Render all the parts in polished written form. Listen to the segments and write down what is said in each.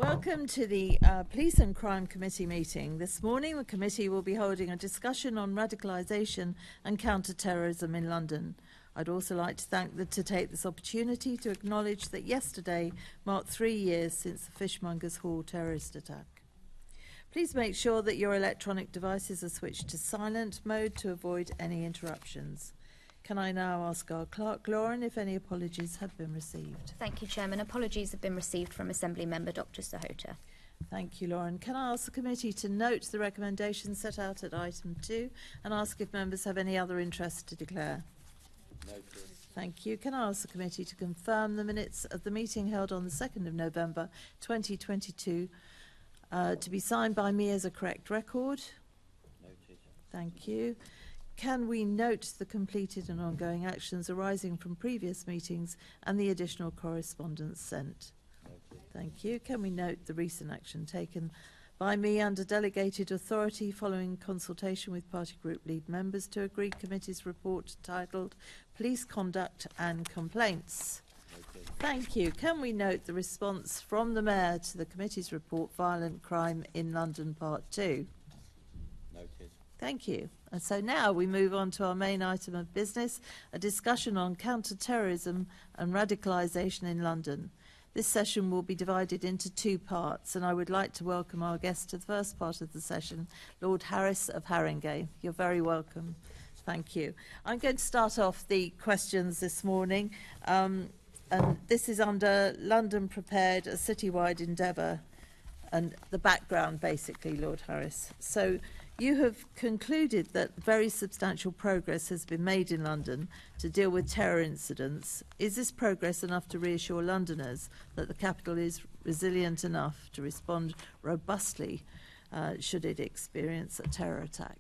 Welcome to the Police and Crime Committee meeting. This morning the committee will be holding a discussion on radicalisation and counter-terrorism in London. I'd also like to take this opportunity to acknowledge that yesterday marked 3 years since the Fishmongers Hall terrorist attack. Please make sure that your electronic devices are switched to silent mode to avoid any interruptions. Can I now ask our clerk, Lauren, if any apologies have been received? Thank you, Chairman. Apologies have been received from Assembly Member Dr Sahota. Thank you, Lauren. Can I ask the committee to note the recommendations set out at item 2 and ask if members have any other interest to declare? Noted. Thank you. Can I ask the committee to confirm the minutes of the meeting held on the 2nd of November 2022 to be signed by me as a correct record? Noted. Thank you. Can we note the completed and ongoing actions arising from previous meetings and the additional correspondence sent? Noted. Thank you. Can we note the recent action taken by me under delegated authority following consultation with party group lead members to agree committee's report titled Police Conduct and Complaints? Noted. Thank you. Can we note the response from the Mayor to the committee's report Violent Crime in London Part 2? Noted. Thank you. And so now we move on to our main item of business, a discussion on counter-terrorism and radicalisation in London. This session will be divided into 2 parts, and I would like to welcome our guest to the first part of the session, Lord Harris of Haringey. You're very welcome. Thank you. I'm going to start off the questions this morning, and this is under London Prepared, a citywide endeavour, and the background basically, Lord Harris. So you have concluded that very substantial progress has been made in London to deal with terror incidents. Is this progress enough to reassure Londoners that the capital is resilient enough to respond robustly should it experience a terror attack?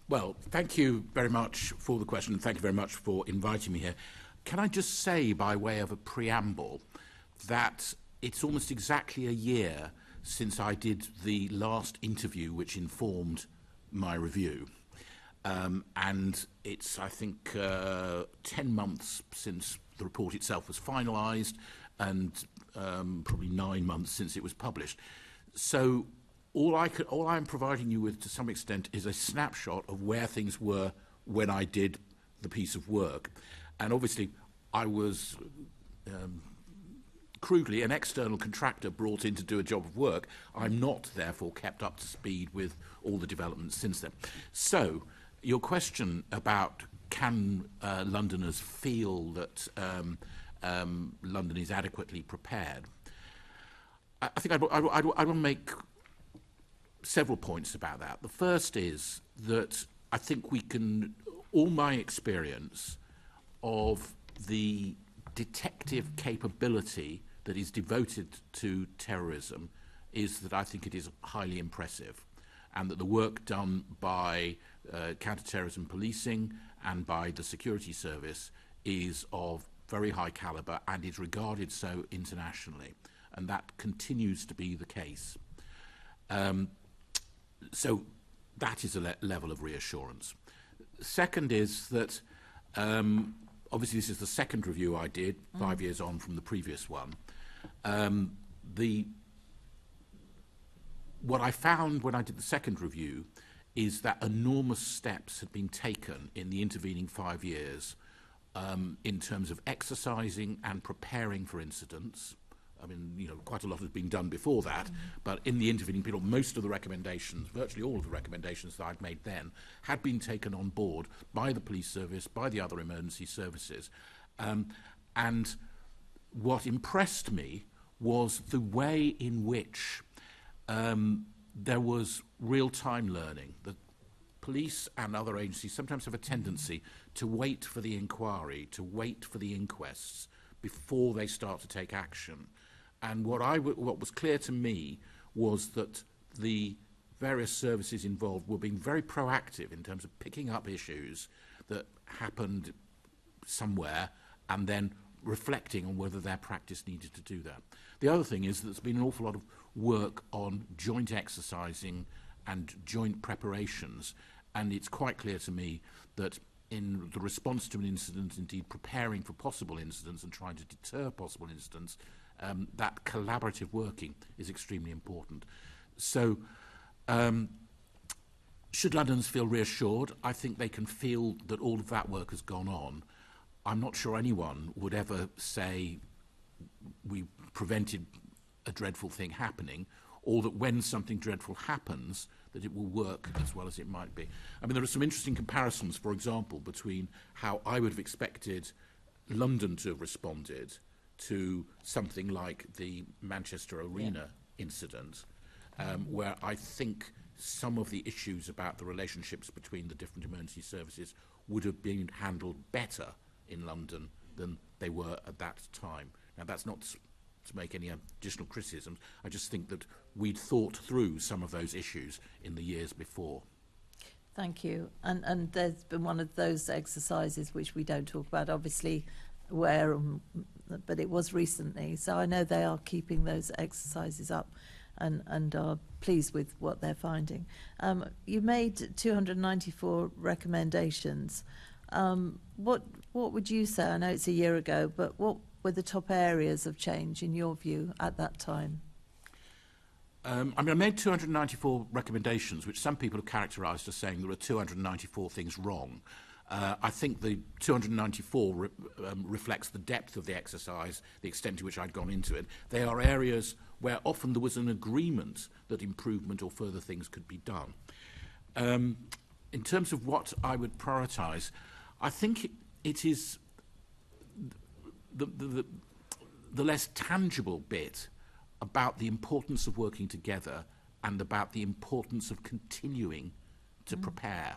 Well, thank you very much for the question, and thank you very much for inviting me here. Can I just say, by way of a preamble, that it's almost exactly a year since I did the last interview which informed my review. And it's, I think, 10 months since the report itself was finalised, and probably 9 months since it was published. So all I'm providing you with, to some extent, is a snapshot of where things were when I did the piece of work. And obviously, I was crudely an external contractor brought in to do a job of work. I'm not, therefore, kept up to speed with all the developments since then. So, your question about can Londoners feel that London is adequately prepared, I think I want to make several points about that. The first is that I think we can, all my experience of the detective capability that is devoted to terrorism is that I think it is highly impressive, and that the work done by counter-terrorism policing and by the security service is of very high calibre and is regarded so internationally, and that continues to be the case. So that is a level of reassurance. Second is that obviously this is the second review I did, 5 years on from the previous one. What I found when I did the second review is that enormous steps had been taken in the intervening 5 years in terms of exercising and preparing for incidents. I mean, you know, quite a lot has been done before that, but in the intervening period, most of the recommendations, virtually all of the recommendations that I'd made then, had been taken on board by the police service, by the other emergency services. And what impressed me was the way in which there was real-time learning. The police and other agencies sometimes have a tendency to wait for the inquiry, to wait for the inquests before they start to take action. And what was clear to me was that the various services involved were being very proactive in terms of picking up issues that happened somewhere and then reflecting on whether their practice needed to do that. The other thing is that there's been an awful lot of work on joint exercising and joint preparations, and it's quite clear to me that in the response to an incident, indeed preparing for possible incidents and trying to deter possible incidents, that collaborative working is extremely important. So should Londoners feel reassured? I think they can feel that all of that work has gone on. I'm not sure anyone would ever say we prevented a dreadful thing happening, or that when something dreadful happens, that it will work as well as it might be. I mean, there are some interesting comparisons, for example, between how I would have expected London to have responded to something like the Manchester Arena incident, where I think some of the issues about the relationships between the different emergency services would have been handled better in London than they were at that time. Now, that's not to make any additional criticisms. I just think that we'd thought through some of those issues in the years before. Thank you. And there's been one of those exercises which we don't talk about, obviously, but it was recently. So I know they are keeping those exercises up and are pleased with what they're finding. You made 294 recommendations. What would you say? I know it's a year ago, but what were the top areas of change in your view at that time? I mean, I made 294 recommendations, which some people have characterised as saying there are 294 things wrong. I think the 294 reflects the depth of the exercise, the extent to which I'd gone into it. They are areas where often there was an agreement that improvement or further things could be done. In terms of what I would prioritise, I think it is the less tangible bit about the importance of working together and about the importance of continuing to prepare.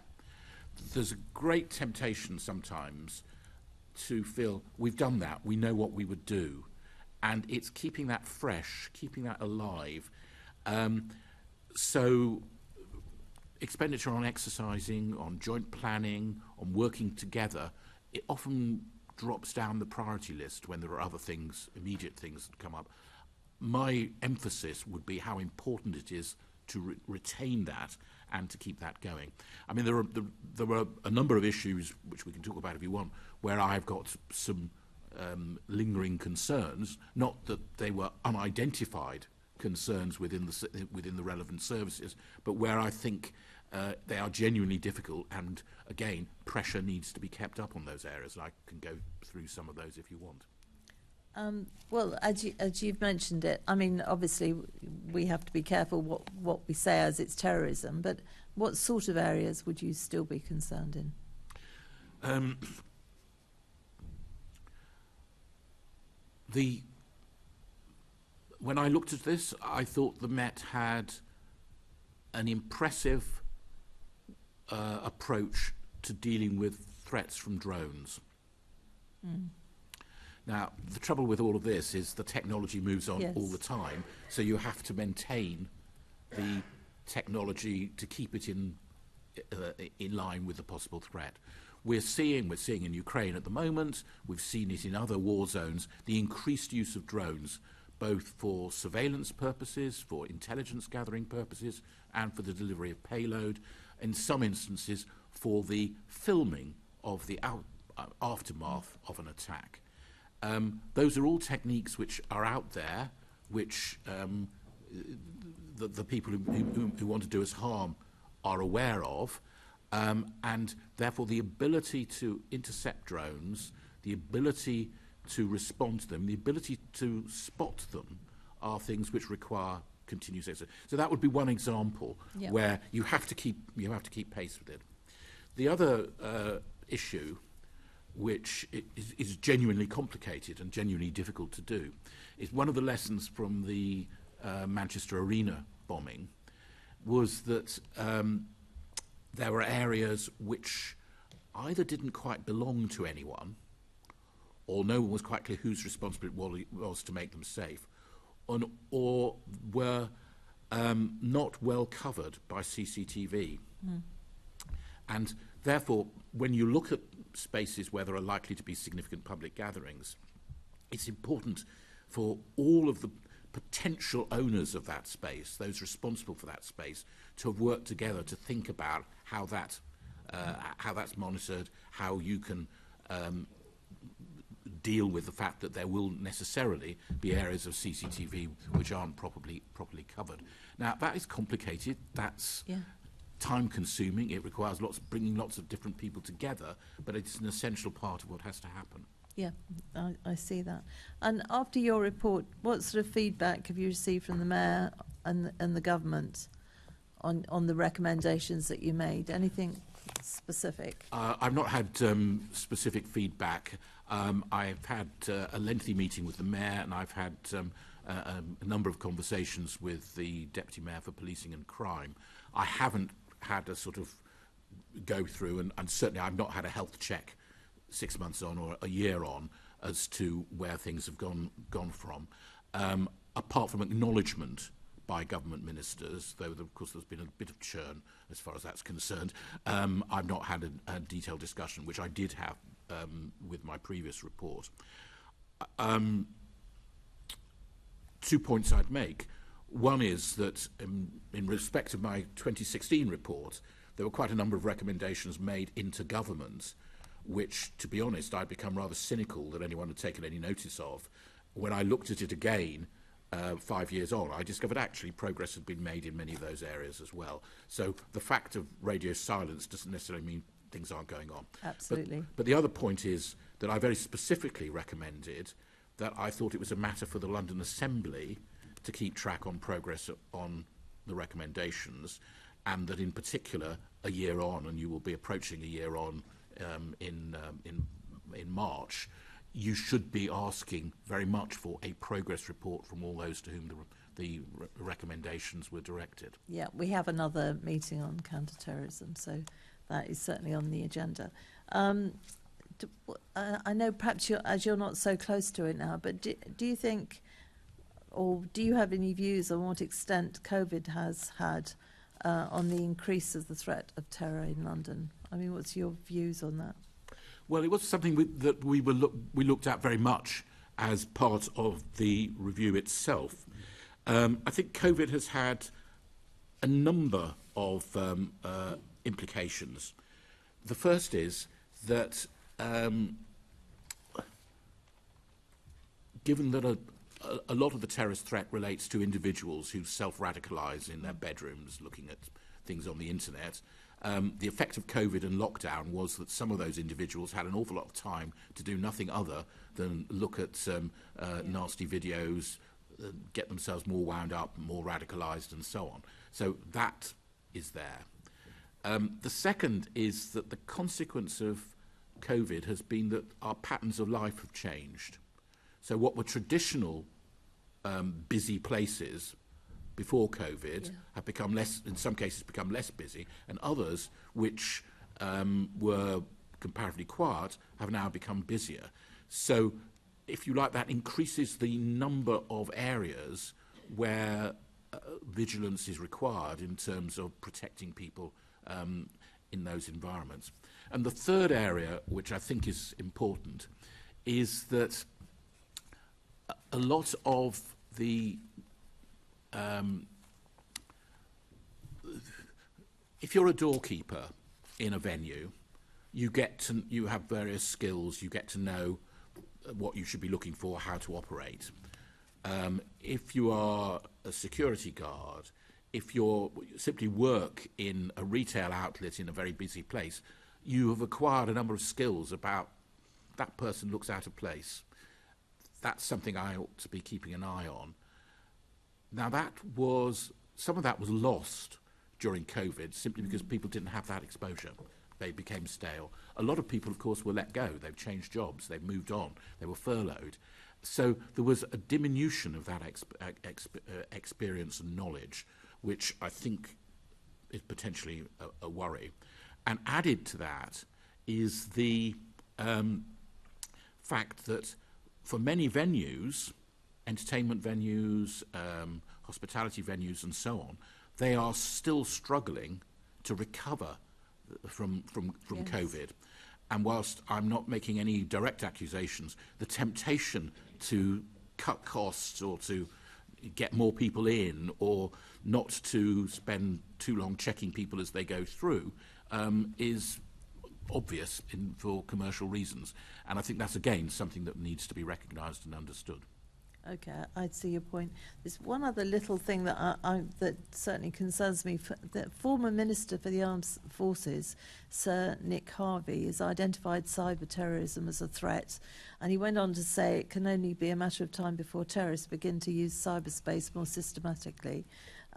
There's a great temptation sometimes to feel we've done that, we know what we would do, and it's keeping that fresh, keeping that alive. So expenditure on exercising, on joint planning, on working together, it often drops down the priority list when there are other things, immediate things that come up. My emphasis would be how important it is to retain that and to keep that going. I mean, there were a number of issues, which we can talk about if you want, where I've got some lingering concerns, not that they were unidentified concerns within the relevant services, but where I think they are genuinely difficult, and again, pressure needs to be kept up on those areas. And I can go through some of those if you want. Well, as you've mentioned it, I mean, obviously we have to be careful what we say as it's terrorism, but what sort of areas would you still be concerned in? When I looked at this, I thought the Met had an impressive approach to dealing with threats from drones. Now, the trouble with all of this is the technology moves on all the time, so you have to maintain the technology to keep it in line with the possible threat. We're seeing in Ukraine at the moment, we've seen it in other war zones, the increased use of drones, both for surveillance purposes, for intelligence gathering purposes, and for the delivery of payload, in some instances for the filming of the aftermath of an attack. Those are all techniques which are out there, which the people who want to do us harm are aware of, and therefore the ability to intercept drones, the ability to respond to them, the ability to spot them are things which require continuous exercise. So that would be one example where you have to keep pace with it. The other issue, which is genuinely complicated and genuinely difficult to do, is one of the lessons from the Manchester Arena bombing was that there were areas which either didn't quite belong to anyone, or no one was quite clear whose responsibility it was to make them safe, or were not well covered by CCTV. And therefore, when you look at spaces where there are likely to be significant public gatherings, it's important for all of the potential owners of that space, those responsible for that space, to have worked together to think about how that's monitored, how you can deal with the fact that there will necessarily be areas of CCTV which aren't properly covered. Now, that is complicated. That's time-consuming. It requires bringing lots of different people together, but it's an essential part of what has to happen. Yeah, I see that. And after your report, what sort of feedback have you received from the Mayor and the government on the recommendations that you made? Anything specific? I've not had specific feedback. I've had a lengthy meeting with the Mayor, and I've had a number of conversations with the Deputy Mayor for Policing and Crime. I haven't had a sort of go through, and certainly I've not had a health check 6 months on or a year on as to where things have gone from. Apart from acknowledgement by government ministers, though of course there's been a bit of churn as far as that's concerned, I've not had a detailed discussion, which I did have with my previous report. 2 points I'd make. One is that in respect of my 2016 report, there were quite a number of recommendations made into government, which, to be honest, I'd become rather cynical that anyone had taken any notice of. When I looked at it again 5 years on, I discovered actually progress had been made in many of those areas as well. So the fact of radio silence doesn't necessarily mean things aren't going on. Absolutely. But the other point is that I very specifically recommended that I thought it was a matter for the London Assembly to keep track on progress on the recommendations, and that in particular a year on, and you will be approaching a year on in March, you should be asking very much for a progress report from all those to whom the recommendations were directed. Yeah, we have another meeting on counter-terrorism, so that is certainly on the agenda. I know perhaps you're not so close to it now, but do you think, or do you have any views on what extent COVID has had on the increase of the threat of terror in London? I mean, what's your views on that? Well, it was something that we looked at very much as part of the review itself. I think COVID has had a number of implications. The first is that given that a lot of the terrorist threat relates to individuals who self-radicalise in their bedrooms looking at things on the internet, the effect of COVID and lockdown was that some of those individuals had an awful lot of time to do nothing other than look at nasty videos, get themselves more wound up, more radicalised and so on. So that is there. The second is that the consequence of COVID has been that our patterns of life have changed. So what were traditional busy places before COVID have become less, in some cases become less busy, and others which were comparatively quiet have now become busier. So, if you like, that increases the number of areas where vigilance is required in terms of protecting people in those environments. And the third area, which I think is important, is that a lot of the if you're a doorkeeper in a venue, you have various skills. You get to know what you should be looking for, how to operate. If you are a security guard, if you simply work in a retail outlet in a very busy place, you have acquired a number of skills about that person looks out of place. That's something I ought to be keeping an eye on. Now some of that was lost during COVID simply because people didn't have that exposure. They became stale. A lot of people, of course, were let go. They've changed jobs. They've moved on. They were furloughed. So there was a diminution of that experience and knowledge, which I think is potentially a worry. And added to that is the fact that for many venues, entertainment venues, hospitality venues and so on, they are still struggling to recover from Yes. COVID. And whilst I'm not making any direct accusations, the temptation to cut costs or to get more people in or not to spend too long checking people as they go through is obvious for commercial reasons. And I think that's, again, something that needs to be recognised and understood. Okay, I see your point. There's one other little thing that that certainly concerns me. The former Minister for the Armed Forces, Sir Nick Harvey, has identified cyber terrorism as a threat, and he went on to say it can only be a matter of time before terrorists begin to use cyberspace more systematically,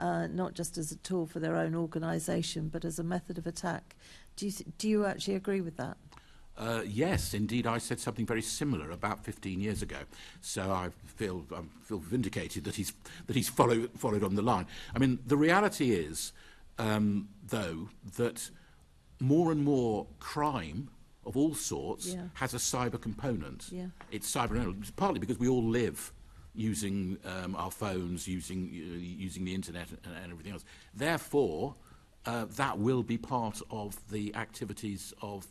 not just as a tool for their own organisation, but as a method of attack. Do you actually agree with that? Yes, indeed, I said something very similar about 15 years ago. So I feel vindicated that he's followed on the line. I mean, the reality is, though, that more and more crime of all sorts has a cyber component. Yeah. It's cyber, partly because we all live using our phones, using the internet and everything else. Therefore, that will be part of the activities of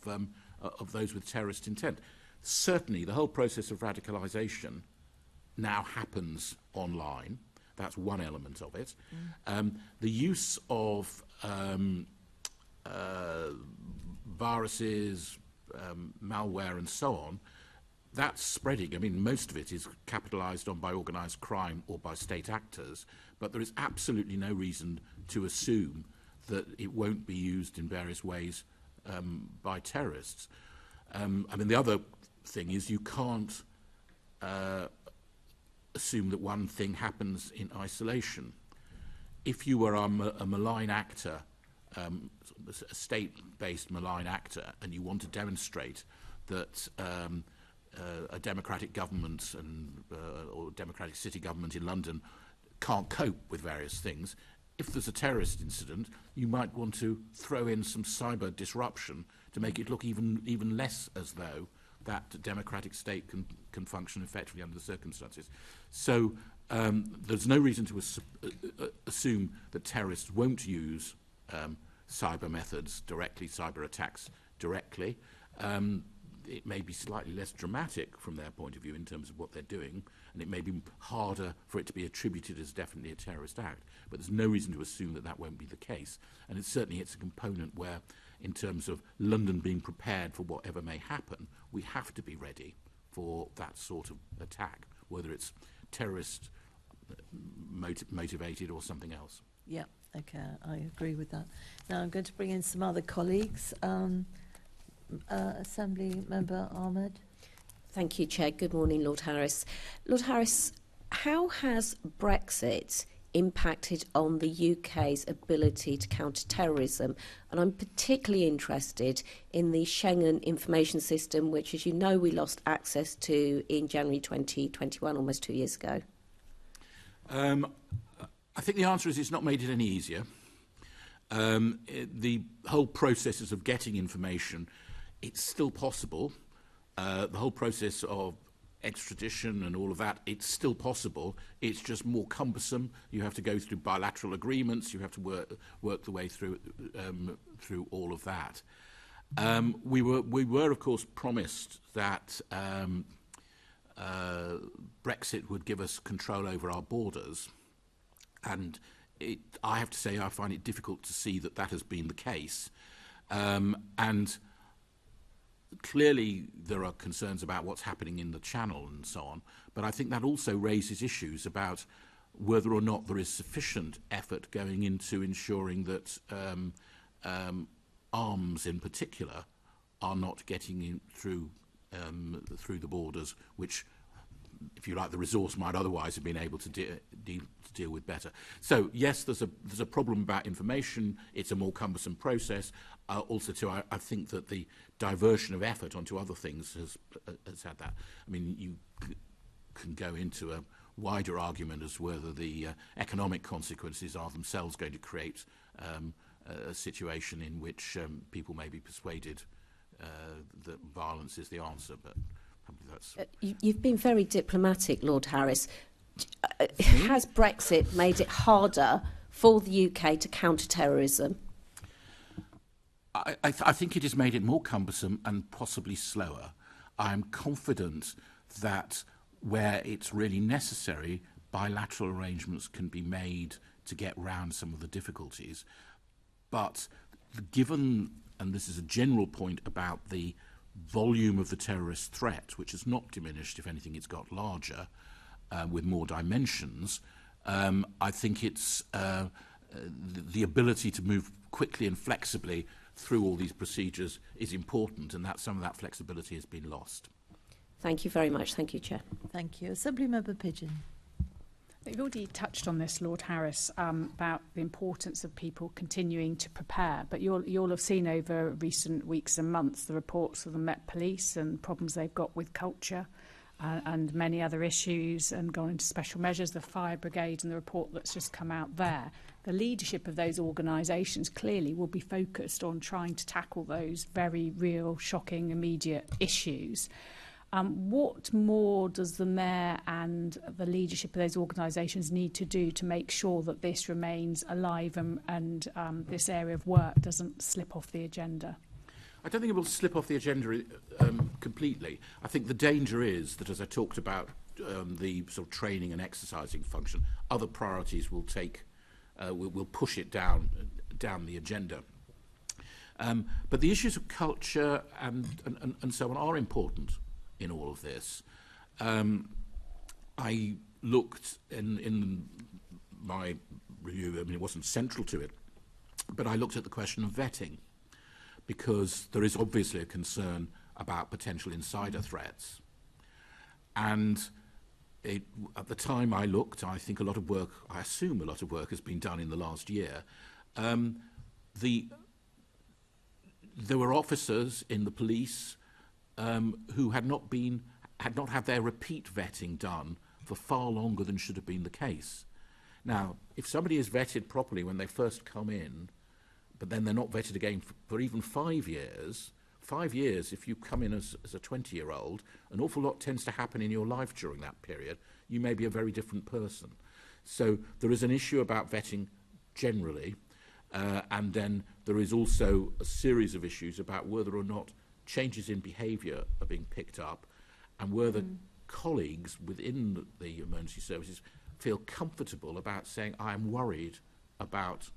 those with terrorist intent. Certainly, the whole process of radicalisation now happens online. That's one element of it. The use of viruses, malware and so on, that's spreading. I mean, most of it is capitalised on by organised crime or by state actors, but there is absolutely no reason to assume that it won't be used in various ways by terrorists. I mean, the other thing is you can't assume that one thing happens in isolation. If you were a malign actor, a state-based malign actor, and you want to demonstrate that a democratic government or democratic city government in London can't cope with various things, if there's a terrorist incident, you might want to throw in some cyber disruption to make it look even less as though that democratic state can function effectively under the circumstances. So there's no reason to assume that terrorists won't use cyber methods directly, cyber attacks directly. It may be slightly less dramatic from their point of view in terms of what they're doing, and it may be harder for it to be attributed as definitely a terrorist act, but there's no reason to assume that that won't be the case. And it's a component where, in terms of London being prepared for whatever may happen, we have to be ready for that sort of attack, whether it's terrorist motivated or something else. Yeah, okay, I agree with that. Now I'm going to bring in some other colleagues. Assembly Member Ahmed. Thank you, Chair. Good morning, Lord Harris. Lord Harris, how has Brexit impacted on the UK's ability to counter terrorism? And I'm particularly interested in the Schengen information system, which, as you know, we lost access to in January 2021, almost 2 years ago. I think the answer is it's not made it any easier. The whole processes of getting information, it's still possible. The whole process of extradition and all of that, it's still possible. It's just more cumbersome. You have to go through bilateral agreements. You have to work the way through all of that. We were, of course, promised that Brexit would give us control over our borders, and I have to say I find it difficult to see that that has been the case. And clearly there are concerns about what's happening in the Channel and so on, but I think that also raises issues about whether or not there is sufficient effort going into ensuring that arms in particular are not getting in through the borders, which, if you like, the resource might otherwise have been able to deal with better. So yes, there's a problem about information. It's a more cumbersome process. Also, too, I think that the diversion of effort onto other things has had that. I mean, you can go into a wider argument as whether the economic consequences are themselves going to create a situation in which people may be persuaded that violence is the answer, but that's... You've been very diplomatic, Lord Harris. Has Brexit made it harder for the UK to counter terrorism? I think it has made it more cumbersome and possibly slower. I'm confident that where it's really necessary, bilateral arrangements can be made to get round some of the difficulties. But given and this is a general point about the volume of the terrorist threat, which has not diminished. If anything, it's got larger with more dimensions. I think it's the ability to move quickly and flexibly through all these procedures is important, and that some of that flexibility has been lost. Thank you very much. Thank you, Chair. Thank you. Assembly Member Pigeon. You've already touched on this, Lord Harris, about the importance of people continuing to prepare, but you'll have seen over recent weeks and months the reports of the Met Police and problems they've got with culture and many other issues, and gone into special measures, the fire brigade and the report that's just come out there. The leadership of those organisations clearly will be focused on trying to tackle those very real, shocking, immediate issues. What more does the Mayor and the leadership of those organisations need to do to make sure that this remains alive and this area of work doesn't slip off the agenda? I don't think it will slip off the agenda completely. I think the danger is that, as I talked about the sort of training and exercising function, other priorities will will push it down the agenda. But the issues of culture and so on are important in all of this. I looked in my review, I mean, it wasn't central to it, but I looked at the question of vetting, because there is obviously a concern about potential insider threats. And at the time I looked, I think I assume a lot of work has been done in the last year. There were officers in the police who had not had their repeat vetting done for far longer than should have been the case. Now, if somebody is vetted properly when they first come in, but then they're not vetted again for even 5 years, 5 years, if you come in as a 20-year-old, an awful lot tends to happen in your life during that period. You may be a very different person. So there is an issue about vetting generally, and then there is also a series of issues about whether or not changes in behaviour are being picked up, and whether colleagues within the emergency services feel comfortable about saying, I am worried about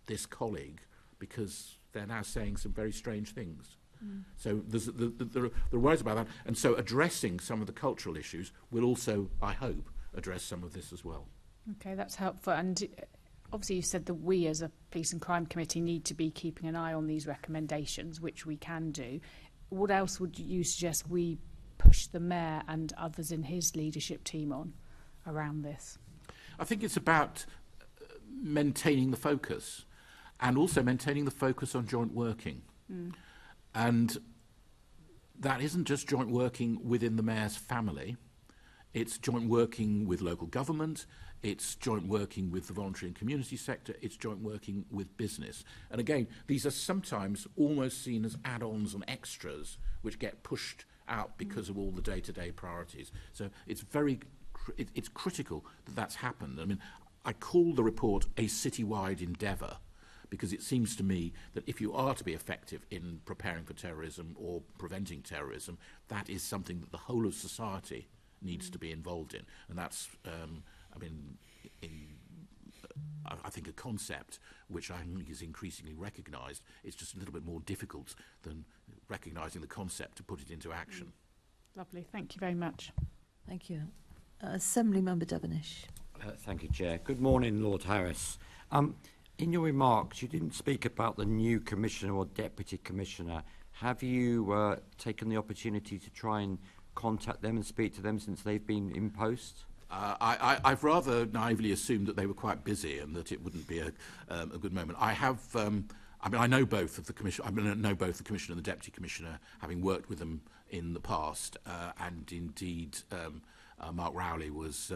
this colleague because they're now saying some very strange things. So there are worries about that, and so addressing some of the cultural issues will also, I hope, address some of this as well. Okay, that's helpful. And obviously you said that we as a Police and Crime Committee need to be keeping an eye on these recommendations, which we can do. What else would you suggest we push the Mayor and others in his leadership team on around this? I think it's about maintaining the focus, and also maintaining the focus on joint working. And that isn't just joint working within the Mayor's family, it's joint working with local government, it's joint working with the voluntary and community sector, it's joint working with business. And again, these are sometimes almost seen as add-ons and extras which get pushed out because of all the day-to-day priorities. So it's it's critical that that's happened. I mean, I call the report a citywide endeavour, because it seems to me that if you are to be effective in preparing for terrorism or preventing terrorism, that is something that the whole of society needs to be involved in. And that's, I think, a concept which I think is increasingly recognised. It's just a little bit more difficult than recognising the concept to put it into action. Lovely, thank you very much. Thank you. Assembly Member Devonish. Thank you, Chair. Good morning, Lord Harris. In your remarks, you didn't speak about the new Commissioner or Deputy Commissioner. Have you taken the opportunity to try and contact them and speak to them since they've been in post? I've rather naively assumed that they were quite busy and that it wouldn't be a good moment. I have, I know both of the Commissioner. I know both the Commissioner and the Deputy Commissioner, having worked with them in the past, and indeed. Mark Rowley was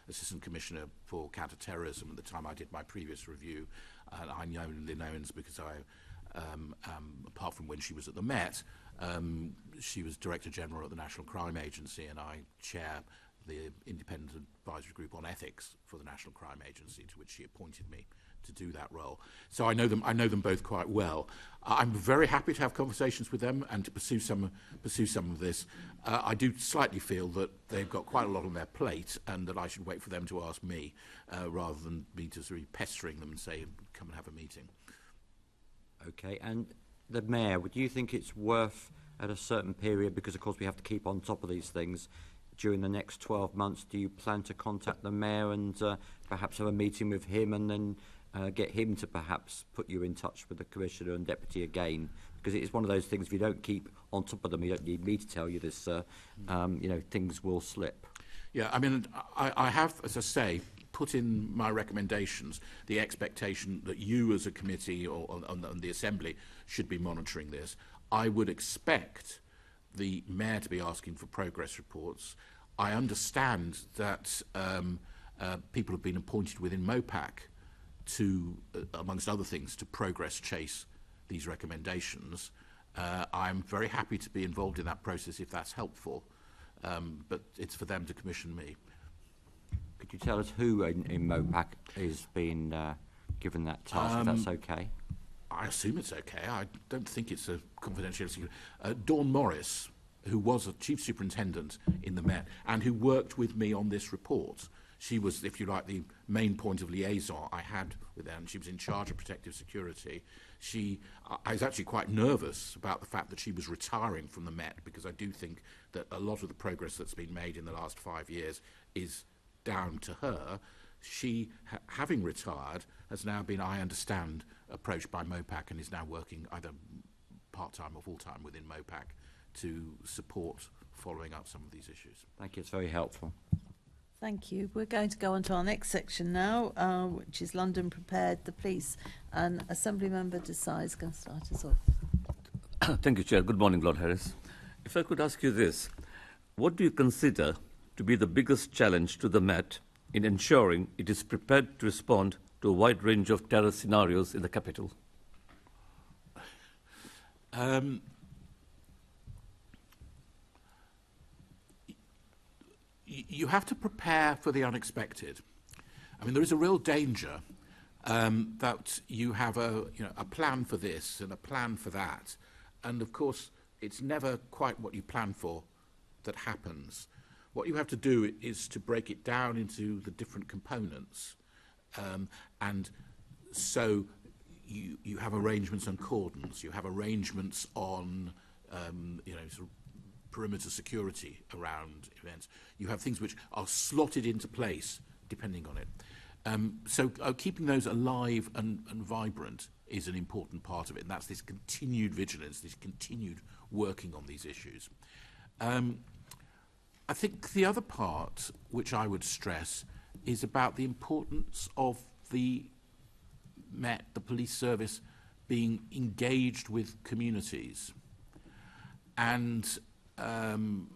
Assistant Commissioner for Counter-Terrorism at the time I did my previous review. I know Lynn Owens because apart from when she was at the Met, she was Director General at the National Crime Agency, and I chair the Independent Advisory Group on Ethics for the National Crime Agency, to which she appointed me to do that role. So I know them both quite well. I'm very happy to have conversations with them and to pursue some of this. I do slightly feel that they've got quite a lot on their plate, and that I should wait for them to ask me rather than me just really pestering them and say, come and have a meeting. Okay, and the Mayor, would you think it's worth at a certain period, because of course we have to keep on top of these things, during the next 12 months, do you plan to contact the Mayor and perhaps have a meeting with him and then get him to perhaps put you in touch with the Commissioner and Deputy again? Because it is one of those things, if you don't keep on top of them, you don't need me to tell you this, things will slip. Yeah, I mean, I have, as I say, put in my recommendations the expectation that you as a committee or on the Assembly should be monitoring this. I would expect the Mayor to be asking for progress reports. I understand that people have been appointed within MOPAC to, amongst other things, to progress chase these recommendations. I'm very happy to be involved in that process if that's helpful, but it's for them to commission me. Could you tell us who in MOPAC is being given that task, if that's okay? I assume it's okay. I don't think it's a confidential secret. Dawn Morris, who was a chief superintendent in the Met and who worked with me on this report. She was, if you like, the main point of liaison I had with them. She was in charge of protective security. I was actually quite nervous about the fact that she was retiring from the Met, because I do think that a lot of the progress that's been made in the last 5 years is down to her. She, having retired, has now been, I understand, approached by MOPAC and is now working either part-time or full-time within MOPAC to support following up some of these issues. Thank you, it's very helpful. Thank you. We're going to go on to our next section now, which is London Prepared, the Police. And Assembly Member Desai is going to start us off. Thank you, Chair. Good morning, Lord Harris. If I could ask you this, what do you consider to be the biggest challenge to the Met in ensuring it is prepared to respond to a wide range of terror scenarios in the capital? You have to prepare for the unexpected. I mean, there is a real danger that you have a plan for this and a plan for that, and of course it's never quite what you plan for that happens. What you have to do is to break it down into the different components, and so you have arrangements on cordons, you have arrangements on sort of perimeter security around events. You have things which are slotted into place depending on it. So keeping those alive and vibrant is an important part of it, and that's this continued vigilance, this continued working on these issues. I think the other part which I would stress is about the importance of the Met, the police service, being engaged with communities. And I mean,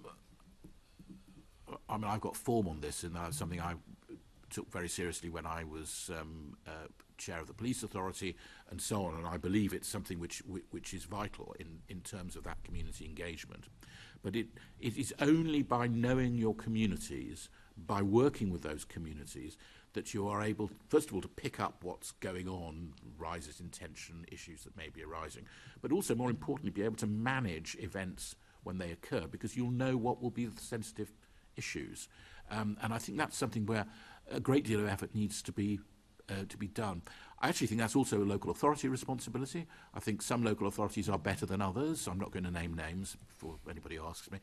I've got form on this, and that's something I took very seriously when I was chair of the police authority and so on, and I believe it's something which is vital in terms of that community engagement. But it is only by knowing your communities, by working with those communities, that you are able, first of all, to pick up what's going on, rises in tension, issues that may be arising, but also, more importantly, be able to manage events when they occur, because you'll know what will be the sensitive issues. And I think that's something where a great deal of effort needs to be done. I actually think that's also a local authority responsibility. I think some local authorities are better than others. I'm not going to name names before anybody asks me.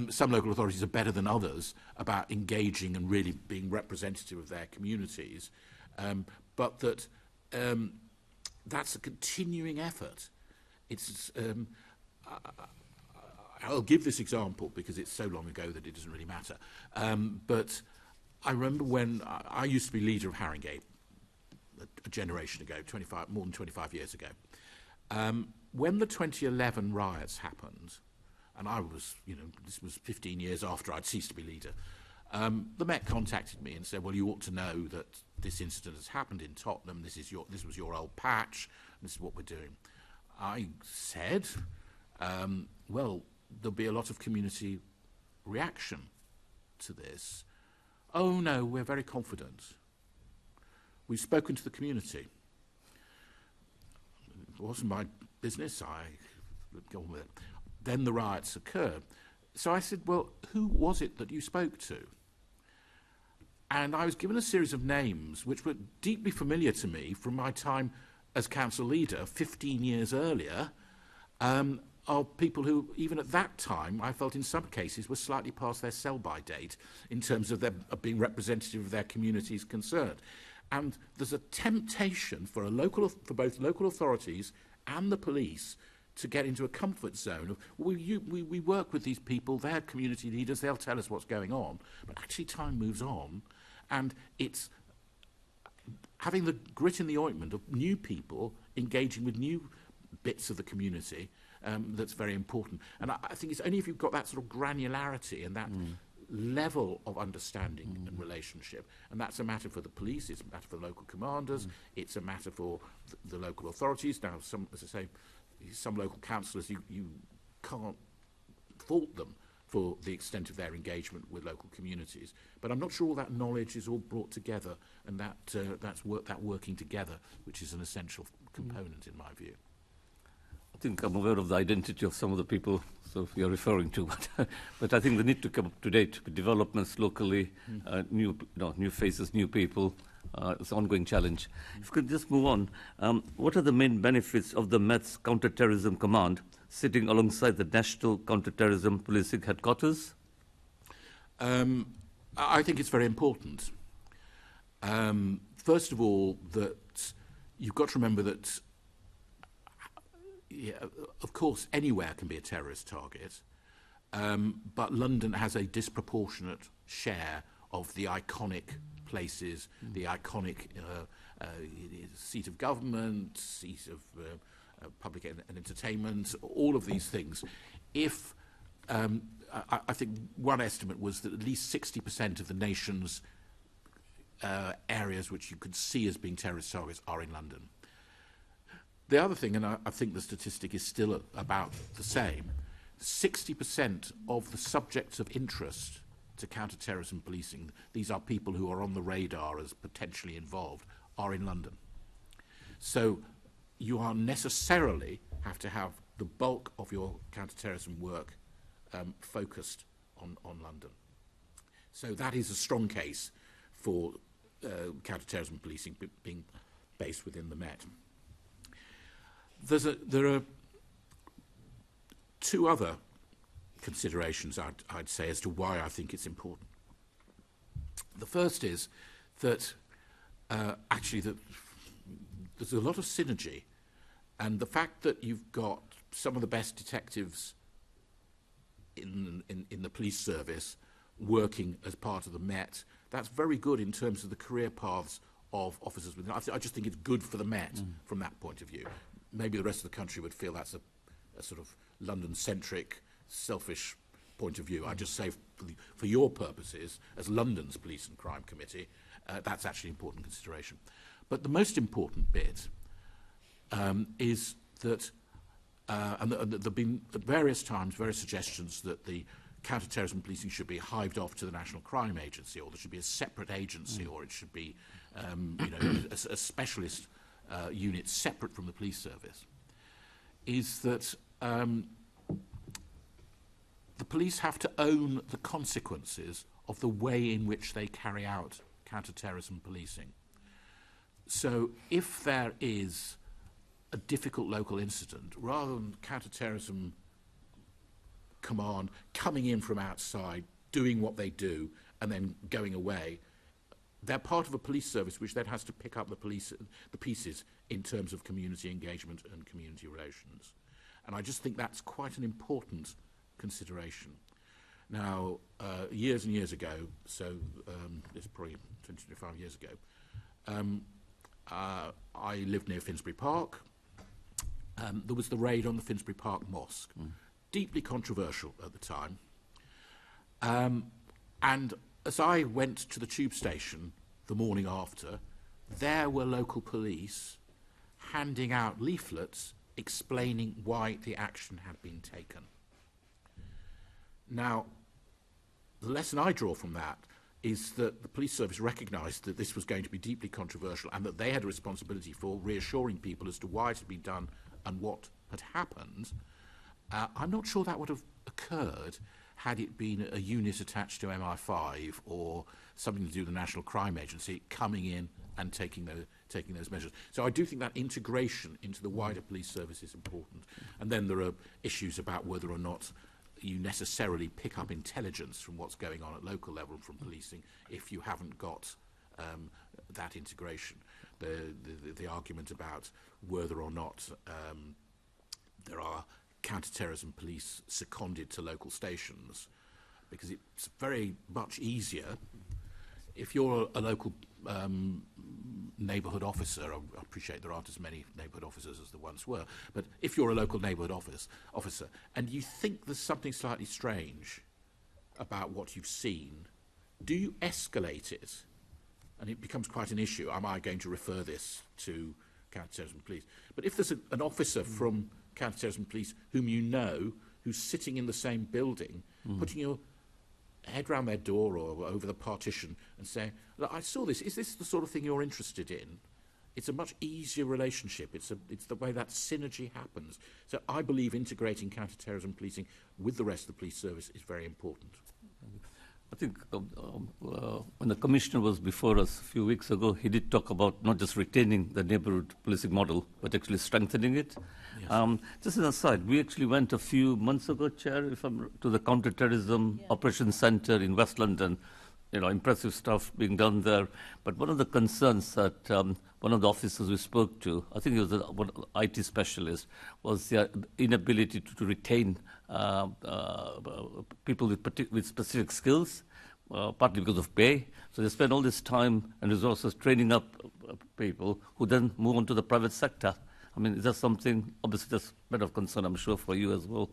Some local authorities are better than others about engaging and really being representative of their communities. But that's a continuing effort. It's I'll give this example because it's so long ago that it doesn't really matter. But I remember when I used to be leader of Haringey a generation ago, more than 25 years ago. When the 2011 riots happened, and I was, this was 15 years after I'd ceased to be leader, the Met contacted me and said, well, you ought to know that this incident has happened in Tottenham, this was your old patch, and this is what we're doing. I said, well, there'll be a lot of community reaction to this. Oh, no, we're very confident. We've spoken to the community. It wasn't my business. I would go on with it. Then the riots occurred. So I said, well, who was it that you spoke to? And I was given a series of names which were deeply familiar to me from my time as council leader 15 years earlier, are people who, even at that time, I felt in some cases were slightly past their sell-by date in terms of them being representative of their communities concerned. And there's a temptation for both local authorities and the police to get into a comfort zone of, we work with these people, they're community leaders, they'll tell us what's going on. But actually time moves on, and it's having the grit in the ointment of new people engaging with new bits of the community that's very important. And I think it's only if you've got that sort of granularity and that level of understanding and relationship, and that's a matter for the police, it's a matter for the local commanders, it's a matter for the local authorities. Now, as I say, some local councillors, you can't fault them for the extent of their engagement with local communities. But I'm not sure all that knowledge is all brought together, and that working together, which is an essential component in my view. I think I'm aware of the identity of some of the people you're referring to, but I think they need to come up to date with developments locally, new faces, new people. It's an ongoing challenge. If we could just move on, what are the main benefits of the Met's counter-terrorism command sitting alongside the National Counter-Terrorism Policing Headquarters? I think it's very important. First of all, that you've got to remember that, of course, anywhere can be a terrorist target, but London has a disproportionate share of the iconic places, the iconic seat of government, seat of public and entertainment, all of these things. If I think one estimate was that at least 60% of the nation's areas which you could see as being terrorist targets are in London. The other thing, and I think the statistic is still about the same, 60% of the subjects of interest to counter-terrorism policing, these are people who are on the radar as potentially involved, are in London. So you are necessarily have to have the bulk of your counter-terrorism work focused on London. So that is a strong case for counter-terrorism policing being based within the Met. There are two other considerations I'd say as to why I think it's important. The first is that actually that there's a lot of synergy, and the fact that you've got some of the best detectives in the police service working as part of the Met, that's very good in terms of the career paths of officers within. I just think it's good for the Met from that point of view. Maybe the rest of the country would feel that's a sort of London-centric, selfish point of view. I just say for your purposes, as London's Police and Crime Committee, that's actually an important consideration. But the most important bit is that, and there have been at various times various suggestions that the counter-terrorism policing should be hived off to the National Crime Agency, or there should be a separate agency, or it should be a specialist unit separate from the police service, is that the police have to own the consequences of the way in which they carry out counter-terrorism policing. So if there is a difficult local incident, rather than counter-terrorism command coming in from outside, doing what they do, and then going away, they're part of a police service which then has to pick up the pieces in terms of community engagement and community relations. And I just think that's quite an important consideration. Now, years and years ago, so it's probably 25 years ago, I lived near Finsbury Park. There was the raid on the Finsbury Park Mosque, deeply controversial at the time. And as I went to the tube station the morning after, there were local police handing out leaflets explaining why the action had been taken. Now, the lesson I draw from that is that the police service recognised that this was going to be deeply controversial and that they had a responsibility for reassuring people as to why it had been done and what had happened. I'm not sure that would have occurred had it been a unit attached to MI5 or something to do with the National Crime Agency coming in and taking taking those measures. So I do think that integration into the wider police service is important. And then there are issues about whether or not you necessarily pick up intelligence from what's going on at local level from policing if you haven't got that integration. The argument about whether or not there are counter-terrorism police seconded to local stations, because it's very much easier if you're a local neighbourhood officer. I appreciate there aren't as many neighbourhood officers as there once were, but if you're a local neighbourhood officer and you think there's something slightly strange about what you've seen, do you escalate it? And it becomes quite an issue. Am I going to refer this to counter-terrorism police? But if there's an officer from counter-terrorism police whom you know, who's sitting in the same building, putting your head round their door or over the partition and saying, look, I saw this, is this the sort of thing you're interested in? It's a much easier relationship. It's the way that synergy happens. So I believe integrating counter-terrorism policing with the rest of the police service is very important. I think when the Commissioner was before us a few weeks ago, he did talk about not just retaining the neighbourhood policing model, but actually strengthening it. Yes. Just an aside, we actually went a few months ago, Chair, to the counter-terrorism operations centre in West London. You know, impressive stuff being done there. But one of the concerns that one of the officers we spoke to, I think he was an IT specialist, was the inability to retain people with specific skills, partly because of pay. So they spend all this time and resources training up people who then move on to the private sector. I mean, is that something, obviously that's a matter of concern, I'm sure, for you as well?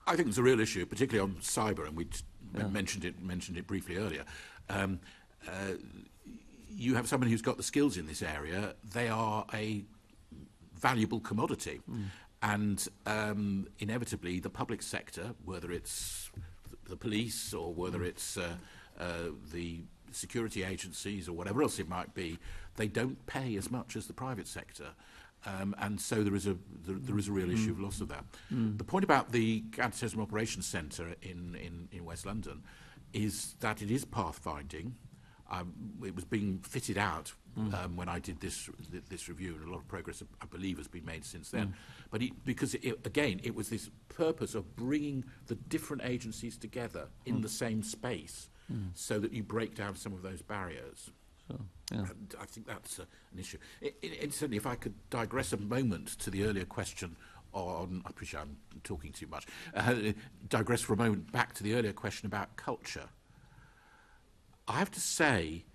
I think it's a real issue, particularly on cyber, and we mentioned it briefly earlier. You have somebody who's got the skills in this area, they are a valuable commodity. And inevitably, the public sector, whether it's the police or whether it's the security agencies or whatever else it might be, they don't pay as much as the private sector. And so there is a real issue of loss of that. The point about the Counter-Terrorism Operations Centre in West London is that it is pathfinding. It was being fitted out when I did this review, and a lot of progress, I believe, has been made since then. But because, it was this purpose of bringing the different agencies together in the same space so that you break down some of those barriers. Yeah. And I think that's an issue. Certainly, if I could digress a moment to the earlier question on, I appreciate I'm talking too much, digress for a moment back to the earlier question about culture. I have to say,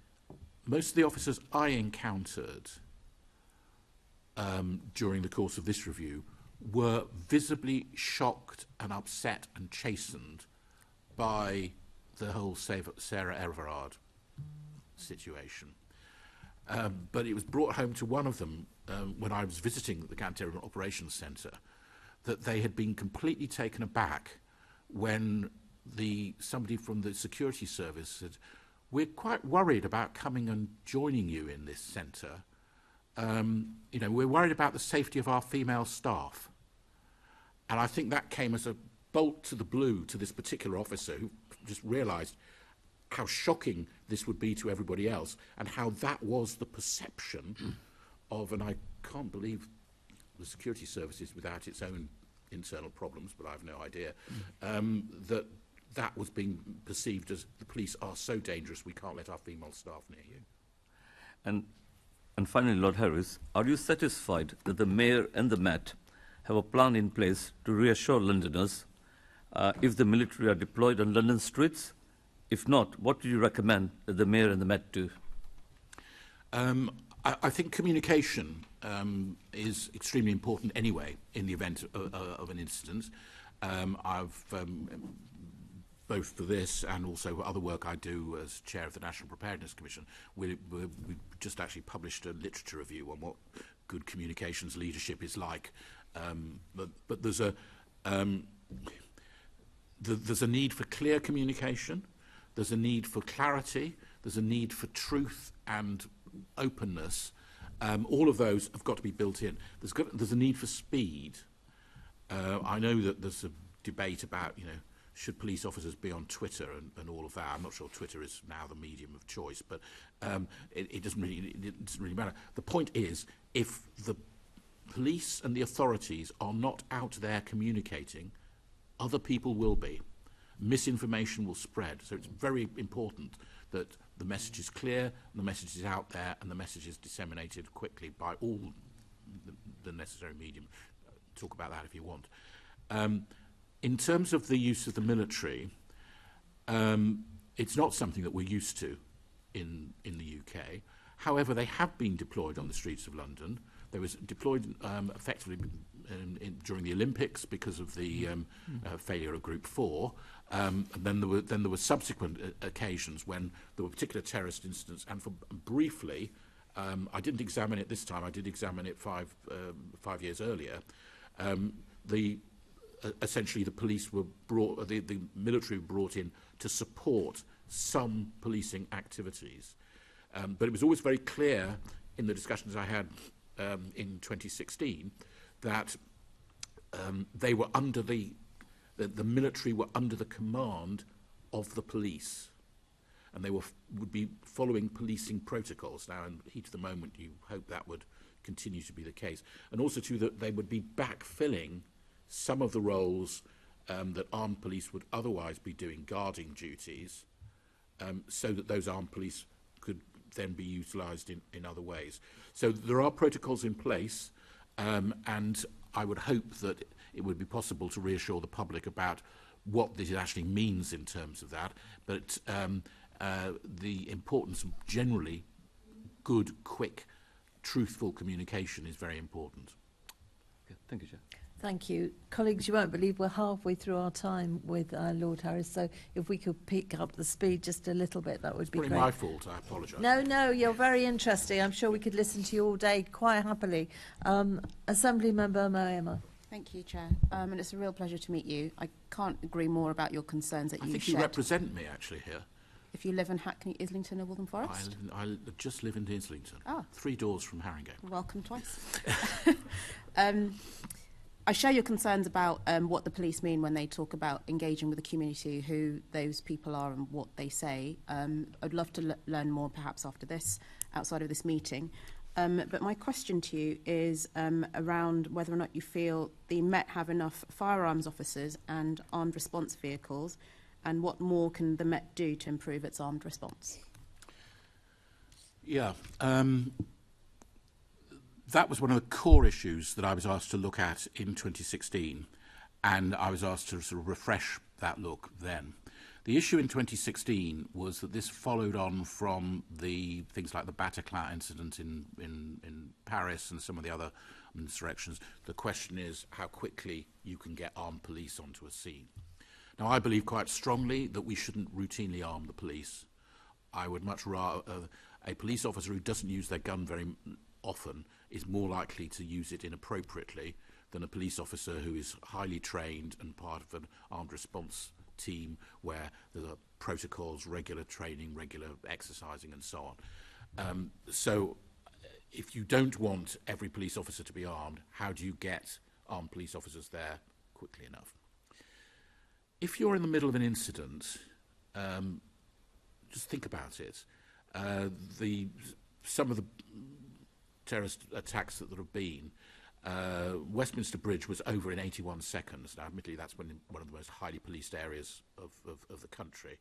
most of the officers I encountered during the course of this review were visibly shocked and upset and chastened by the whole Sarah Everard situation. But it was brought home to one of them when I was visiting the Counter-Terrorism Operations Centre that they had been completely taken aback when somebody from the security service said, "We're quite worried about coming and joining you in this centre. We're worried about the safety of our female staff." And I think that came as a bolt to the blue to this particular officer who just realised how shocking this would be to everybody else and how that was the perception of, and I can't believe the security services without its own internal problems, but I have no idea, that was being perceived as the police are so dangerous we can't let our female staff near you. And finally, Lord Harris, are you satisfied that the Mayor and the Met have a plan in place to reassure Londoners if the military are deployed on London streets? If not, what do you recommend that the Mayor and the Met do? I think communication is extremely important anyway in the event of an incident. I've both for this and also other work I do as chair of the National Preparedness Commission, we just actually published a literature review on what good communications leadership is like. But there's a need for clear communication. There's a need for clarity. There's a need for truth and openness. All of those have got to be built in. There's a need for speed. I know that there's a debate about, should police officers be on Twitter and all of that? I'm not sure Twitter is now the medium of choice, but it doesn't really matter. The point is, if the police and the authorities are not out there communicating, other people will be. Misinformation will spread. So it's very important that the message is clear, and the message is out there, and the message is disseminated quickly by all the necessary medium. Talk about that if you want. In terms of the use of the military, it's not something that we're used to in the UK. However, they have been deployed on the streets of London. They was deployed effectively during the Olympics because of the failure of Group 4. And then there were subsequent occasions when there were particular terrorist incidents. And briefly, I didn't examine it this time. I did examine it 5 years earlier. Essentially, the police were brought, the military were brought in to support some policing activities. But it was always very clear in the discussions I had in 2016 that they were under the military were under the command of the police, and they would be following policing protocols. Now, in the heat of the moment, you hope that would continue to be the case, and also too that they would be backfilling some of the roles that armed police would otherwise be doing, guarding duties, so that those armed police could then be utilised in other ways. So there are protocols in place, and I would hope that it would be possible to reassure the public about what this actually means in terms of that. But the importance of generally good, quick, truthful communication is very important. Okay, thank you, Chair. Thank you. Colleagues, you won't believe we're halfway through our time with Lord Harris, so if we could pick up the speed just a little bit, that would be great. It's probably my fault, I apologise. No, you're very interesting. I'm sure we could listen to you all day quite happily. Assembly Member Maher. Thank you, Chair. And it's a real pleasure to meet you. I can't agree more about your concerns that I you think shared. you represent me, actually, here. If you live in Hackney, Islington or Waltham Forest? I just live in Islington, 3 doors from Haringey. Welcome twice. I share your concerns about what the police mean when they talk about engaging with the community, who those people are and what they say. I'd love to learn more perhaps after this, outside of this meeting. But my question to you is around whether or not you feel the Met have enough firearms officers and armed response vehicles, and what more can the Met do to improve its armed response? Yeah. That was one of the core issues that I was asked to look at in 2016, and I was asked to sort of refresh that look then. The issue in 2016 was that this followed on from the things like the Bataclan incident in Paris and some of the other insurrections. The question is how quickly you can get armed police onto a scene. Now, I believe quite strongly that we shouldn't routinely arm the police. I would much rather a police officer who doesn't use their gun very often is more likely to use it inappropriately than a police officer who is highly trained and part of an armed response team where there are protocols, regular training, regular exercising and so on. So if you don't want every police officer to be armed, how do you get armed police officers there quickly enough? If you're in the middle of an incident, just think about it. Some of the terrorist attacks that there have been, Westminster Bridge was over in 81 seconds. Now, admittedly, that's one of the most highly policed areas of the country.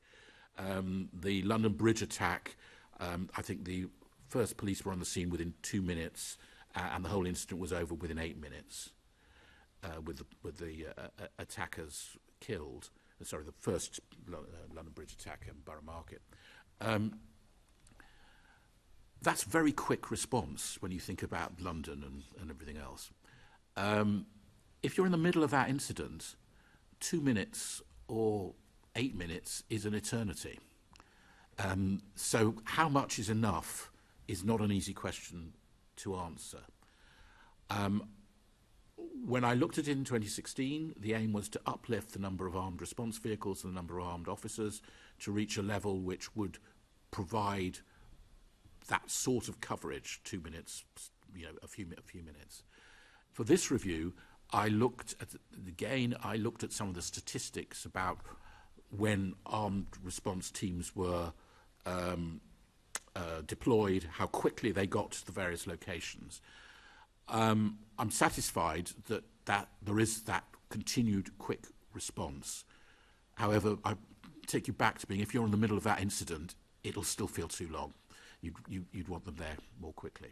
The London Bridge attack, I think the first police were on the scene within 2 minutes, and the whole incident was over within 8 minutes, with the attackers killed. Sorry, the first London Bridge attack in Borough Market. That's very quick response when you think about London and everything else. If you're in the middle of that incident, 2 minutes or 8 minutes is an eternity. So how much is enough is not an easy question to answer. When I looked at it in 2016, the aim was to uplift the number of armed response vehicles and the number of armed officers to reach a level which would provide that sort of coverage, 2 minutes, a few minutes. For this review, I looked at some of the statistics about when armed response teams were deployed, how quickly they got to the various locations. I'm satisfied that there is that continued quick response. However, I take you back to being, if you're in the middle of that incident, it'll still feel too long. You'd want them there more quickly.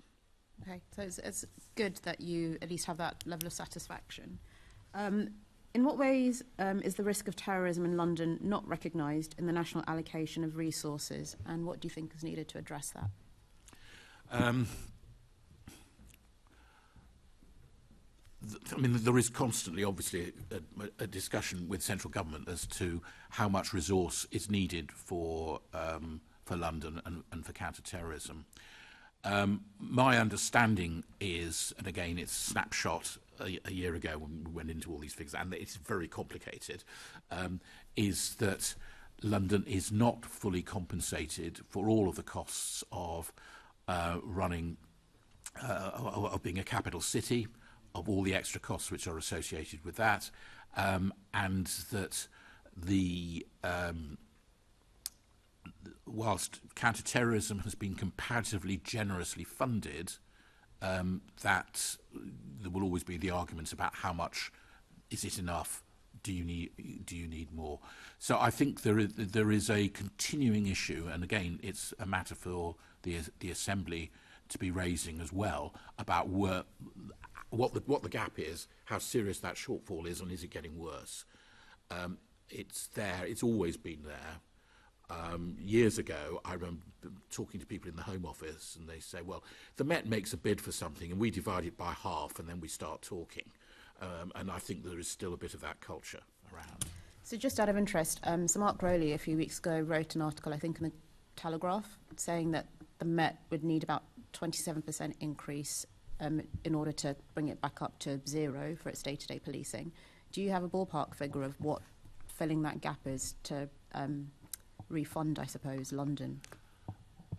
Okay, so it's good that you at least have that level of satisfaction. In what ways is the risk of terrorism in London not recognised in the national allocation of resources, and what do you think is needed to address that? I mean, there is constantly, obviously, a discussion with central government as to how much resource is needed for London and for counter-terrorism. My understanding is, and again, it's a snapshot a year ago when we went into all these figures, and it's very complicated, is that London is not fully compensated for all of the costs of running, of being a capital city, of all the extra costs which are associated with that, and that whilst counter-terrorism has been comparatively generously funded, that there will always be the arguments about how much is it enough, do you need more. So I think there is a continuing issue, and again it's a matter for the Assembly to be raising as well, about what the gap is, how serious that shortfall is, and is it getting worse. It's there, it's always been there. Years ago, I remember talking to people in the Home Office, and they say, well, the Met makes a bid for something, and we divide it by half, and then we start talking. And I think there is still a bit of that culture around. So just out of interest, so Mark Rowley a few weeks ago wrote an article, I think in the Telegraph, saying that the Met would need about 27% increase in order to bring it back up to zero for its day-to-day policing. Do you have a ballpark figure of what filling that gap is to refund, I suppose, London?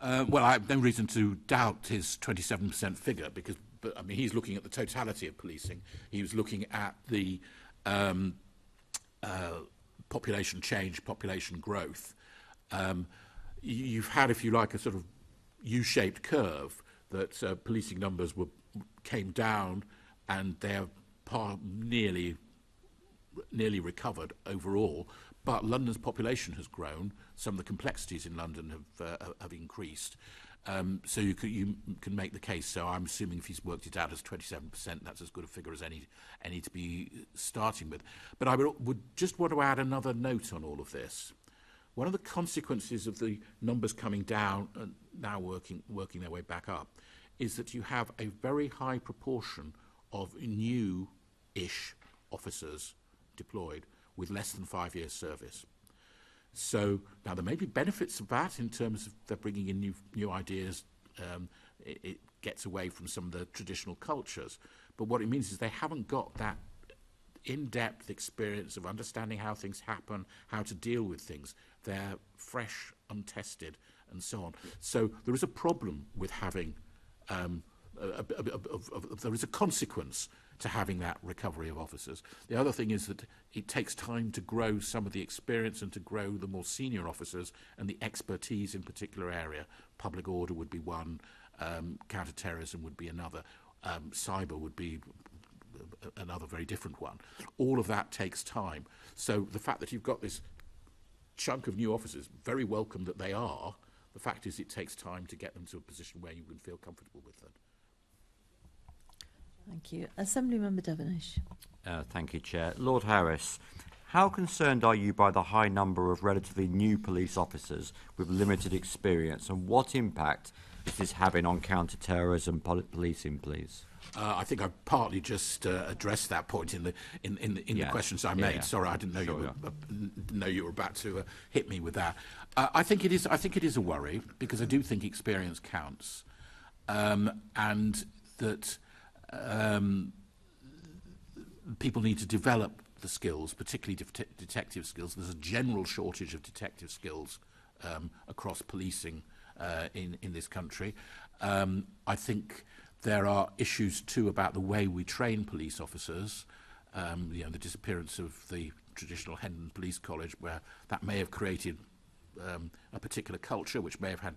Well, I have no reason to doubt his 27% figure, but I mean, he's looking at the totality of policing. He was looking at the population change, population growth. You've had, if you like, a sort of U-shaped curve that policing numbers came down, and they're nearly recovered overall. But London's population has grown. Some of the complexities in London have increased. So you can make the case. So I'm assuming if he's worked it out as 27%, that's as good a figure as any to be starting with. But I would just want to add another note on all of this. One of the consequences of the numbers coming down and now working their way back up is that you have a very high proportion of new-ish officers deployed with less than 5 years service. So now there may be benefits of that in terms of they're bringing in new ideas. It gets away from some of the traditional cultures. But what it means is they haven't got that in-depth experience of understanding how things happen, how to deal with things. They're fresh, untested, and so on. So there is a problem with having, there is a consequence to having that recovery of officers. The other thing is that it takes time to grow some of the experience and to grow the more senior officers and the expertise in particular area. Public order would be one, counter-terrorism would be another, cyber would be another very different one. All of that takes time. So the fact that you've got this chunk of new officers, very welcome that they are, the fact is it takes time to get them to a position where you can feel comfortable with them. Thank you. Assemblymember Devonish. Thank you, Chair. Lord Harris, how concerned are you by the high number of relatively new police officers with limited experience, and what impact is this having on counter-terrorism policing, please? I think I partly just addressed that point in the questions I made. Yeah. Sorry, I didn't know you were about to hit me with that. I think it is a worry, because I do think experience counts, and that people need to develop the skills, particularly detective skills. There's a general shortage of detective skills across policing in this country. I think there are issues too about the way we train police officers. The disappearance of the traditional Hendon Police College, where that may have created a particular culture which may have had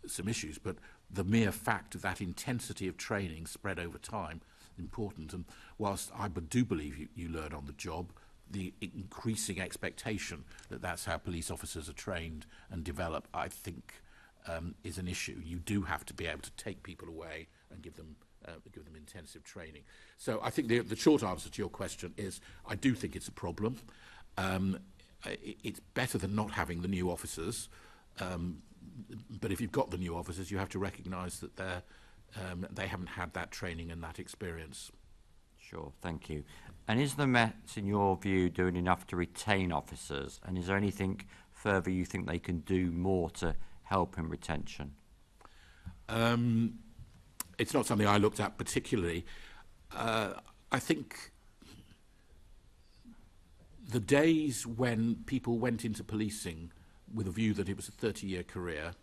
some issues, but the mere fact of that intensity of training spread over time is important. And whilst I do believe you learn on the job, the increasing expectation that that's how police officers are trained and develop, I think, is an issue. You do have to be able to take people away and give them intensive training. So I think the short answer to your question is I do think it's a problem. It's better than not having the new officers, but if you've got the new officers, you have to recognise that they haven't had that training and that experience. Sure, thank you. And is the Met, in your view, doing enough to retain officers? And is there anything further you think they can do more to help in retention? It's not something I looked at particularly. I think the days when people went into policing with a view that it was a 30-year career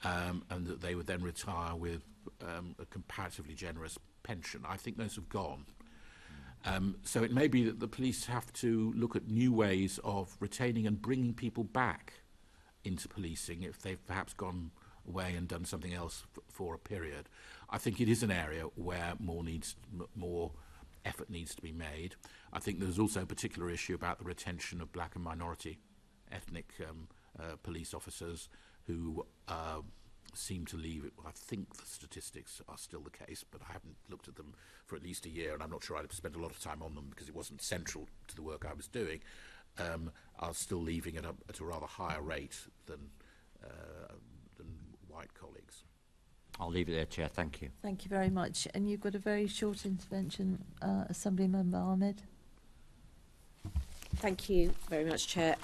and that they would then retire with a comparatively generous pension, I think those have gone. So it may be that the police have to look at new ways of retaining and bringing people back into policing if they've perhaps gone away and done something else for a period. I think it is an area where more effort needs to be made. I think there's also a particular issue about the retention of black and minority ethnic police officers who seem to leave it. I think the statistics are still the case, but I haven't looked at them for at least a year, and I'm not sure I'd have spent a lot of time on them because it wasn't central to the work I was doing. Are still leaving at a rather higher rate than white colleagues. I'll leave it there, Chair. Thank you. Thank you very much. And you've got a very short intervention, Assembly Member Ahmed. Thank you very much, Chair.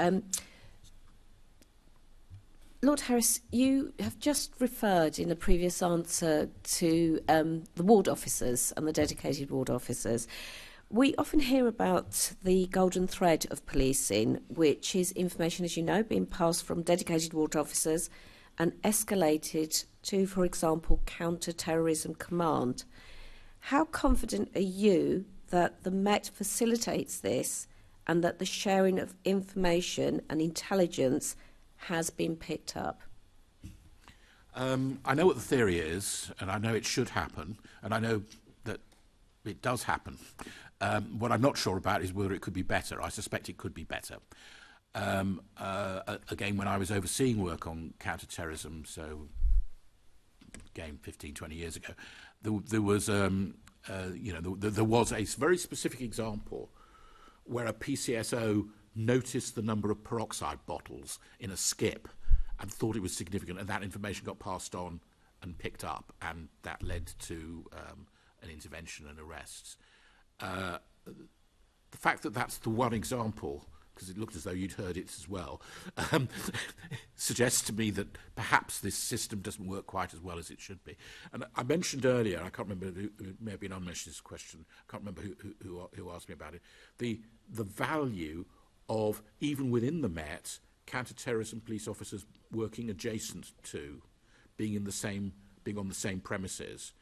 Lord Harris, you have just referred in a previous answer to the ward officers and the dedicated ward officers. We often hear about the golden thread of policing, which is information, as you know, being passed from dedicated ward officers and escalated to, for example, counter-terrorism command. How confident are you that the Met facilitates this and that the sharing of information and intelligence has been picked up? I know what the theory is, and I know it should happen, and I know that it does happen. What I'm not sure about is whether it could be better. I suspect it could be better. Again, when I was overseeing work on counter-terrorism, so again 15, 20 years ago, there was there was a very specific example where a PCSO noticed the number of peroxide bottles in a skip and thought it was significant, and that information got passed on and picked up, and that led to an intervention and arrests. The fact that that's the one example, because it looked as though you'd heard it as well, suggests to me that perhaps this system doesn't work quite as well as it should be. And I mentioned earlier, I can't remember who may have been unmentioned this question, I can't remember who asked me about it, the value of, even within the Met, counter-terrorism police officers working adjacent to, being on the same premises,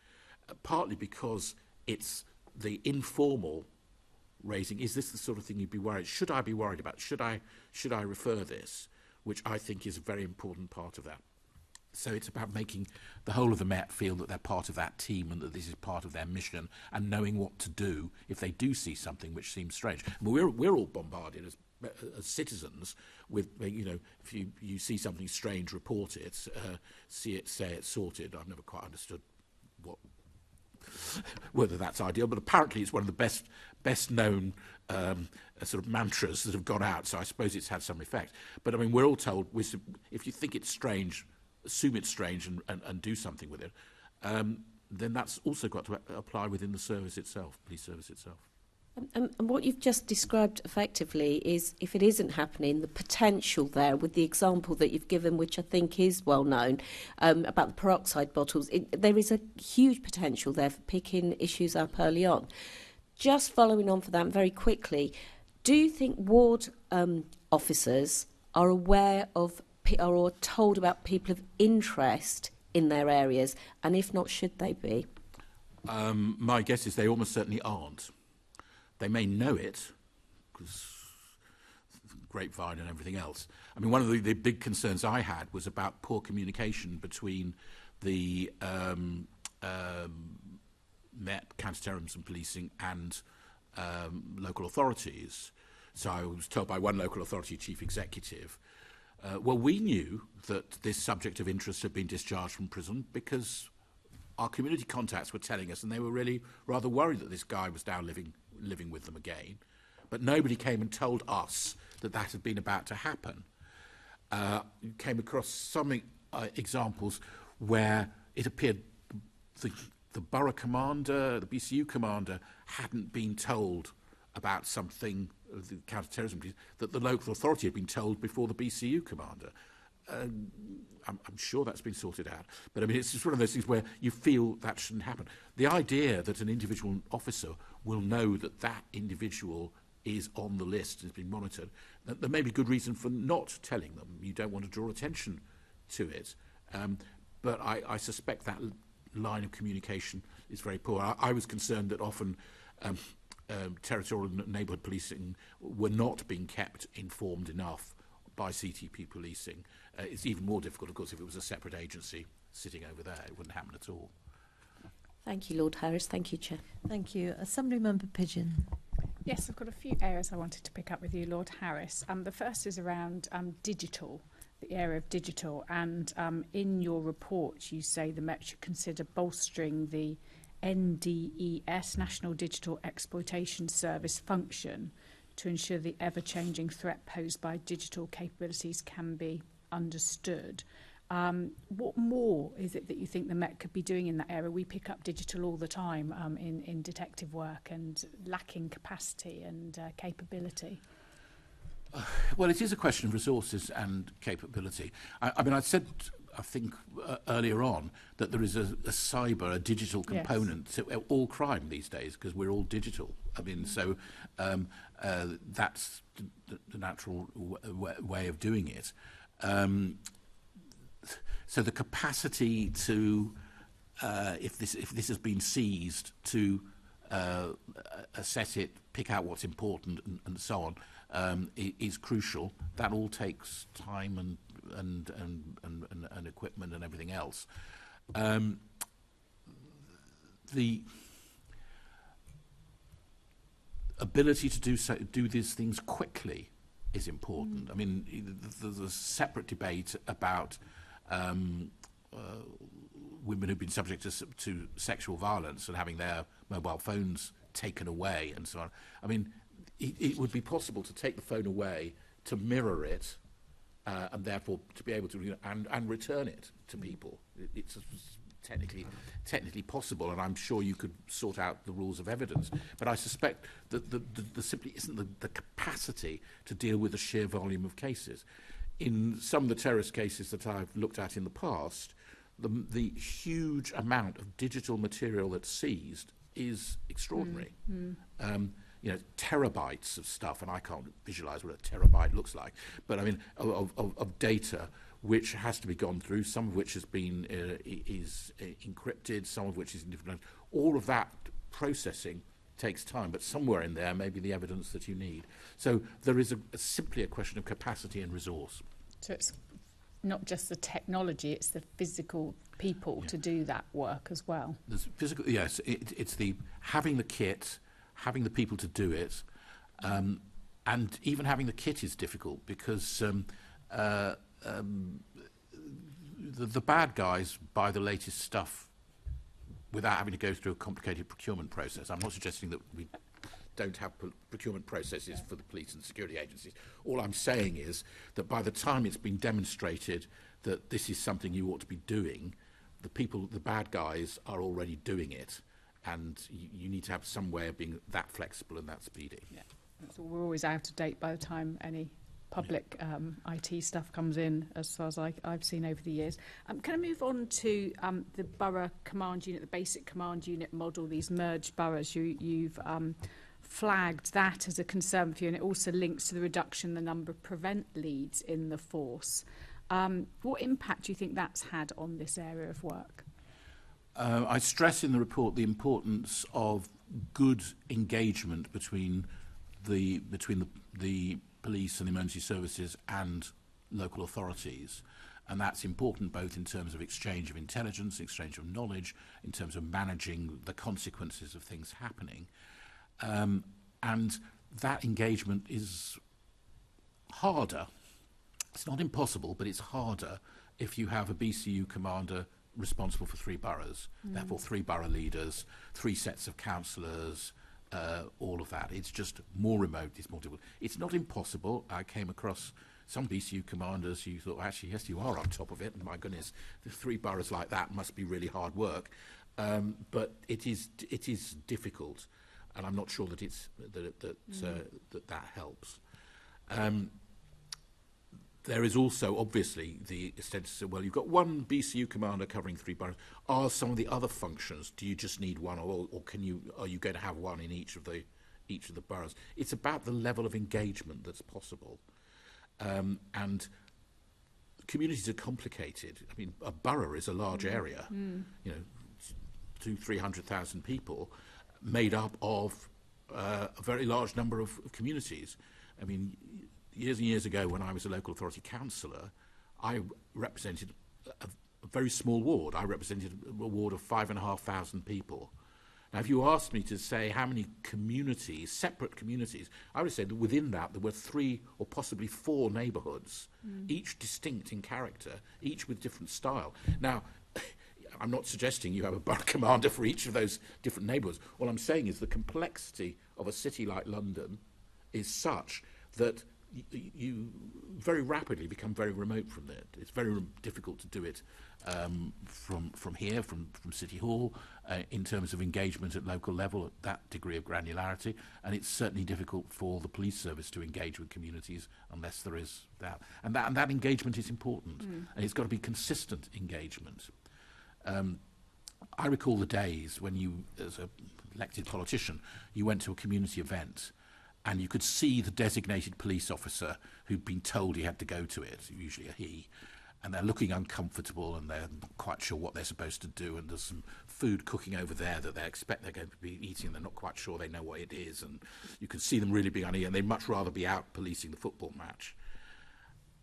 partly because it's the informal raising, is this the sort of thing you'd be worried? Should I be worried about? Should I refer this? Which I think is a very important part of that. So it's about making the whole of the Met feel that they're part of that team and that this is part of their mission, and knowing what to do if they do see something which seems strange. I mean, we're all bombarded as citizens with, if you see something strange, report it, see it, say it's sorted. I've never quite understood whether that's ideal, but apparently it's one of the best known sort of mantras that have gone out, so I suppose it's had some effect. But I mean, we're all told, if you think it's strange, assume it's strange and do something with it, then that's also got to apply within the service itself, police service itself. And what you've just described effectively is, if it isn't happening, the potential there with the example that you've given, which I think is well known, about the peroxide bottles, there is a huge potential there for picking issues up early on. Just following on for that very quickly, do you think ward officers are aware of or told about people of interest in their areas, and if not, should they be? My guess is they almost certainly aren't. They may know it, because grapevine and everything else. I mean, one of the big concerns I had was about poor communication between the Met, counter-terrorism policing, and local authorities. So I was told by one local authority chief executive, well, we knew that this subject of interest had been discharged from prison because our community contacts were telling us, and they were really rather worried that this guy was now living with them again. But nobody came and told us that that had been about to happen. Came across some examples where it appeared the borough commander, the BCU commander, hadn't been told about something, the counter-terrorism, that the local authority had been told before the BCU commander. I'm sure that's been sorted out. But I mean, it's just one of those things where you feel that shouldn't happen. The idea that an individual officer will know that that individual is on the list, has been monitored, there may be good reason for not telling them. You don't want to draw attention to it. But I suspect that line of communication is very poor. I was concerned that often territorial and neighbourhood policing were not being kept informed enough by CTP policing. It's even more difficult, of course, if it was a separate agency sitting over there. It wouldn't happen at all. Thank you, Lord Harris. Thank you, Chair. Thank you. Assembly Member Pigeon. Yes, I've got a few areas I wanted to pick up with you, Lord Harris. The first is around digital, the area of digital. And in your report, you say the Met should consider bolstering the NDES, National Digital Exploitation Service function, to ensure the ever-changing threat posed by digital capabilities can be understood. What more is it that you think the Met could be doing in that area? We pick up digital all the time in detective work, and lacking capacity and capability. Well, it is a question of resources and capability. I mean, I said, I think earlier on, that there is a digital component to all crime these days, because we're all digital. I mean, so that's the natural way of doing it. So the capacity to, if this has been seized, to assess it, pick out what's important, and so on, is crucial. That all takes time and equipment and everything else. The ability to do these things quickly is important. I mean, there's a separate debate about women who've been subject to sexual violence and having their mobile phones taken away and so on. I mean, it would be possible to take the phone away, to mirror it, and therefore to be able to and return it to people. It's technically possible, and I'm sure you could sort out the rules of evidence. But I suspect that there simply isn't the capacity to deal with the sheer volume of cases. In some of the terrorist cases that I've looked at in the past, the huge amount of digital material that's seized is extraordinary. You know, terabytes of stuff, and I can't visualise what a terabyte looks like, but I mean, of data which has to be gone through, some of which has been is encrypted, some of which is in different. All of that processing takes time, but somewhere in there may be the evidence that you need. So there is simply a question of capacity and resource. So it's not just the technology, it's the physical people to do that work as well. There's physical, yes, it's the having the kit, having the people to do it, and even having the kit is difficult because the bad guys buy the latest stuff without having to go through a complicated procurement process. I'm not suggesting that we don't have procurement processes for the police and security agencies. All I'm saying is that by the time it's been demonstrated that this is something you ought to be doing, the bad guys are already doing it, and you need to have some way of being that flexible and that speedy. Yeah. So we're always out of date by the time any public IT stuff comes in, as far as I've seen over the years. Can I move on to the borough command unit, the basic command unit model, these merged boroughs? You've flagged that as a concern for you, and it also links to the reduction in the number of prevent leads in the force. What impact do you think that's had on this area of work? I stress in the report the importance of good engagement between the police and emergency services and local authorities. And that's important both in terms of exchange of intelligence, exchange of knowledge, in terms of managing the consequences of things happening. And that engagement is harder. It's not impossible, but it's harder if you have a BCU commander responsible for 3 boroughs, therefore 3 borough leaders, 3 sets of councillors, all of that. It's just more remote, it's more difficult. It's not impossible. I came across some BCU commanders who thought, actually, yes, you are on top of it. And my goodness, the 3 boroughs like that must be really hard work. But it is difficult, and I'm not sure that that helps. There is also, obviously, the extent to say, well, you've got 1 BCU commander covering 3 boroughs. Are some of the other functions, do you just need 1, or are you going to have 1 in each of the boroughs? It's about the level of engagement that's possible. And communities are complicated. I mean, a borough is a large area, 200,000-300,000 people, made up of a very large number of communities. I mean, years and years ago, when I was a local authority councillor, I represented a very small ward. I represented a ward of 5,500 people. Now, if you asked me to say how many communities, separate communities, I would have said that within that there were 3 or possibly 4 neighbourhoods, each distinct in character, each with different style. Now, I'm not suggesting you have a borough commander for each of those different neighbourhoods. All I'm saying is the complexity of a city like London is such that you very rapidly become very remote from it. It's very difficult to do it from here, from City Hall, in terms of engagement at local level at that degree of granularity, and it's certainly difficult for the police service to engage with communities unless there is that. And that engagement is important, and it's got to be consistent engagement. I recall the days when you, as an elected politician, you went to a community event and you could see the designated police officer who'd been told he had to go to it, usually a he, and they're looking uncomfortable and they're not quite sure what they're supposed to do, and there's some food cooking over there that they expect they're going to be eating and they're not quite sure they know what it is, and you can see them really being uneasy, and they'd much rather be out policing the football match.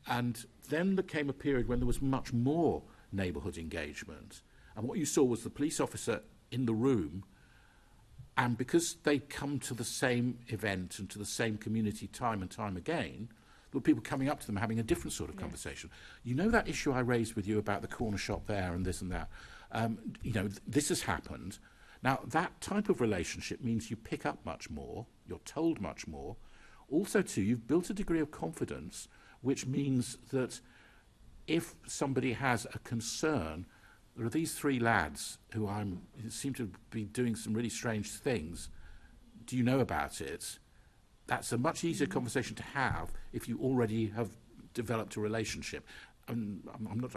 And then there came a period when there was much more neighbourhood engagement, and what you saw was the police officer in the room, and because they'd come to the same event and to the same community time and time again, there were people coming up to them having a different sort of conversation. You know that issue I raised with you about the corner shop there and this and that? This has happened. Now, that type of relationship means you pick up much more, you're told much more. Also, too, you've built a degree of confidence, which means that if somebody has a concern, there are these 3 lads who seem to be doing some really strange things. Do you know about it? That's a much easier conversation to have if you already have developed a relationship. I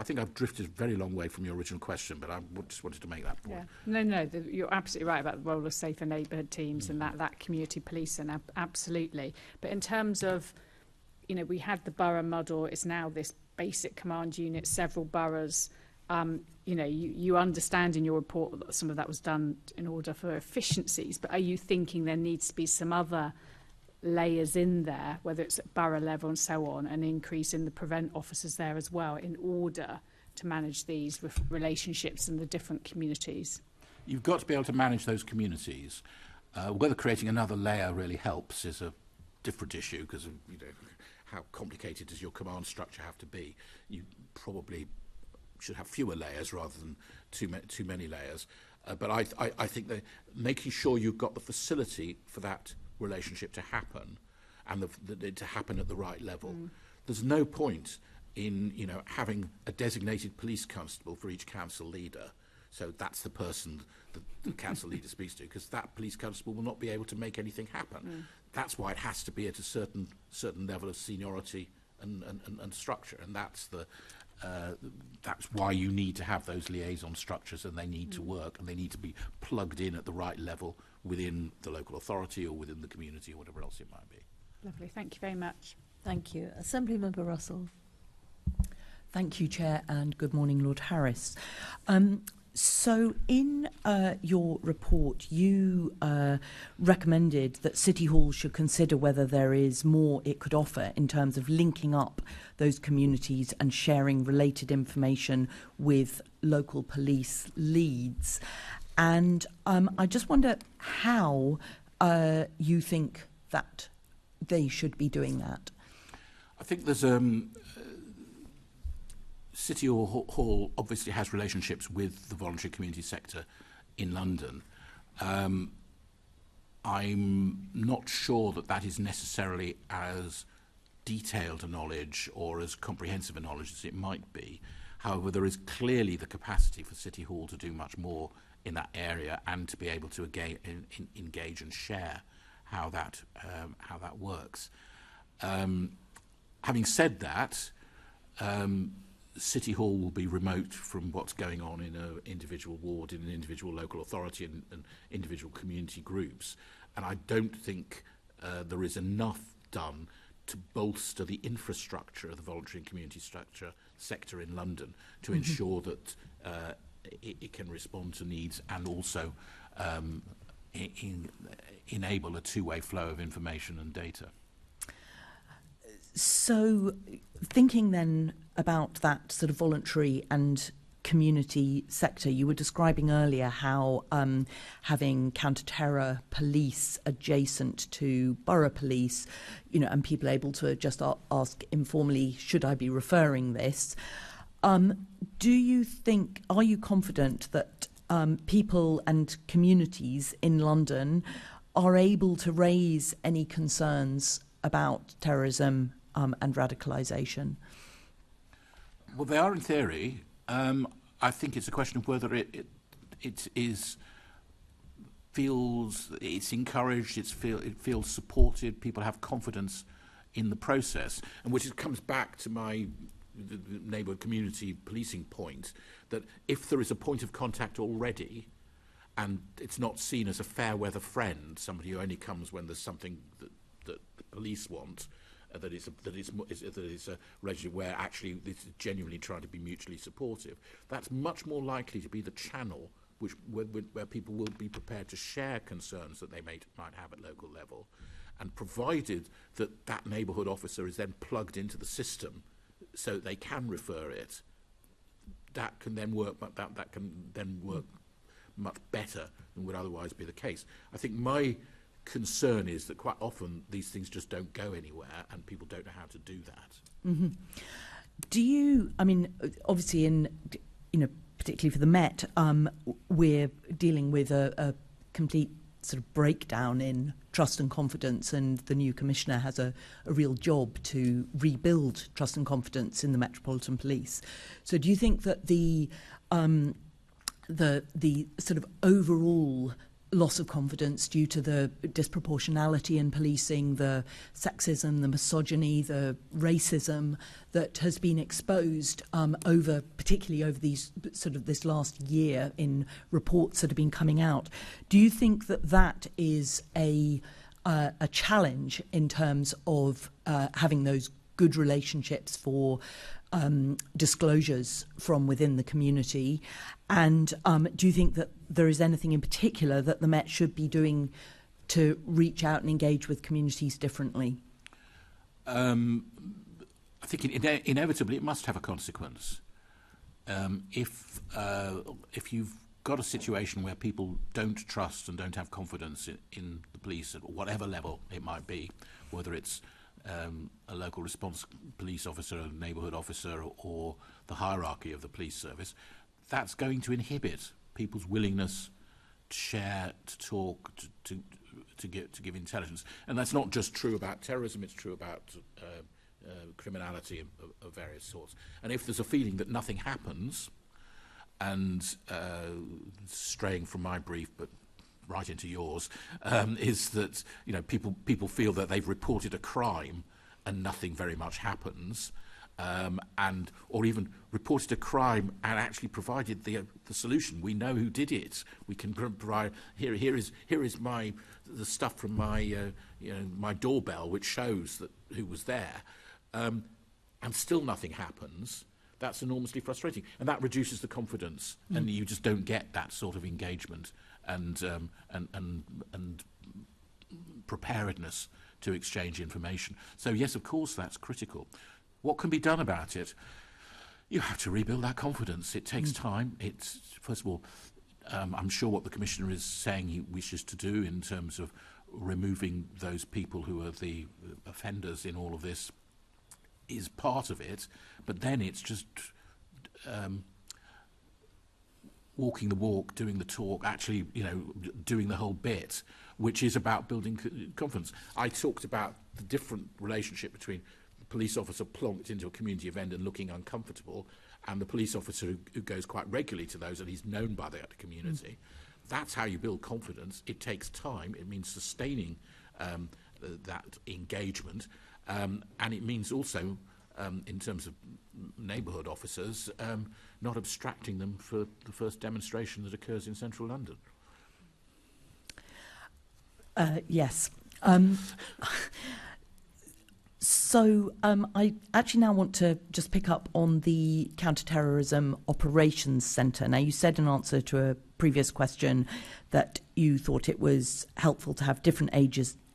think I've drifted a very long way from your original question, but I just wanted to make that point. Yeah. No, you're absolutely right about the role of safer neighbourhood teams and that community policing, absolutely. But in terms of, we had the borough model, it's now this basic command unit, several boroughs. You understand in your report that some of that was done in order for efficiencies, but are you thinking there needs to be some other layers in there, whether it's at borough level and so on, an increase in the prevent officers there as well in order to manage these relationships in the different communities? You've got to be able to manage those communities. Whether creating another layer really helps is a different issue, because how complicated does your command structure have to be? You probably should have fewer layers rather than too many layers. But I think that making sure you've got the facility for that relationship to happen, and to happen at the right level. There's no point in having a designated police constable for each council leader. So that's the person the council leader speaks to, because that police constable will not be able to make anything happen. That's why it has to be at a certain level of seniority and structure, and that's why you need to have those liaison structures, and they need to work, and they need to be plugged in at the right level within the local authority or within the community or whatever else it might be. Lovely, thank you very much. Thank you. Assembly Member Russell. Thank you, Chair, and good morning, Lord Harris. So in your report, you recommended that City Hall should consider whether there is more it could offer in terms of linking up those communities and sharing related information with local police leads. And I just wonder how you think that they should be doing that. I think there's City Hall obviously has relationships with the voluntary community sector in London. I'm not sure that that is necessarily as detailed a knowledge or as comprehensive a knowledge as it might be. However, there is clearly the capacity for City Hall to do much more in that area and to be able to engage and share how that works. Having said that, City Hall will be remote from what's going on in an individual ward, in an individual local authority and individual community groups. And I don't think there is enough done to bolster the infrastructure of the voluntary and community sector in London to ensure that it can respond to needs and also enable a two-way flow of information and data. So thinking then about that sort of voluntary and community sector, you were describing earlier how having counter-terror police adjacent to borough police, you know, and people able to just ask informally, should I be referring this? Do you think, are you confident that people and communities in London are able to raise any concerns about terrorism and radicalisation? Well, they are in theory. I think it's a question of whether it feels it's encouraged, it feels supported, people have confidence in the process, and which comes back to my neighbourhood community policing point, that if there is a point of contact already and it's not seen as a fair weather friend, somebody who only comes when there's something that the police want, that is a relationship where actually it's genuinely trying to be mutually supportive, that's much more likely to be the channel where people will be prepared to share concerns that they might have at local level, and provided that that neighbourhood officer is then plugged into the system so they can refer it, that can then work. That can then work much better than would otherwise be the case. I think my concern is that quite often these things just don't go anywhere and people don't know how to do that. Mm-hmm. Do you, I mean, obviously particularly for the Met, we're dealing with a complete sort of breakdown in trust and confidence, and the new commissioner has a real job to rebuild trust and confidence in the Metropolitan Police. So do you think that the sort of overall loss of confidence due to the disproportionality in policing, the sexism, the misogyny, the racism that has been exposed particularly over this last year in reports that have been coming out, do you think that is a challenge in terms of having those good relationships for disclosures from within the community? And do you think that there is anything in particular that the Met should be doing to reach out and engage with communities differently? I think inevitably it must have a consequence. If you've got a situation where people don't trust and don't have confidence in the police at whatever level it might be, whether it's a local response police officer, a neighbourhood officer, or the hierarchy of the police service, that's going to inhibit people's willingness to share, to talk, to give intelligence. And that's not just true about terrorism, it's true about criminality of various sorts. And if there's a feeling that nothing happens, and straying from my brief, but right into yours, is that people feel that they've reported a crime and nothing very much happens, or even reported a crime and actually provided the solution. We know who did it. We can provide here is the stuff from my doorbell which shows that who was there, and still nothing happens. that's enormously frustrating, and that reduces the confidence, and you just don't get that sort of engagement and preparedness to exchange information. So yes, of course, that's critical. What can be done about it? You have to rebuild that confidence. It takes time. It's, first of all, I'm sure what the Commissioner is saying he wishes to do in terms of removing those people who are the offenders in all of this is part of it, but then it's just walking the walk, doing the talk, actually, doing the whole bit, which is about building confidence. I talked about the different relationship between the police officer plonked into a community event and looking uncomfortable, and the police officer who goes quite regularly to those and he's known by that community. That's how you build confidence. It takes time. It means sustaining that engagement, and it means also, in terms of neighbourhood officers, not abstracting them for the first demonstration that occurs in central London. Yes. So I actually now want to just pick up on the Counter-Terrorism Operations Centre. Now, you said in answer to a previous question that you thought it was helpful to have different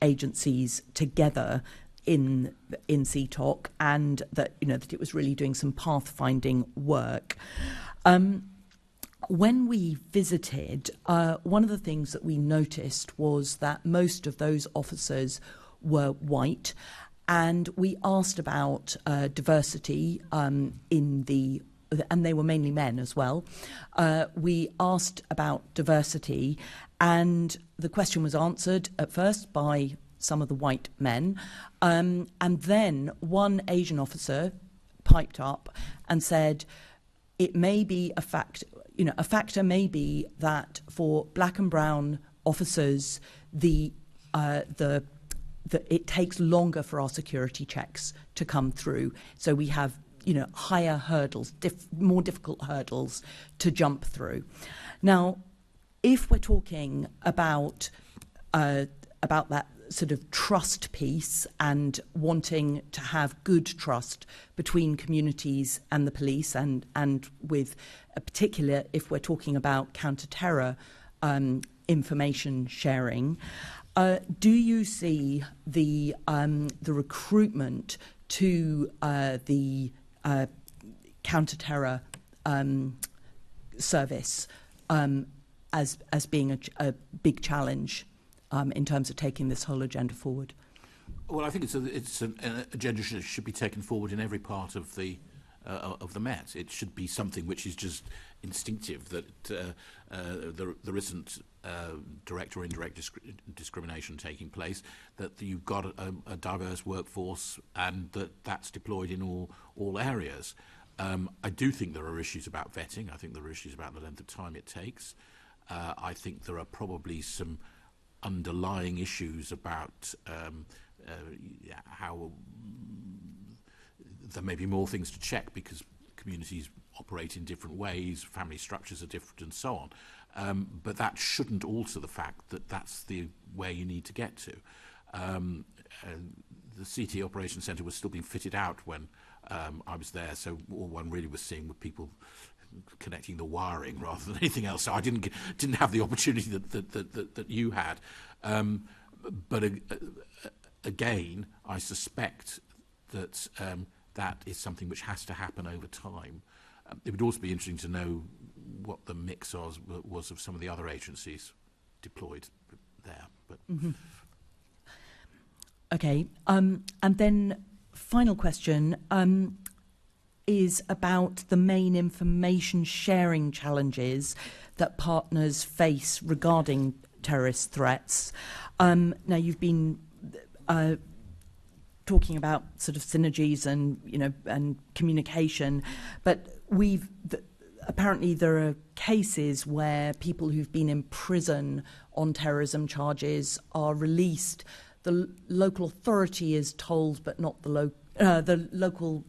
agencies together in CTOC, and that that it was really doing some pathfinding work. When we visited, one of the things that we noticed was that most of those officers were white, and we asked about diversity in the, and they were mainly men as well. We asked about diversity, and the question was answered at first by some of the white men, and then one Asian officer piped up and said, it may be a fact, a factor may be that for black and brown officers, it takes longer for our security checks to come through. So we have, higher hurdles, more difficult hurdles to jump through. Now, if we're talking about that sort of trust piece and wanting to have good trust between communities and the police, and with a particular, if we're talking about counter-terror information sharing, do you see the recruitment to the counter-terror service as being a big challenge in terms of taking this whole agenda forward? Well, I think it's an agenda that should be taken forward in every part of the Met. It should be something which is just instinctive, that there isn't direct or indirect discrimination taking place, that you've got a diverse workforce, and that's deployed in all areas. I do think there are issues about vetting. I think there are issues about the length of time it takes. I think there are probably some underlying issues about how there may be more things to check because communities operate in different ways, family structures are different, and so on. But that shouldn't alter the fact that that's the way you need to get to. The CT Operations Centre was still being fitted out when I was there, so all one really was seeing were people connecting the wiring rather than anything else. So I didn't have the opportunity that you had. But again, I suspect that that is something which has to happen over time. It would also be interesting to know what the mix was of some of the other agencies deployed there. But Okay, and then final question is about the main information sharing challenges that partners face regarding terrorist threats. Now, you've been talking about sort of synergies and and communication, but apparently there are cases where people who've been in prison on terrorism charges are released. The local authority is told, but not the local.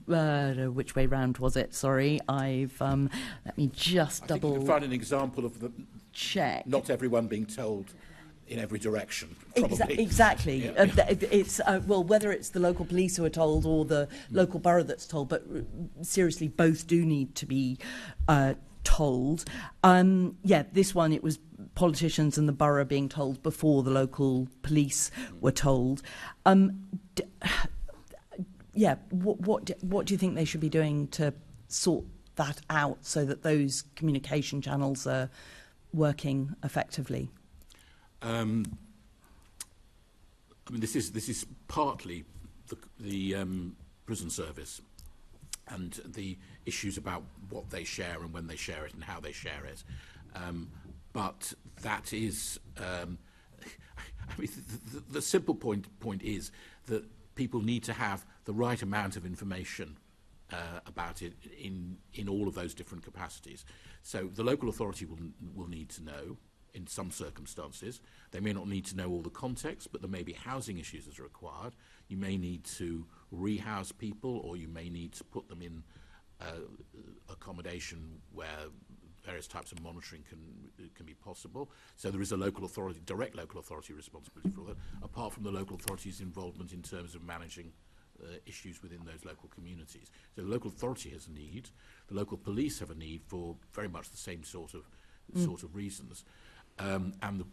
Which way round was it? Sorry, I've let me just double. I think you can find an example of the check. Not everyone being told in every direction, probably. Exactly. Yeah. It's well, whether it's the local police who are told or the local borough that's told, but seriously, both do need to be told. This one, it was politicians and the borough being told before the local police were told. What do you think they should be doing to sort that out so that those communication channels are working effectively? I mean, this is partly the prison service and the issues about what they share and when they share it and how they share it. But that is, I mean, the simple point is that people need to have the right amount of information about it in all of those different capacities. So the local authority will need to know in some circumstances. They may not need to know all the context, but there may be housing issues that are required. You may need to rehouse people, or you may need to put them in accommodation where various types of monitoring can be possible. So there is a local authority, direct local authority responsibility for that, apart from the local authority's involvement in terms of managing issues within those local communities. So the local authority has a need. The local police have a need for very much the same sort of reasons. And the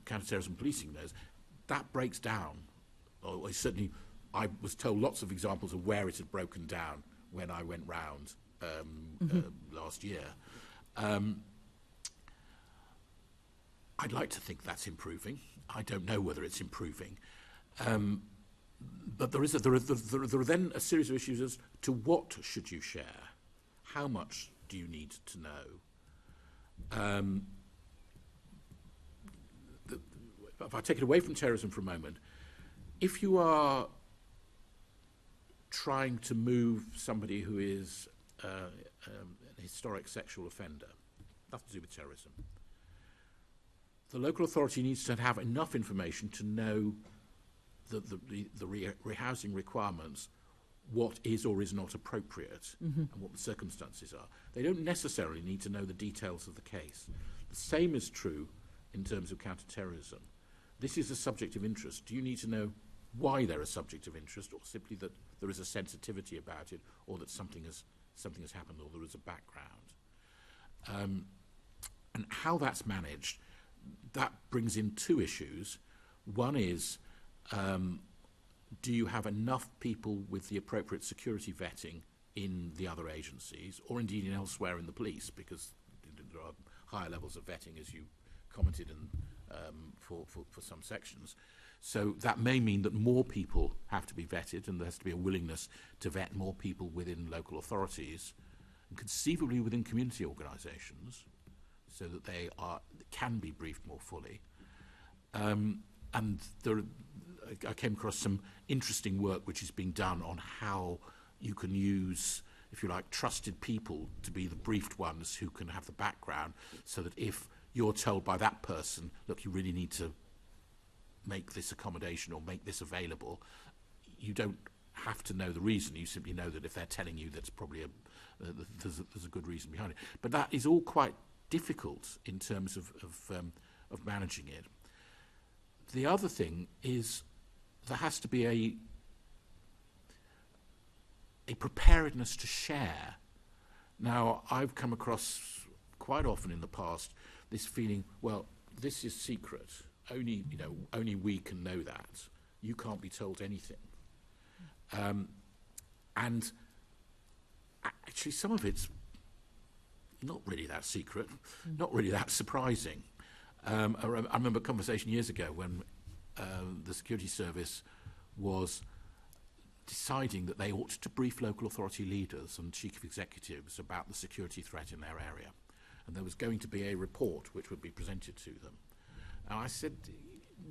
counter-terrorism policing knows that breaks down. Or certainly, I was told lots of examples of where it had broken down when I went round last year. I'd like to think that's improving. I don't know whether it's improving. But there are then a series of issues as to what should you share? How much do you need to know? If I take it away from terrorism for a moment, if you are trying to move somebody who is an historic sexual offender, nothing to do with terrorism, the local authority needs to have enough information to know the rehousing requirements, what is or is not appropriate, and what the circumstances are. They don't necessarily need to know the details of the case. The same is true in terms of counter-terrorism. This is a subject of interest. Do you need to know why they're a subject of interest, or simply that there is a sensitivity about it, or that something has happened, or there is a background? And how that's managed, that brings in two issues. One is, do you have enough people with the appropriate security vetting in the other agencies, or indeed in elsewhere in the police, because there are higher levels of vetting, as you commented, for some sections. So that may mean that more people have to be vetted, and there has to be a willingness to vet more people within local authorities, and conceivably within community organisations, so that they can be briefed more fully. And I came across some interesting work which is being done on how you can use, if you like, trusted people to be the briefed ones who can have the background, so that if you're told by that person, look, you really need to make this accommodation or make this available, you don't have to know the reason. You simply know that if they're telling you, that's probably there's a good reason behind it. But that is all quite difficult in terms of managing it. The other thing is there has to be a preparedness to share. Now, I've come across quite often in the past this feeling, well, this is secret. Only we can know that. You can't be told anything. And actually, some of it's not really that secret, not really that surprising. I remember a conversation years ago when the security service was deciding that they ought to brief local authority leaders and chief executives about the security threat in their area. And there was going to be a report which would be presented to them. And I said,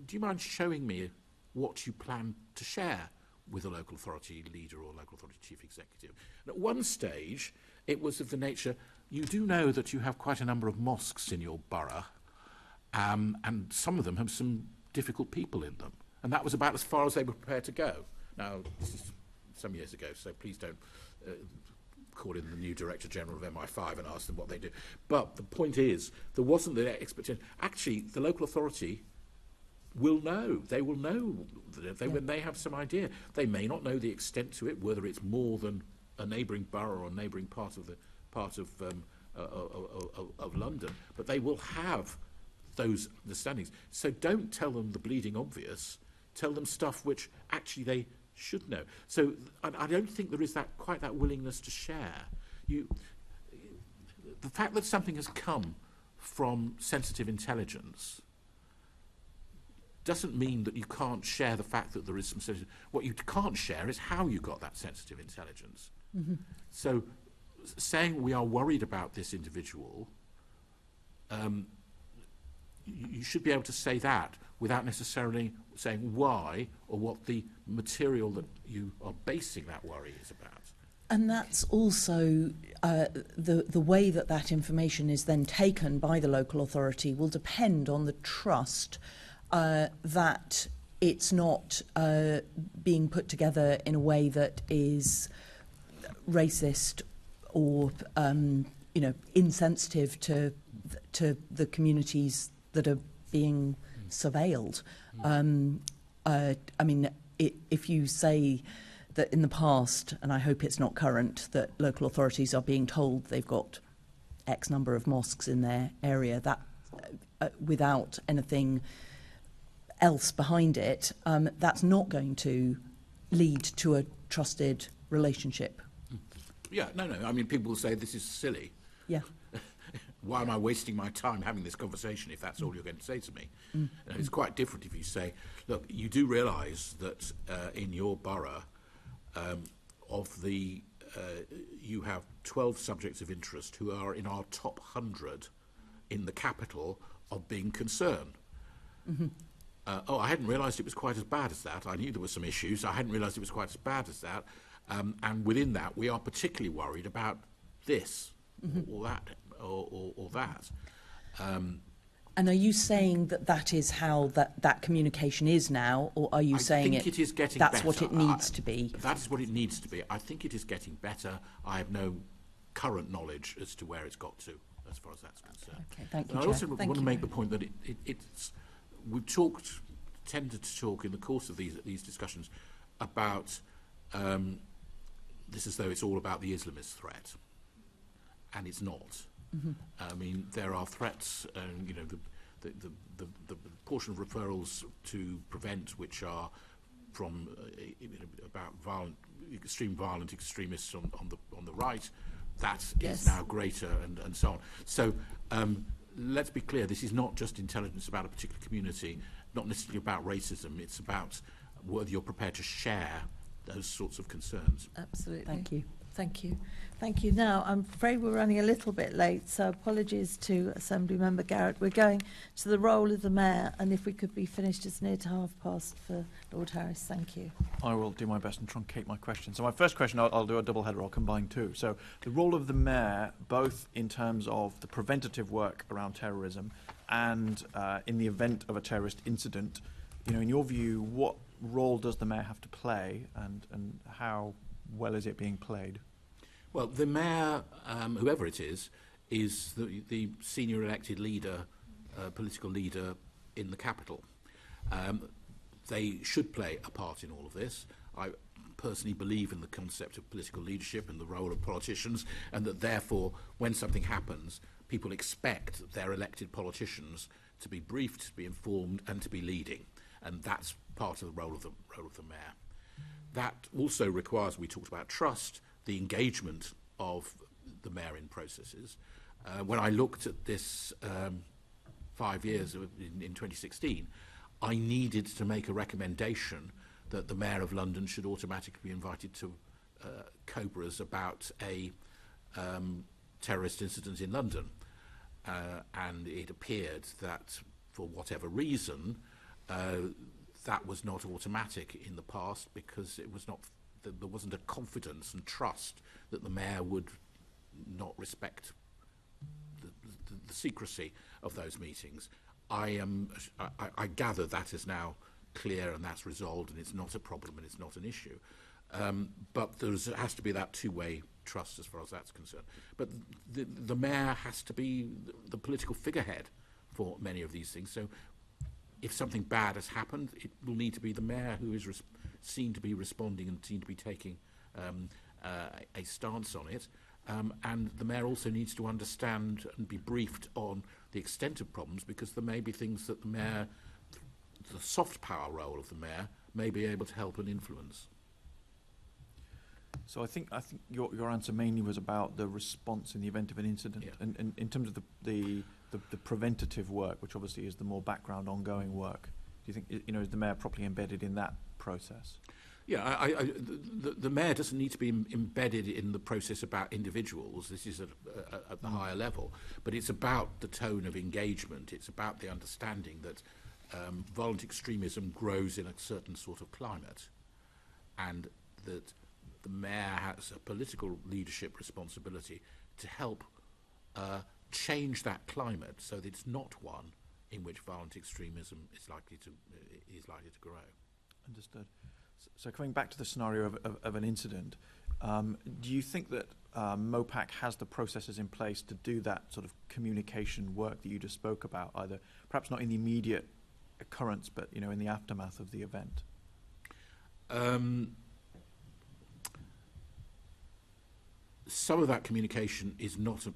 do you mind showing me what you plan to share with a local authority leader or local authority chief executive? And at one stage, it was of the nature, you do know that you have quite a number of mosques in your borough, and some of them have some difficult people in them. And that was about as far as they were prepared to go. Now, this is some years ago, so please don't call in the new Director General of MI5 and ask them what they do. But the point is, there wasn't the expectation. Actually, the local authority will know. They will know when they have some idea. They may not know the extent to it, whether it's more than a neighbouring borough or a neighbouring part of London, but they will have those understandings. So don't tell them the bleeding obvious. Tell them stuff which actually they should know. So I don't think there is quite that willingness to share. The fact that something has come from sensitive intelligence doesn't mean that you can't share the fact that there is some sensitive... What you can't share is how you got that sensitive intelligence. Mm-hmm. So saying we are worried about this individual, you should be able to say that without necessarily saying why or what the material that you are basing that worry is about. And that's also the way that information is then taken by the local authority will depend on the trust that it's not being put together in a way that is racist or insensitive to the communities that are being surveilled. If you say that in the past, and I hope it's not current, that local authorities are being told they've got X number of mosques in their area, that without anything else behind it, that's not going to lead to a trusted relationship. Yeah, no. I mean, people will say this is silly. Yeah. Why am I wasting my time having this conversation if that's all you're going to say to me? It's quite different if you say, look, you do realise that in your borough, you have 12 subjects of interest who are in our top 100 in the capital of being concerned. Mm-hmm. I hadn't realised it was quite as bad as that. I knew there were some issues. I hadn't realised it was quite as bad as that. And within that, we are particularly worried about this or that or that. And are you saying that is how that communication is now, or are you saying it is getting that's better. What it needs to be? That is what it needs to be. I think it is getting better. I have no current knowledge as to where it's got to, as far as that's concerned. Okay, thank you, and I Chair. also want to make the point that we've tended to talk in the course of these discussions about this as though it's all about the Islamist threat, and it's not. Mm-hmm. I mean, there are threats, and the portion of referrals to prevent which are from about extreme violent extremists on the right, that is now greater, and so on. So let's be clear: this is not just intelligence about a particular community, not necessarily about racism. It's about whether you're prepared to share those sorts of concerns. Absolutely. Thank you. Thank you. Thank you. Now, I'm afraid we're running a little bit late, so apologies to Assembly Member Garrett. We're going to the role of the Mayor, and if we could be finished as near to p:30 for Lord Harris. Thank you. I will do my best and truncate my question. So my first question, I'll do a double header, I'll combine two. So the role of the Mayor, both in terms of the preventative work around terrorism and in the event of a terrorist incident, in your view, what role does the Mayor have to play, and how well is it being played? Well, the Mayor, whoever it is the senior elected leader, political leader in the capital. They should play a part in all of this. I personally believe in the concept of political leadership and the role of politicians, and that therefore, when something happens, people expect their elected politicians to be briefed, to be informed, and to be leading. And that's part of the role of the Mayor. That also requires, we talked about trust, the engagement of the Mayor in processes. When I looked at this 5 years in 2016, I needed to make a recommendation that the Mayor of London should automatically be invited to Cobras about a terrorist incident in London. And it appeared that, for whatever reason, that was not automatic in the past, because it was not. There wasn't a confidence and trust that the Mayor would not respect the secrecy of those meetings. I gather that is now clear and that's resolved, and it's not a problem and it's not an issue. But there has to be that two-way trust as far as that's concerned. But the Mayor has to be the political figurehead for many of these things. So if something bad has happened, it will need to be the mayor who is seen to be responding and seen to be taking a stance on it. And the mayor also needs to understand and be briefed on the extent of problems, because there may be things that the mayor, the soft power role of the mayor, may be able to help and influence. So I think your answer mainly was about the response in the event of an incident, Yeah. and in terms of the preventative work, which obviously is the more background, ongoing work. Do you think is the mayor properly embedded in that process? Yeah, the mayor doesn't need to be embedded in the process about individuals. This is at the higher level, but it's about the tone of engagement. It's about the understanding that violent extremism grows in a certain sort of climate, and that the mayor has a political leadership responsibility to help change that climate so that it's not one in which violent extremism is likely to grow. Understood. So coming back to the scenario of an incident, do you think that MOPAC has the processes in place to do that sort of communication work that you just spoke about, either perhaps not in the immediate occurrence, but in the aftermath of the event? Some of that communication is not a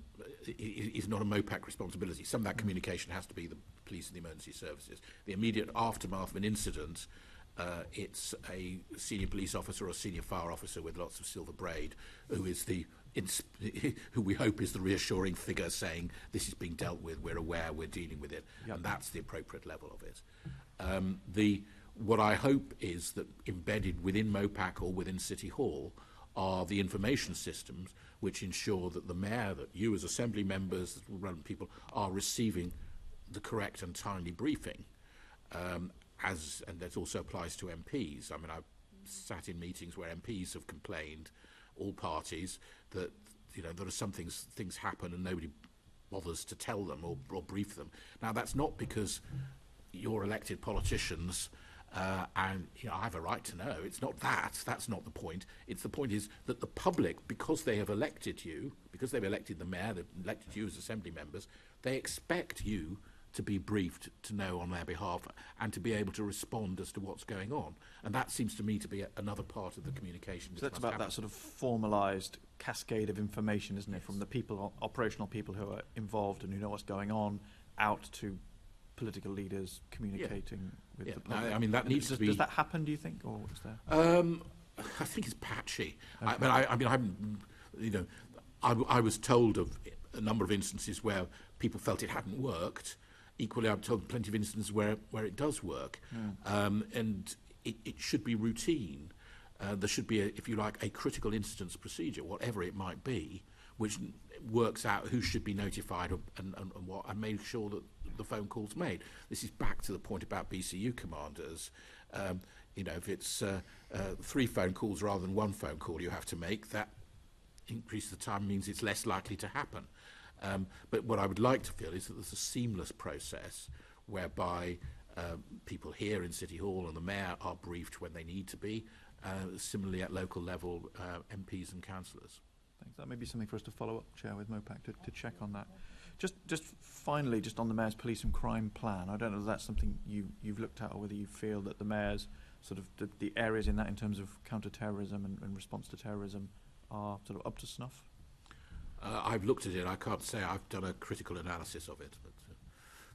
MOPAC responsibility. Some of that communication has to be the police and the emergency services. The immediate aftermath of an incident, it's a senior police officer or a senior fire officer with lots of silver braid who is who we hope is the reassuring figure saying this is being dealt with, we're aware, we're dealing with it, and that's the appropriate level of it. What I hope is that embedded within MOPAC or within City Hall are the information systems which ensure that the mayor, that you as assembly members, relevant people, are receiving the correct and timely briefing. And that also applies to MPs. I mean, I've sat in meetings where MPs have complained, all parties, that there are some things happen and nobody bothers to tell them or brief them. Now, that's not because you're elected politicians and I have a right to know. It's not that. That's not the point. The point is that the public, because they have elected you, because they've elected the mayor, they've elected you as assembly members, they expect you to be briefed, to know on their behalf, and to be able to respond as to what's going on. And that seems to me to be another part of the communication. So that's about that sort of formalised cascade of information, isn't it, from the people, operational people who are involved and who know what's going on, out to political leaders communicating with the public. No, I mean, that needs to be... Does that happen, do you think, or is there? I think it's patchy. Okay. I was told of a number of instances where people felt it hadn't worked. Equally, I'm told plenty of instances where it does work. And it should be routine. There should be, if you like, a critical incidents procedure, whatever it might be, which works out who should be notified and what, and make sure that the phone call's made. This is back to the point about BCU commanders. If it's 3 phone calls rather than 1 phone call you have to make, that increase the time means it's less likely to happen. But what I would like to feel is that there's a seamless process whereby people here in City Hall and the mayor are briefed when they need to be. Similarly, at local level, MPs and councillors. Thanks. That may be something for us to follow up, Chair, with MOPAC to check on that. Just finally, just on the Mayor's police and crime plan, I don't know if that's something you've looked at, or whether you feel that the Mayor's sort of the areas in that in terms of counter-terrorism and response to terrorism are sort of up to snuff. I've looked at it. I can't say I've done a critical analysis of it, but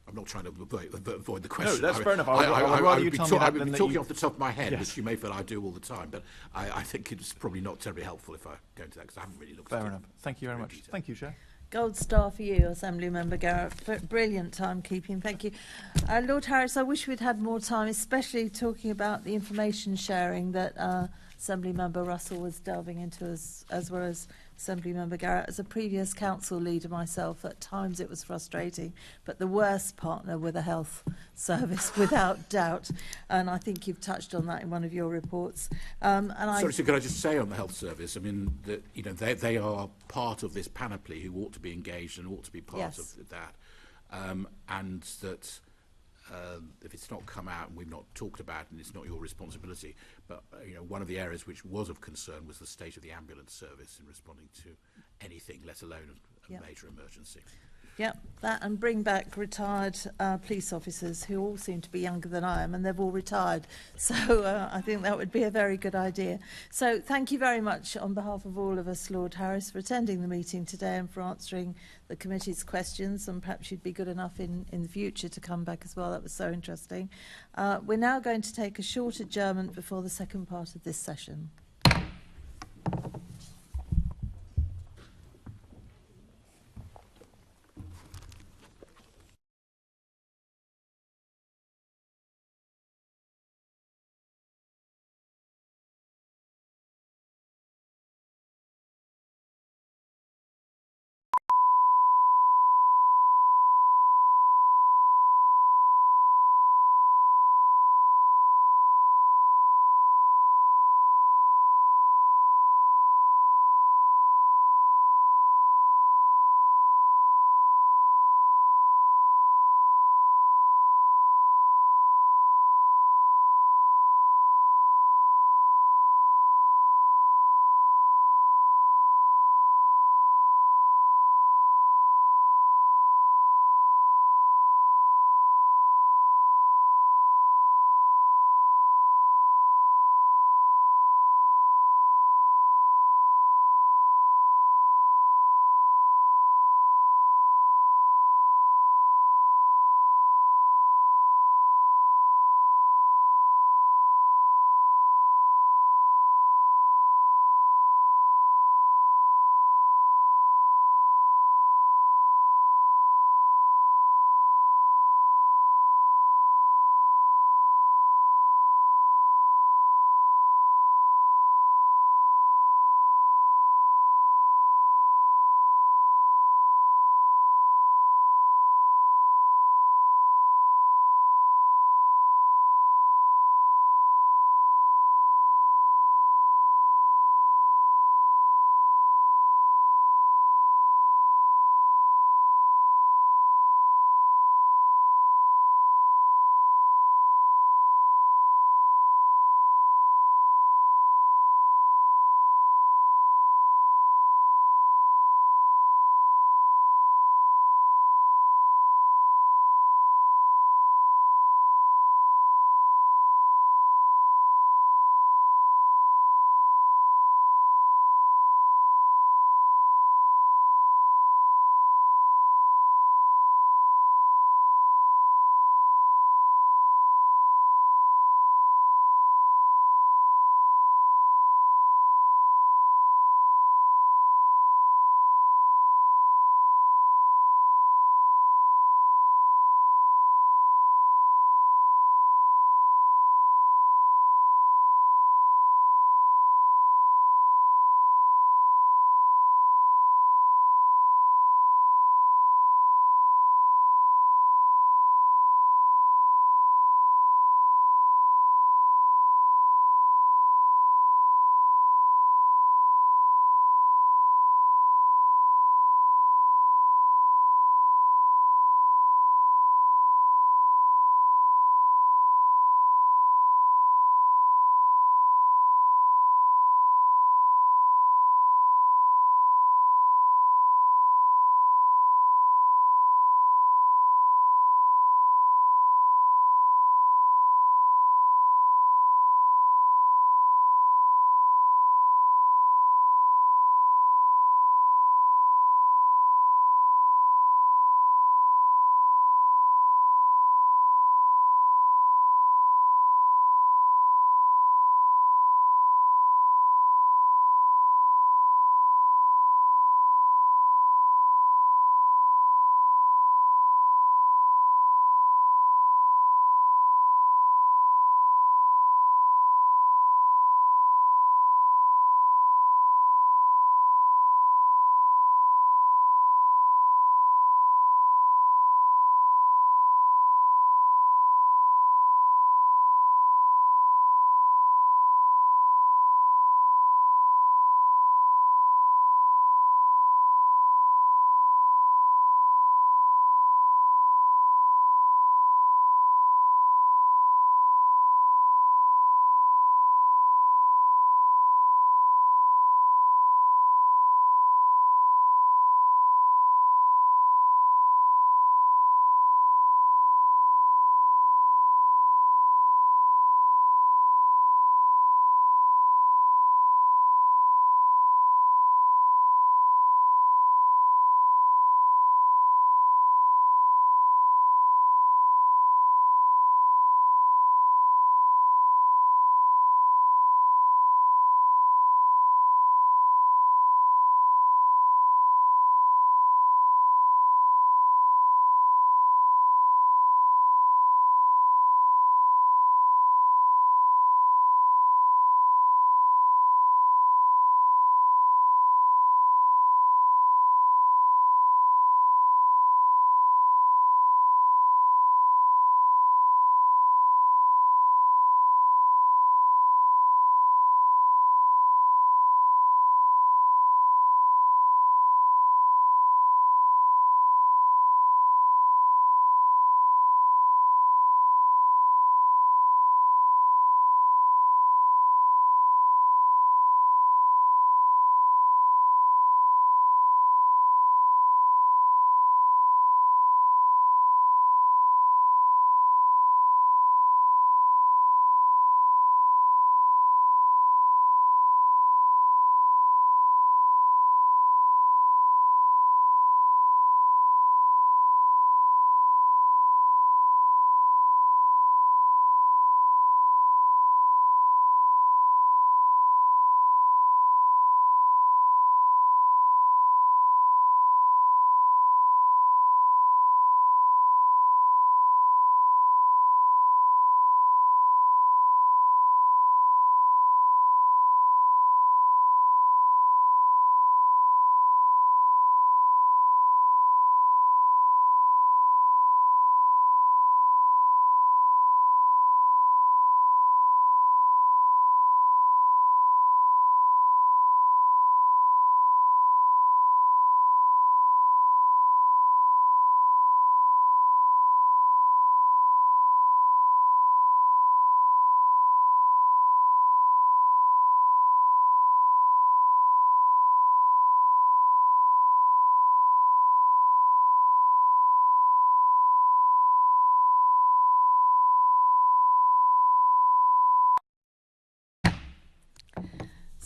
I'm not trying to avoid the question. No, that's fair enough. I would be talking off the top of my head, yes, which you may feel I do all the time, but I think it's probably not terribly helpful if I go into that, because I haven't really looked at it. Fair enough. Thank you very much. Detail. Thank you, Chair. Gold star for you, Assembly Member Garrett. Brilliant timekeeping, thank you. Lord Harris, I wish we'd had more time, especially talking about the information sharing that Assembly Member Russell was delving into, as well as Assembly Member Garrett. As a previous council leader myself, at times it was frustrating, but the worst partner with a health service, without doubt. And I think you've touched on that in one of your reports. Sorry, so could I just say on the health service, I mean, that they are part of this panoply who ought to be engaged and ought to be part of that. And that if it's not come out and we've not talked about it, and it's not your responsibility, but one of the areas which was of concern was the state of the ambulance service in responding to anything, let alone a major emergency. Yep, that and bring back retired police officers who all seem to be younger than I am, and they've all retired. So I think that would be a very good idea. So thank you very much on behalf of all of us, Lord Harris, for attending the meeting today and for answering the committee's questions. And perhaps you'd be good enough in the future to come back as well. That was so interesting. We're now going to take a short adjournment before the second part of this session.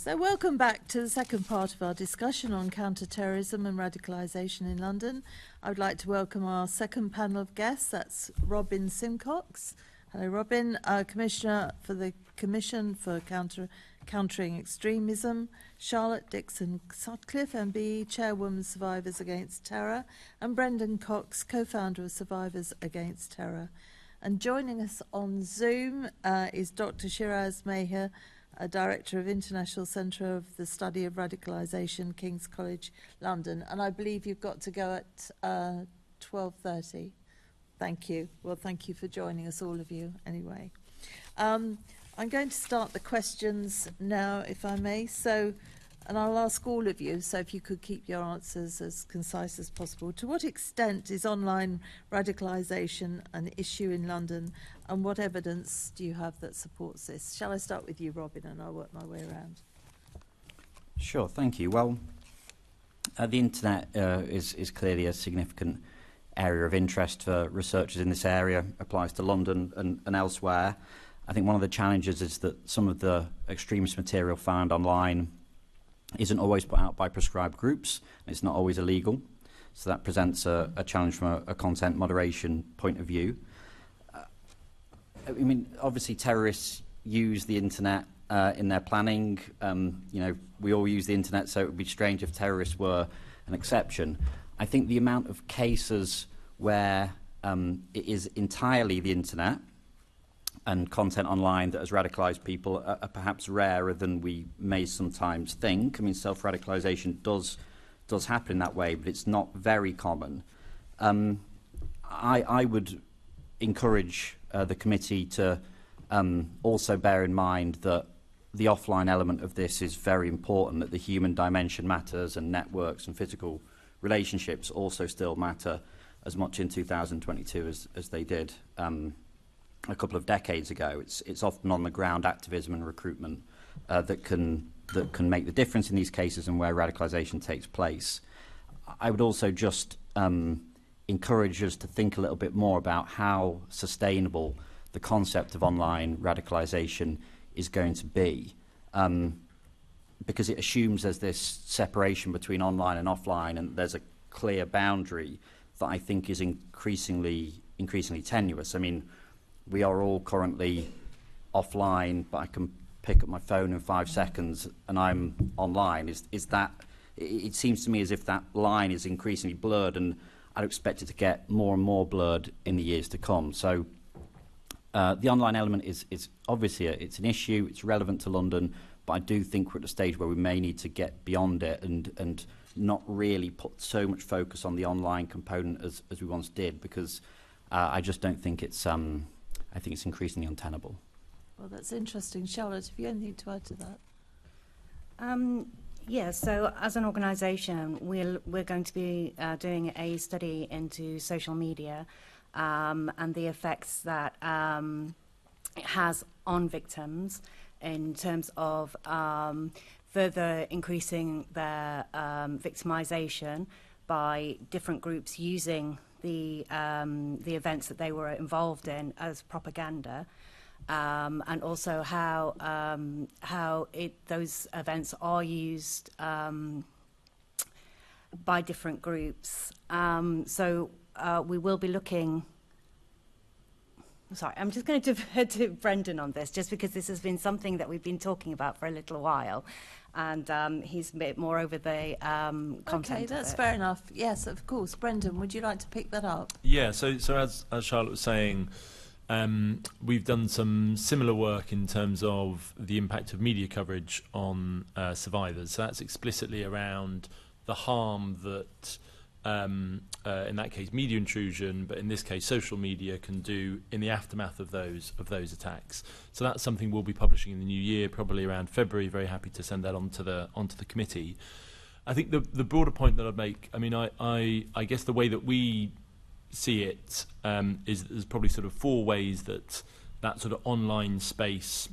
So welcome back to the second part of our discussion on counter-terrorism and radicalisation in London. I would like to welcome our second panel of guests. That's Robin Simcox. Hello, Robin, Commissioner for the Commission for Countering Extremism, Charlotte Dixon-Sutcliffe, MBE, Chairwoman, Survivors Against Terror, and Brendan Cox, co-founder of Survivors Against Terror. And joining us on Zoom is Dr. Shiraz Maher, Director of International Centre of the Study of Radicalisation, King's College, London. And I believe you've got to go at 12:30. Thank you. Well, thank you for joining us, all of you, anyway. I'm going to start the questions now, if I may. And I'll ask all of you, so if you could keep your answers as concise as possible. To what extent is online radicalisation an issue in London, and what evidence do you have that supports this? Shall I start with you, Robin, and I'll work my way around? Sure, thank you. Well, the internet is clearly a significant area of interest for researchers in this area, applies to London and elsewhere. I think one of the challenges is that some of the extremist material found online isn't always put out by prescribed groups. It's not always illegal. So that presents a challenge from a content moderation point of view. I mean, obviously terrorists use the internet in their planning. We all use the internet, so it would be strange if terrorists were an exception. I think the amount of cases where it is entirely the internet and content online that has radicalised people are perhaps rarer than we may sometimes think. I mean, self-radicalisation does happen in that way, but it's not very common. I would encourage the committee to also bear in mind that the offline element of this is very important, that the human dimension matters, and networks and physical relationships also still matter as much in 2022 as they did a couple of decades ago. It's often on the ground activism and recruitment that can make the difference in these cases and where radicalisation takes place. I would also just encourage us to think a little bit more about how sustainable the concept of online radicalisation is going to be, because it assumes there's this separation between online and offline, and there's a clear boundary that I think is increasingly tenuous. I mean, we are all currently offline, but I can pick up my phone in 5 seconds and I'm online. Is that? It seems to me as if that line is increasingly blurred, and I'd expect it to get more and more blurred in the years to come. So the online element is obviously it's an issue. It's relevant to London, but I do think we're at a stage where we may need to get beyond it and not really put so much focus on the online component as we once did, because I just don't think it's I think it's increasingly untenable. Well, that's interesting. Charlotte, have you anything to add to that? Yeah, so as an organisation, we're going to be doing a study into social media and the effects that it has on victims in terms of further increasing their victimisation by different groups using the events that they were involved in as propaganda, and also how those events are used by different groups. So we will be looking. Sorry, I'm just going to defer to Brendan on this, just because this has been something that we've been talking about for a little while, and he's a bit more over the content. Okay, that's fair enough. Yes, of course. Brendan, would you like to pick that up? Yeah, so as Charlotte was saying, we've done some similar work in terms of the impact of media coverage on survivors. So that's explicitly around the harm that, in that case, media intrusion, but in this case, social media can do in the aftermath of those attacks. So that's something we'll be publishing in the new year, probably around February. Very happy to send that onto the committee. I think the broader point that I'd make, I mean, I guess the way that we see it is there's probably sort of 4 ways that sort of online space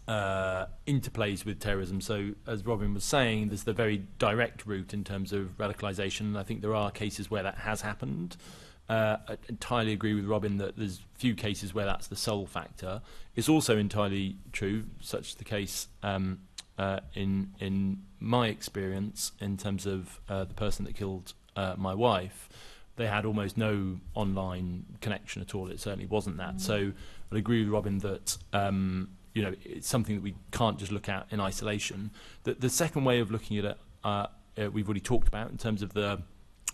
interplays with terrorism. So as Robin was saying, there's the very direct route in terms of radicalisation, and I think there are cases where that has happened. I entirely agree with Robin that there's few cases where that's the sole factor. It's also entirely true, such the case in my experience, in terms of the person that killed my wife, they had almost no online connection at all. It certainly wasn't that. So I agree with Robin that it's something that we can't just look at in isolation. The second way of looking at it, we've already talked about in terms of the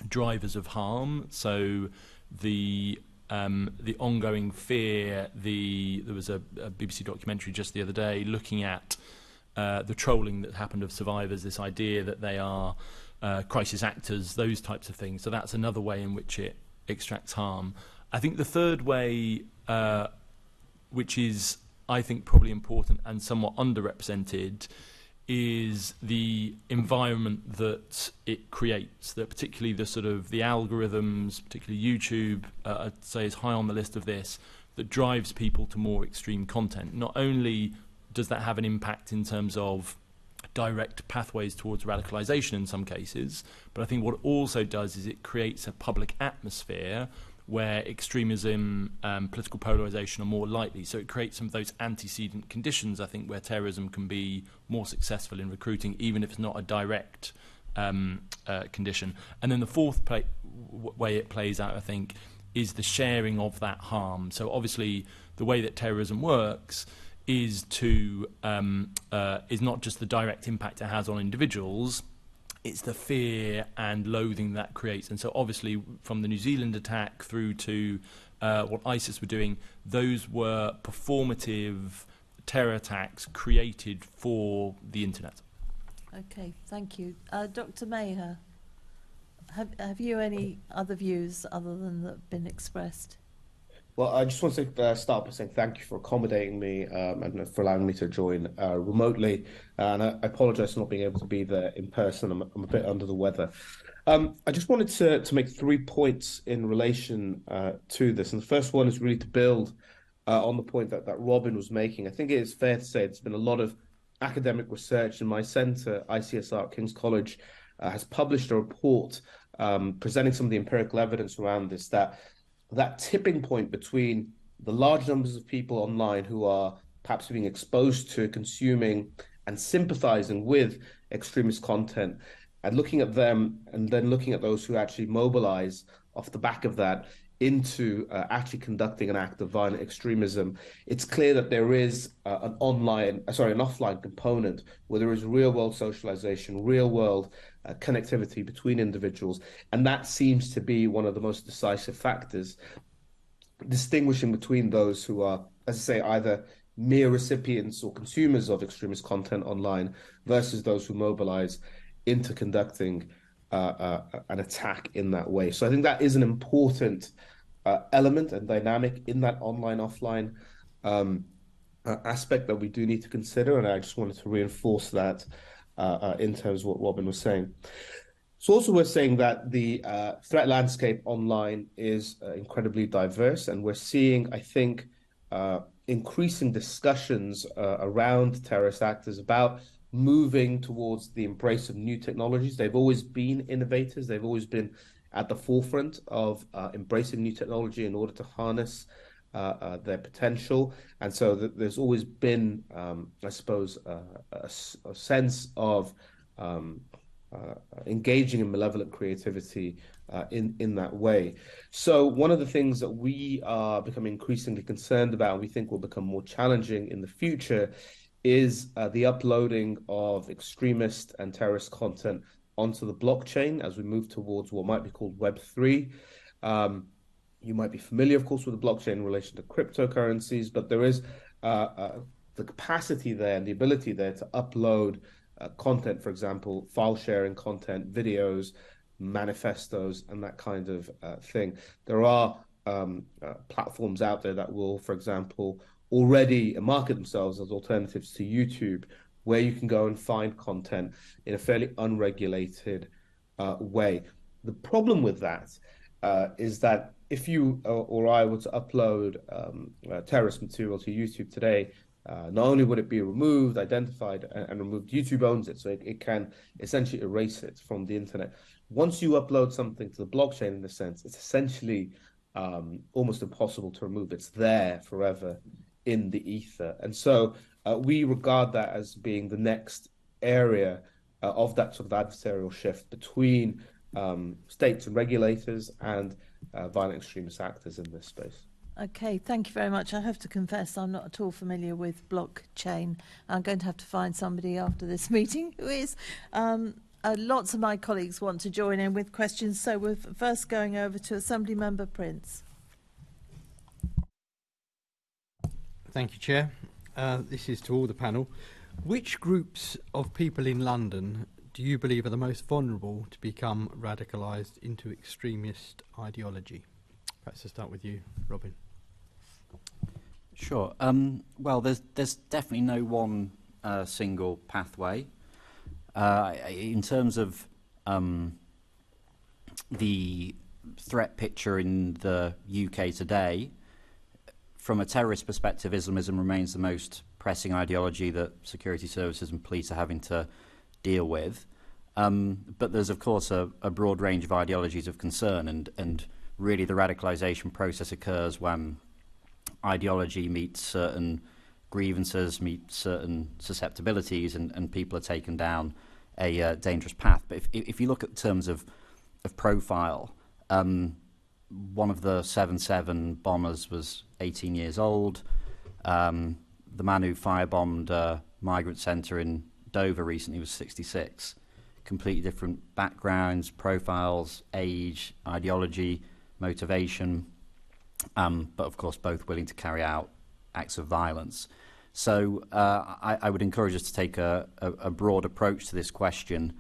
drivers of harm. So the ongoing fear. There was a BBC documentary just the other day looking at the trolling that happened of survivors. This idea that they are crisis actors, those types of things. So that's another way in which it extracts harm. I think the third way, which is, I think, probably important and somewhat underrepresented, is the environment that it creates. That particularly the algorithms, particularly YouTube, I'd say is high on the list of this, that drives people to more extreme content. Not only does that have an impact in terms of direct pathways towards radicalisation in some cases, but I think what it also does is it creates a public atmosphere where extremism, political polarisation are more likely. So it creates some of those antecedent conditions, I think, where terrorism can be more successful in recruiting, even if it's not a direct condition. And then the fourth way it plays out, I think, is the sharing of that harm. So obviously the way that terrorism works is is not just the direct impact it has on individuals, it's the fear and loathing that creates. And so obviously from the New Zealand attack through to what ISIS were doing, those were performative terror attacks created for the internet. Okay, thank you. Dr. Maher, have you any other views other than that have been expressed? Well, I just want to start by saying thank you for accommodating me and for allowing me to join remotely. And I apologise for not being able to be there in person. I'm a bit under the weather. I just wanted to make 3 points in relation to this. And the first one is really to build on the point that Robin was making. I think it is fair to say there's been a lot of academic research, and my centre, ICSR at King's College, has published a report presenting some of the empirical evidence around this, that tipping point between the large numbers of people online who are perhaps being exposed to consuming and sympathizing with extremist content, and looking at them and then looking at those who actually mobilize off the back of that into actually conducting an act of violent extremism. It's clear that there is an offline component where there is real world socialization, real world connectivity between individuals. And that seems to be one of the most decisive factors distinguishing between those who are, as I say, either mere recipients or consumers of extremist content online versus those who mobilize into conducting an attack in that way. So I think that is an important element and dynamic in that online-offline aspect that we do need to consider. And I just wanted to reinforce that in terms of what Robin was saying. It's also worth saying that the threat landscape online is incredibly diverse, and we're seeing, I think, increasing discussions around terrorist actors about moving towards the embrace of new technologies. They've always been innovators. They've always been at the forefront of embracing new technology in order to harness their potential. And so there's always been, I suppose, a sense of engaging in malevolent creativity in that way. So one of the things that we are becoming increasingly concerned about, and we think will become more challenging in the future, is the uploading of extremist and terrorist content onto the blockchain as we move towards what might be called Web3. You might be familiar, of course, with the blockchain in relation to cryptocurrencies, but there is the capacity there and the ability there to upload content, for example, file sharing content, videos, manifestos, and that kind of thing. There are platforms out there that will, for example, already market themselves as alternatives to YouTube, where you can go and find content in a fairly unregulated way. The problem with that is that if you or I were to upload terrorist material to YouTube today, not only would it be removed, identified, and removed, YouTube owns it, so it can essentially erase it from the internet. Once you upload something to the blockchain, in a sense, it's essentially almost impossible to remove. It's there forever in the ether. And so we regard that as being the next area of that sort of adversarial shift between states and regulators and violent extremist actors in this space. Okay, thank you very much. I have to confess I'm not at all familiar with blockchain. I'm going to have to find somebody after this meeting who is. Lots of my colleagues want to join in with questions, so we're first going over to Assembly Member Prince. Thank you, Chair. This is to all the panel. Which groups of people in London do you believe are the most vulnerable to become radicalised into extremist ideology? Perhaps I'll start with you, Robin. Sure. Well, there's definitely no one single pathway. In terms of the threat picture in the UK today, from a terrorist perspective, Islamism remains the most pressing ideology that security services and police are having to deal with. But there's, of course, a broad range of ideologies of concern, and really the radicalisation process occurs when ideology meets certain grievances, meets certain susceptibilities, and people are taken down a dangerous path. But if you look at terms of profile, one of the 7/7 bombers was 18 years old. The man who firebombed a migrant centre in Dover recently was 66. Completely different backgrounds, profiles, age, ideology, motivation, but of course both willing to carry out acts of violence. So I would encourage us to take a broad approach to this question.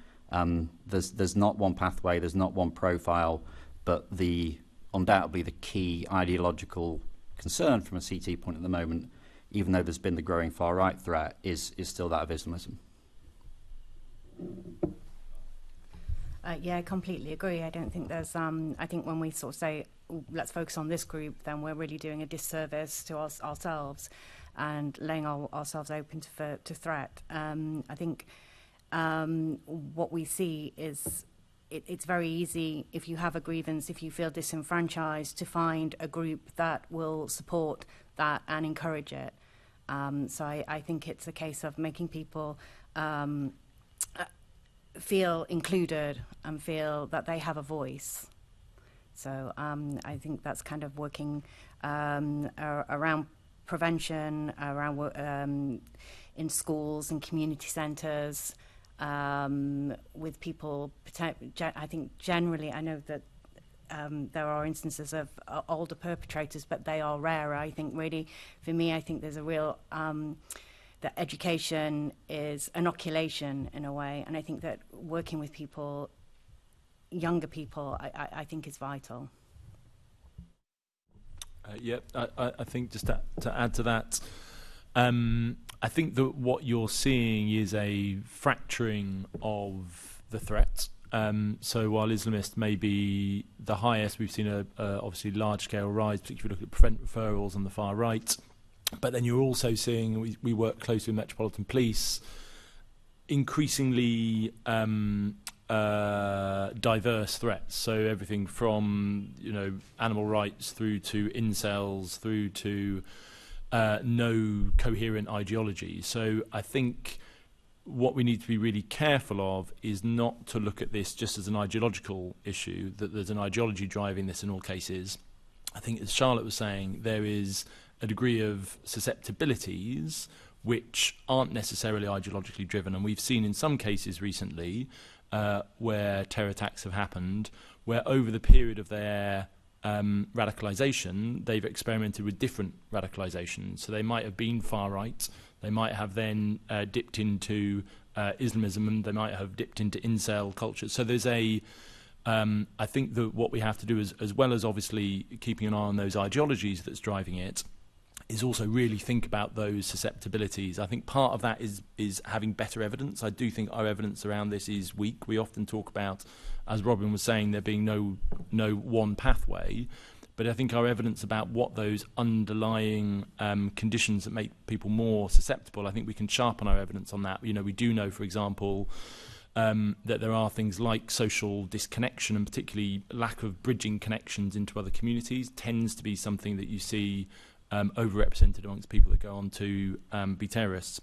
There's not one pathway, there's not one profile, but undoubtedly the key ideological concern from a CT point at the moment, even though there's been the growing far-right threat, is still that of Islamism. Yeah, I completely agree. I don't think there's, I think when we sort of say, let's focus on this group, then we're really doing a disservice to ourselves and laying ourselves open to threat. I think what we see is it's very easy, if you have a grievance, if you feel disenfranchised, to find a group that will support that and encourage it. So I think it's a case of making people feel included and feel that they have a voice. So I think that's kind of working around prevention, around in schools and community centres, with people. I think generally, I know that there are instances of older perpetrators, but they are rarer. I think really, for me, I think there's a real that education is inoculation in a way, and I think that working with people, younger people, I think is vital. I think just to add to that, I think that what you're seeing is a fracturing of the threat. So while Islamists may be the highest, we've seen a obviously large-scale rise, particularly if you look at prevent referrals on the far right. But then you're also seeing, we work closely with Metropolitan Police, increasingly diverse threats. So everything from animal rights through to incels through to no coherent ideology. So I think what we need to be really careful of is not to look at this just as an ideological issue, that there's an ideology driving this in all cases. I think, as Charlotte was saying, there is a degree of susceptibilities which aren't necessarily ideologically driven. And we've seen in some cases recently where terror attacks have happened, where over the period of their radicalisation, they've experimented with different radicalisations. So they might have been far right, they might have then dipped into Islamism, and they might have dipped into incel culture. So there's I think that what we have to do is, as well as obviously keeping an eye on those ideologies that's driving it, is also really think about those susceptibilities. I think part of that is having better evidence. I do think our evidence around this is weak. We often talk about, as Robin was saying, there being no one pathway, but I think our evidence about what those underlying conditions that make people more susceptible, I think we can sharpen our evidence on that. We do know, for example, that there are things like social disconnection, and particularly lack of bridging connections into other communities tends to be something that you see overrepresented amongst people that go on to be terrorists.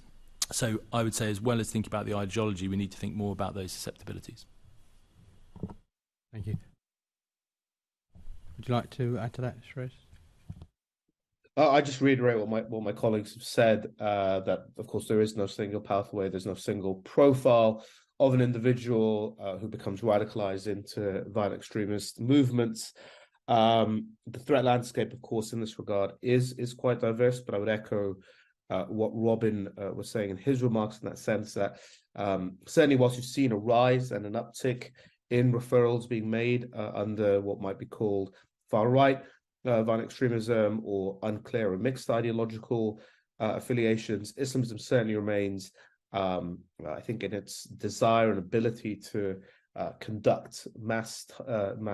So I would say, as well as thinking about the ideology, we need to think more about those susceptibilities. Thank you. Would you like to add to that, Shiraz? I just reiterate what my colleagues have said, that, of course, there is no single pathway, there's no single profile of an individual who becomes radicalized into violent extremist movements. The threat landscape, of course, in this regard is quite diverse, but I would echo what Robin was saying in his remarks, in that sense that certainly whilst you've seen a rise and an uptick in referrals being made under what might be called far-right violent extremism or unclear or mixed ideological affiliations, Islamism certainly remains, I think, in its desire and ability to conduct mass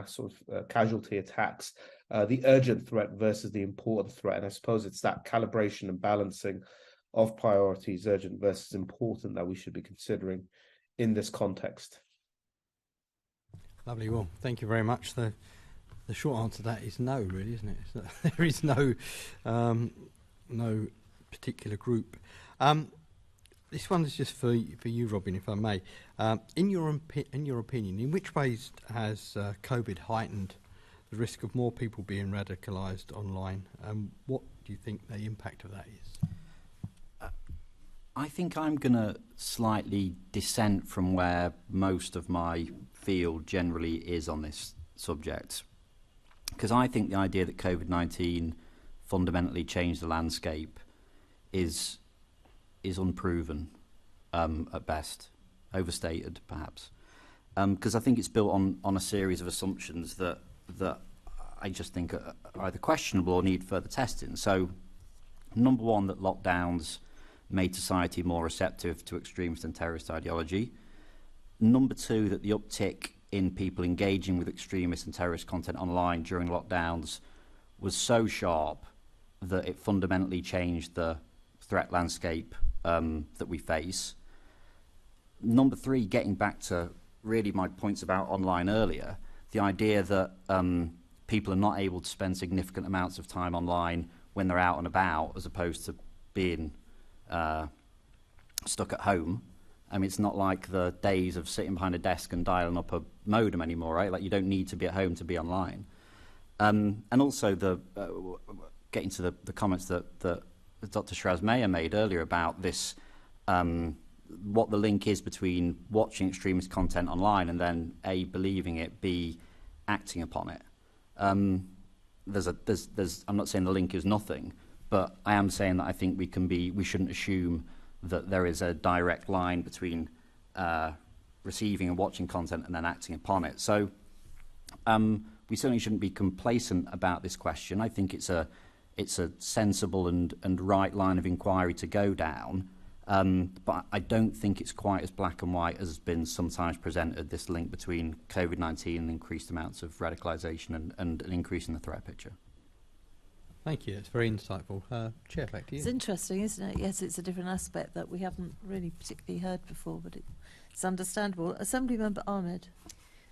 sort of casualty attacks, the urgent threat versus the important threat. And I suppose it's that calibration and balancing of priorities, urgent versus important, that we should be considering in this context. Lovely. Well, thank you very much. The short answer to that is no, really, isn't it? There is no particular group. This one is just for you, Robin, if I may. In your opinion, in which ways has COVID heightened the risk of more people being radicalised online, and what do you think the impact of that is? I think I'm going to slightly dissent from where most of my field generally is on this subject, because I think the idea that COVID-19 fundamentally changed the landscape is unproven at best, overstated perhaps, because I think it's built on a series of assumptions that I just think are either questionable or need further testing. So, number one, that lockdowns made society more receptive to extremist and terrorist ideology. Number two, that the uptick in people engaging with extremist and terrorist content online during lockdowns was so sharp that it fundamentally changed the threat landscape that we face. Number three, getting back to really my points about online earlier, the idea that people are not able to spend significant amounts of time online when they're out and about, as opposed to being stuck at home. I mean, it's not like the days of sitting behind a desk and dialing up a modem anymore, right? Like, you don't need to be at home to be online. And also, getting to the comments that Dr. Shiraz Maher made earlier about this, what the link is between watching extremist content online and then A, believing it, B, acting upon it. I'm not saying the link is nothing, but I am saying that I think we shouldn't assume that there is a direct line between receiving and watching content and then acting upon it. So we certainly shouldn't be complacent about this question. I think it's a sensible and right line of inquiry to go down, but I don't think it's quite as black and white as has been sometimes presented, this link between COVID-19 and increased amounts of radicalisation and an increase in the threat picture. Thank you. It's very insightful. Chair, back to you. It's interesting, isn't it? Yes, it's a different aspect that we haven't really particularly heard before, but it's understandable. Assembly Member Ahmed.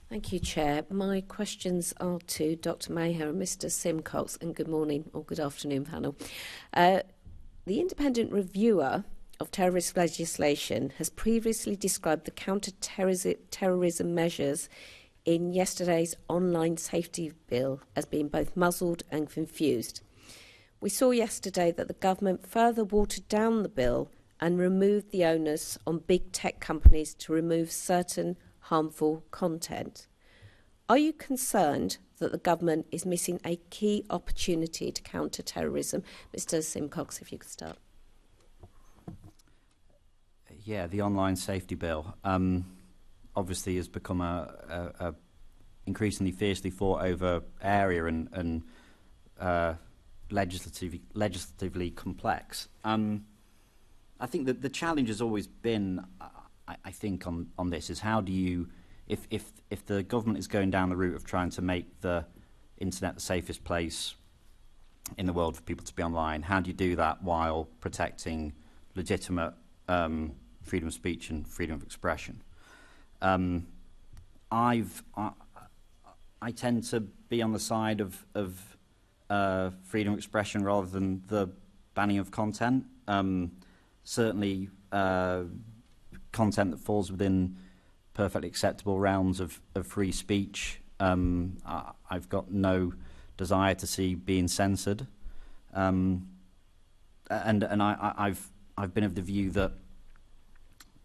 Thank you, Chair. My questions are to Dr. Maher and Mr. Simcox, and good morning or good afternoon, panel. The independent reviewer of terrorist legislation has previously described the counter-terrorism measures in yesterday's online safety bill as being both muzzled and confused. We saw yesterday that the government further watered down the bill and removed the onus on big tech companies to remove certain harmful content. Are you concerned that the government is missing a key opportunity to counter terrorism? Mr. Simcox, if you could start. Yeah, the online safety bill obviously has become a increasingly fiercely fought over area and legislatively complex. I think that the challenge has always been, I think, on this is how do you, if the government is going down the route of trying to make the internet the safest place in the world for people to be online, how do you do that while protecting legitimate freedom of speech and freedom of expression? I tend to be on the side of freedom of expression rather than the banning of content. Certainly, content that falls within perfectly acceptable realms of free speech. I've got no desire to see being censored, and I've been of the view that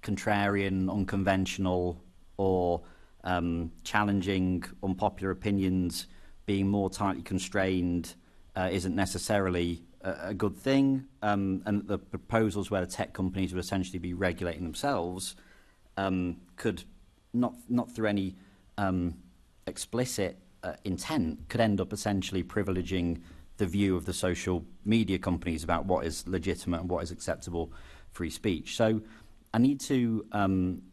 contrarian, unconventional, or challenging unpopular opinions being more tightly constrained isn't necessarily a good thing, and the proposals where the tech companies would essentially be regulating themselves could, not through any explicit intent, could end up essentially privileging the view of the social media companies about what is legitimate and what is acceptable free speech. So I need to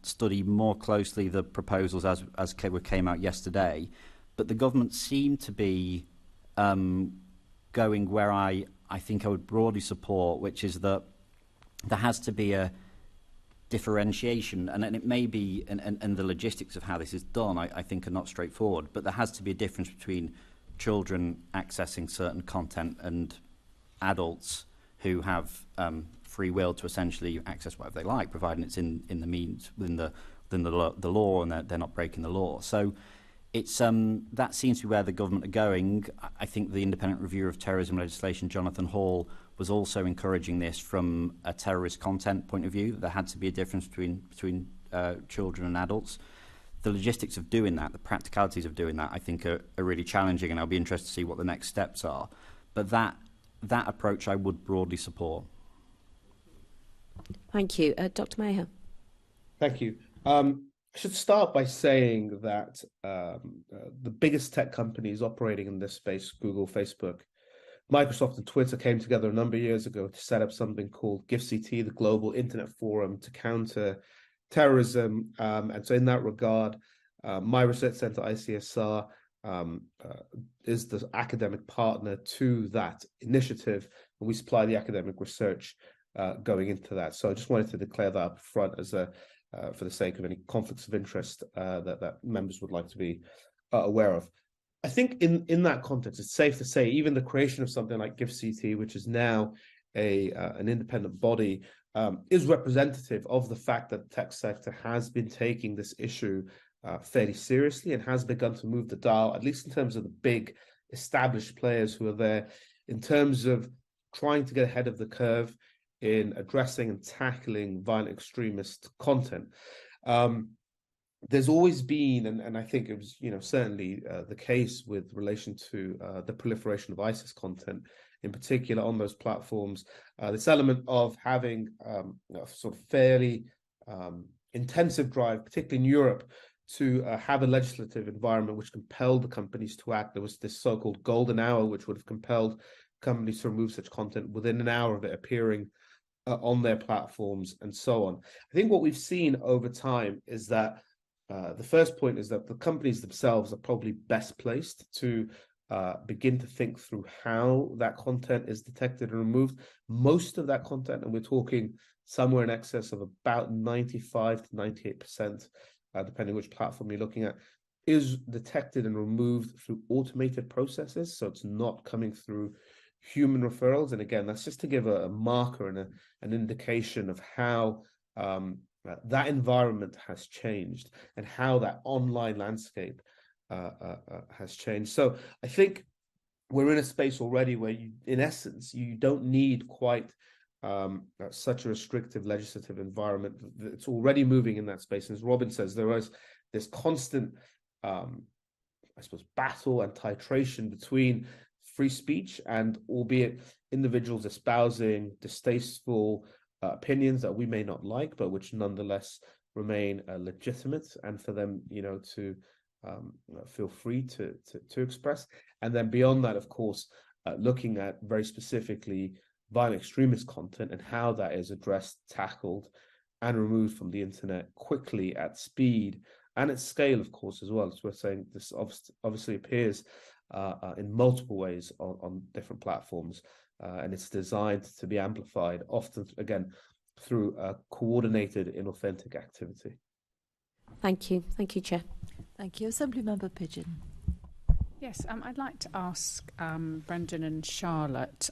study more closely the proposals as came out yesterday, but the government seemed to be going where I think I would broadly support, which is that there has to be a differentiation, and it may be, and the logistics of how this is done, I think, are not straightforward, but there has to be a difference between children accessing certain content and adults who have free will to essentially access whatever they like, providing it's in the means within the law, and they're not breaking the law. So it's that seems to be where the government are going. I think the independent reviewer of terrorism legislation, Jonathan Hall, was also encouraging this from a terrorist content point of view, that there had to be a difference between children and adults. The logistics of doing that, the practicalities of doing that, I think are really challenging, and I'll be interested to see what the next steps are. But that approach I would broadly support. Thank you. Dr. Maher. Thank you. I should start by saying that the biggest tech companies operating in this space, Google, Facebook, Microsoft and Twitter, came together a number of years ago to set up something called GIFCT, the Global Internet Forum to Counter Terrorism. And so in that regard, my research center, ICSR, is the academic partner to that initiative, and we supply the academic research going into that. So I just wanted to declare that up front as a for the sake of any conflicts of interest that members would like to be aware of. I think in that context, it's safe to say even the creation of something like GIFCT, which is now an independent body, is representative of the fact that the tech sector has been taking this issue fairly seriously and has begun to move the dial, at least in terms of the big established players who are there, in terms of trying to get ahead of the curve in addressing and tackling violent extremist content. There's always been, and I think it was certainly the case with relation to the proliferation of ISIS content, in particular on those platforms, this element of having a sort of fairly intensive drive, particularly in Europe, to have a legislative environment which compelled the companies to act. There was this so-called golden hour, which would have compelled companies to remove such content within an hour of it appearing on their platforms, and so on. I think what we've seen over time is that the first point is that the companies themselves are probably best placed to begin to think through how that content is detected and removed. Most of that content, and we're talking somewhere in excess of about 95 to 98%, depending which platform you're looking at, is detected and removed through automated processes. So it's not coming through human referrals. And again, that's just to give a marker and an indication of how that environment has changed and how that online landscape has changed. So I think we're in a space already where in essence, you don't need quite such a restrictive legislative environment. It's already moving in that space. And as Robin says, there is this constant, I suppose, battle and titration between free speech and, albeit individuals espousing distasteful opinions that we may not like, but which nonetheless remain legitimate, and for them, to feel free to express. And then beyond that, of course, looking at very specifically violent extremist content and how that is addressed, tackled, and removed from the internet quickly, at speed, and at scale, of course, as well. As we're saying, this obviously appears in multiple ways on different platforms, and it's designed to be amplified, often, again, through coordinated, inauthentic activity. Thank you. Thank you, Chair. Thank you. Assemblymember Pigeon. Yes, I'd like to ask Brendan and Charlotte,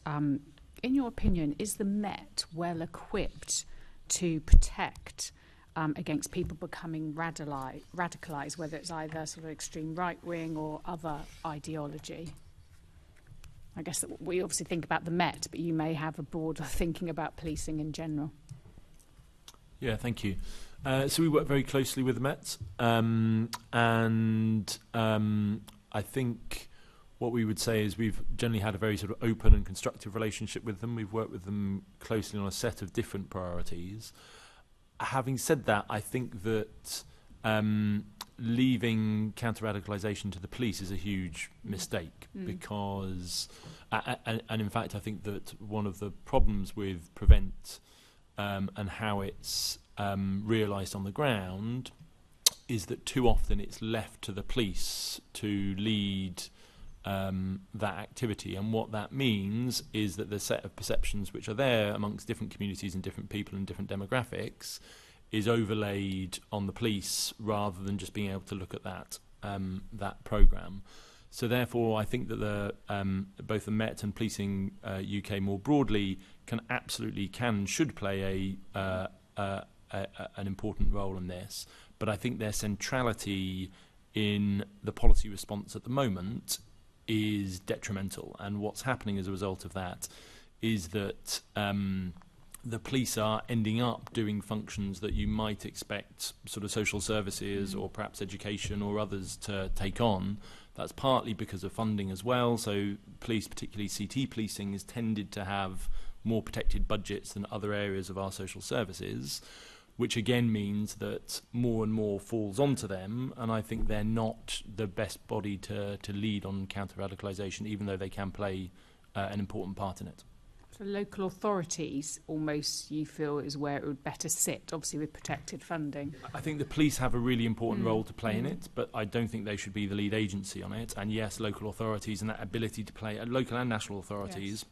in your opinion, is the Met well equipped to protect against people becoming radicalised, whether it's either sort of extreme right-wing or other ideology? I guess that we obviously think about the Met, but you may have a broader thinking about policing in general. Yeah, thank you. So we work very closely with the Met, and I think what we would say is we've generally had a very sort of open and constructive relationship with them. We've worked with them closely on a set of different priorities. Having said that, I think that leaving counter-radicalisation to the police is a huge mistake because, and in fact, I think that one of the problems with Prevent and how it's realised on the ground is that too often it's left to the police to lead that activity, and what that means is that the set of perceptions which are there amongst different communities and different people and different demographics is overlaid on the police rather than just being able to look at that programme. So therefore, I think that both the Met and Policing UK more broadly should play an important role in this. But I think their centrality in the policy response at the moment is detrimental. And what's happening as a result of that is that the police are ending up doing functions that you might expect sort of social services or perhaps education or others to take on. That's partly because of funding as well. So police, particularly CT policing, has tended to have more protected budgets than other areas of our social services, which again means that more and more falls onto them, and I think they're not the best body to lead on counter-radicalisation, even though they can play an important part in it. So local authorities, almost, you feel, is where it would better sit, obviously with protected funding. I think the police have a really important role to play in it, but I don't think they should be the lead agency on it. And yes, local authorities and that ability to play, local and national authorities,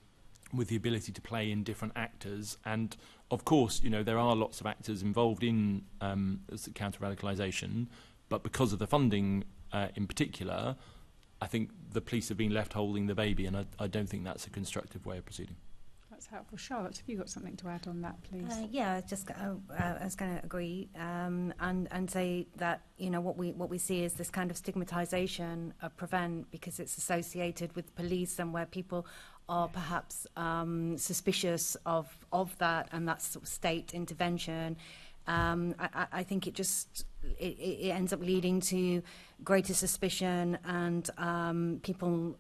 with the ability to play in different actors. And of course, you know, there are lots of actors involved in counter-radicalisation, but because of the funding in particular, I think the police have been left holding the baby, and I don't think that's a constructive way of proceeding. That's helpful. Charlotte, have you got something to add on that, please? Yeah, I was going to agree and say that, you know, what we see is this kind of stigmatisation of Prevent because it's associated with police and where people are perhaps suspicious of that and that sort of state intervention. I think it ends up leading to greater suspicion and people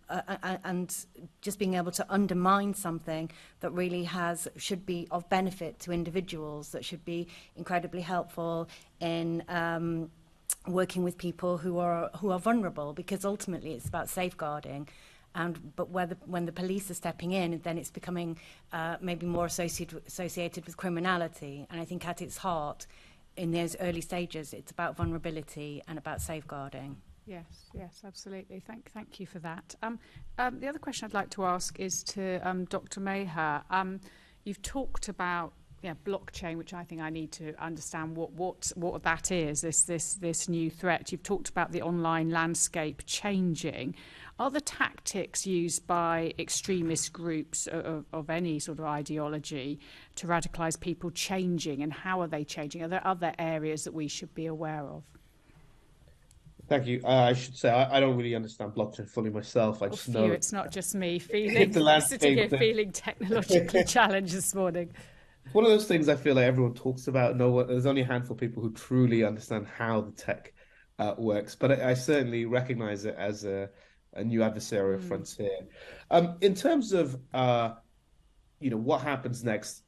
and just being able to undermine something that really should be of benefit to individuals, that should be incredibly helpful in working with people who are vulnerable, because ultimately it's about safeguarding. But when the police are stepping in, then it's becoming maybe more associated with criminality. And I think at its heart, in those early stages, it's about vulnerability and about safeguarding. Yes, absolutely. Thank you for that. The other question I'd like to ask is to Dr. Maher. You've talked about blockchain, which I think I need to understand what that is. This new threat. You've talked about the online landscape changing. Are the tactics used by extremist groups of any sort of ideology to radicalise people changing, and how are they changing? Are there other areas that we should be aware of? Thank you. I should say I don't really understand blockchain fully myself. I just know it's not just me sitting here feeling technologically challenged this morning. One of those things I feel like everyone talks about. There's only a handful of people who truly understand how the tech works. But I certainly recognise it as a new adversarial frontier. In terms of what happens next,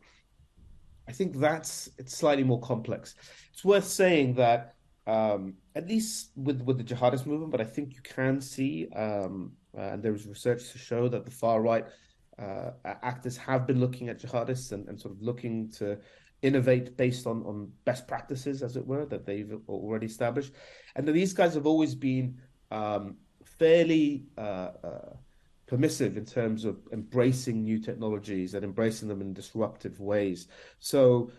I think it's slightly more complex. It's worth saying that at least with the jihadist movement, but I think you can see, and there is research to show that the far right actors have been looking at jihadists and sort of looking to innovate based on best practices, as it were, that they've already established. And these guys have always been fairly permissive in terms of embracing new technologies and embracing them in disruptive ways. So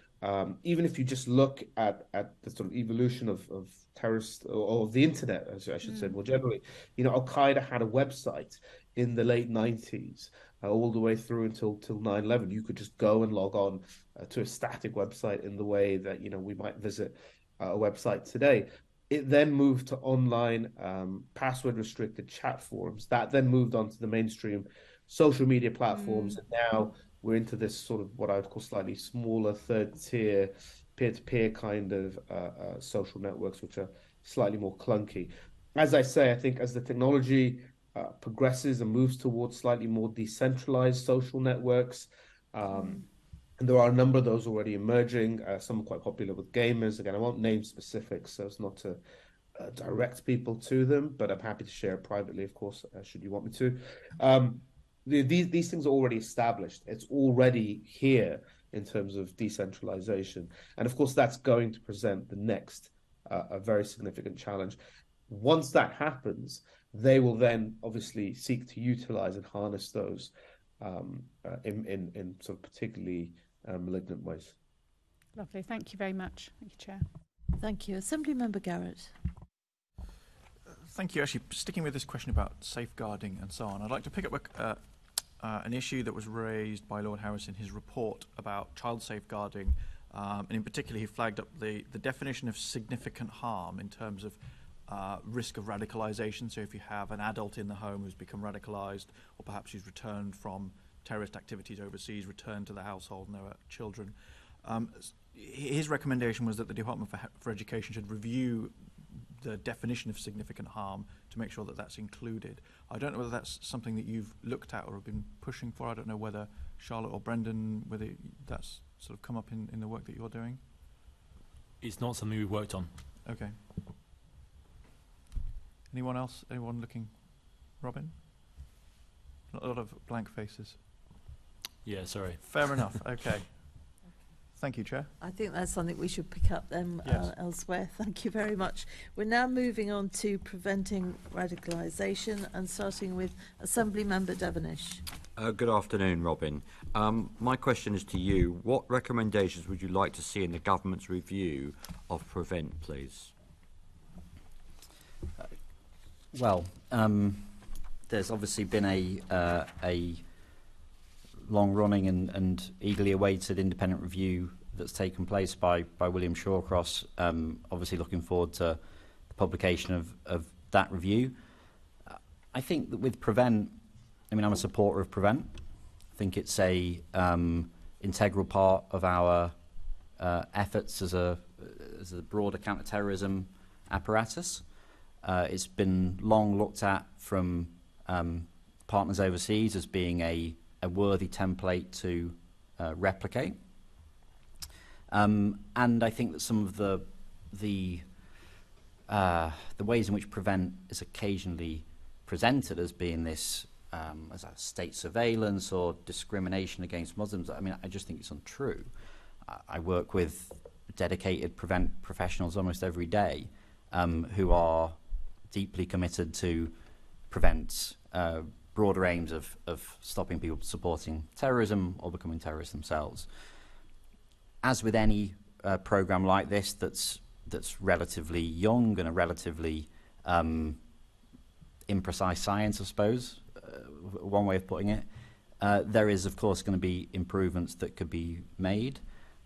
even if you just look at the sort of evolution of terrorist or the internet, as I should say more generally, Al-Qaeda had a website. in the late 90s, all the way through until 9/11. You could just go and log on to a static website in the way that, you know, we might visit a website today. It then moved to online password-restricted chat forums. That then moved on to the mainstream social media platforms. And now we're into this sort of what I would call slightly smaller third-tier, peer-to-peer kind of social networks, which are slightly more clunky. As I say, I think as the technology progresses and moves towards slightly more decentralized social networks, and there are a number of those already emerging. Some are quite popular with gamers. Again, I won't name specifics so as not to direct people to them, but I'm happy to share privately, of course, should you want me to. These things are already established. It's already here in terms of decentralization. And of course, that's going to present the next a very significant challenge. Once that happens, they will then obviously seek to utilize and harness those in sort of particularly malignant ways. Lovely. Thank you very much. Thank you, Chair. Thank you. Assembly Member Garrett. Thank you. Actually, sticking with this question about safeguarding and so on, I'd like to pick up an issue that was raised by Lord Harris in his report about child safeguarding, and in particular he flagged up the definition of significant harm in terms of risk of radicalisation. So if you have an adult in the home who's become radicalised, or perhaps who's returned from terrorist activities overseas, returned to the household and there are children. His recommendation was that the Department for Education should review the definition of significant harm to make sure that that's included. I don't know whether that's something that you've looked at or have been pushing for. I don't know whether Charlotte or Brendan, whether that's sort of come up in the work that you're doing. It's not something we've worked on. Okay. Anyone else? Anyone looking? Robin? Not a lot of blank faces. Yeah, sorry. Fair enough. Okay. Thank you, Chair. I think that's something we should pick up then elsewhere. Thank you very much. We're now moving on to preventing radicalisation and starting with Assembly Member Devonish. Good afternoon, Robin. My question is to you. What recommendations would you like to see in the government's review of Prevent, please? Well, there's obviously been a long-running and eagerly awaited independent review that's taken place by William Shawcross. Obviously looking forward to the publication of that review. I think that with Prevent, I mean, I'm a supporter of Prevent. I think it's a integral part of our efforts as a broader counter-terrorism apparatus. It's been long looked at from partners overseas as being a worthy template to replicate. And I think that some of the ways in which Prevent is occasionally presented as being this as a state surveillance or discrimination against Muslims, I mean, I just think it's untrue. I work with dedicated Prevent professionals almost every day who are deeply committed to Prevent broader aims of stopping people supporting terrorism or becoming terrorists themselves. As with any program like this that's relatively young and a relatively imprecise science, I suppose, one way of putting it, there is, of course, going to be improvements that could be made.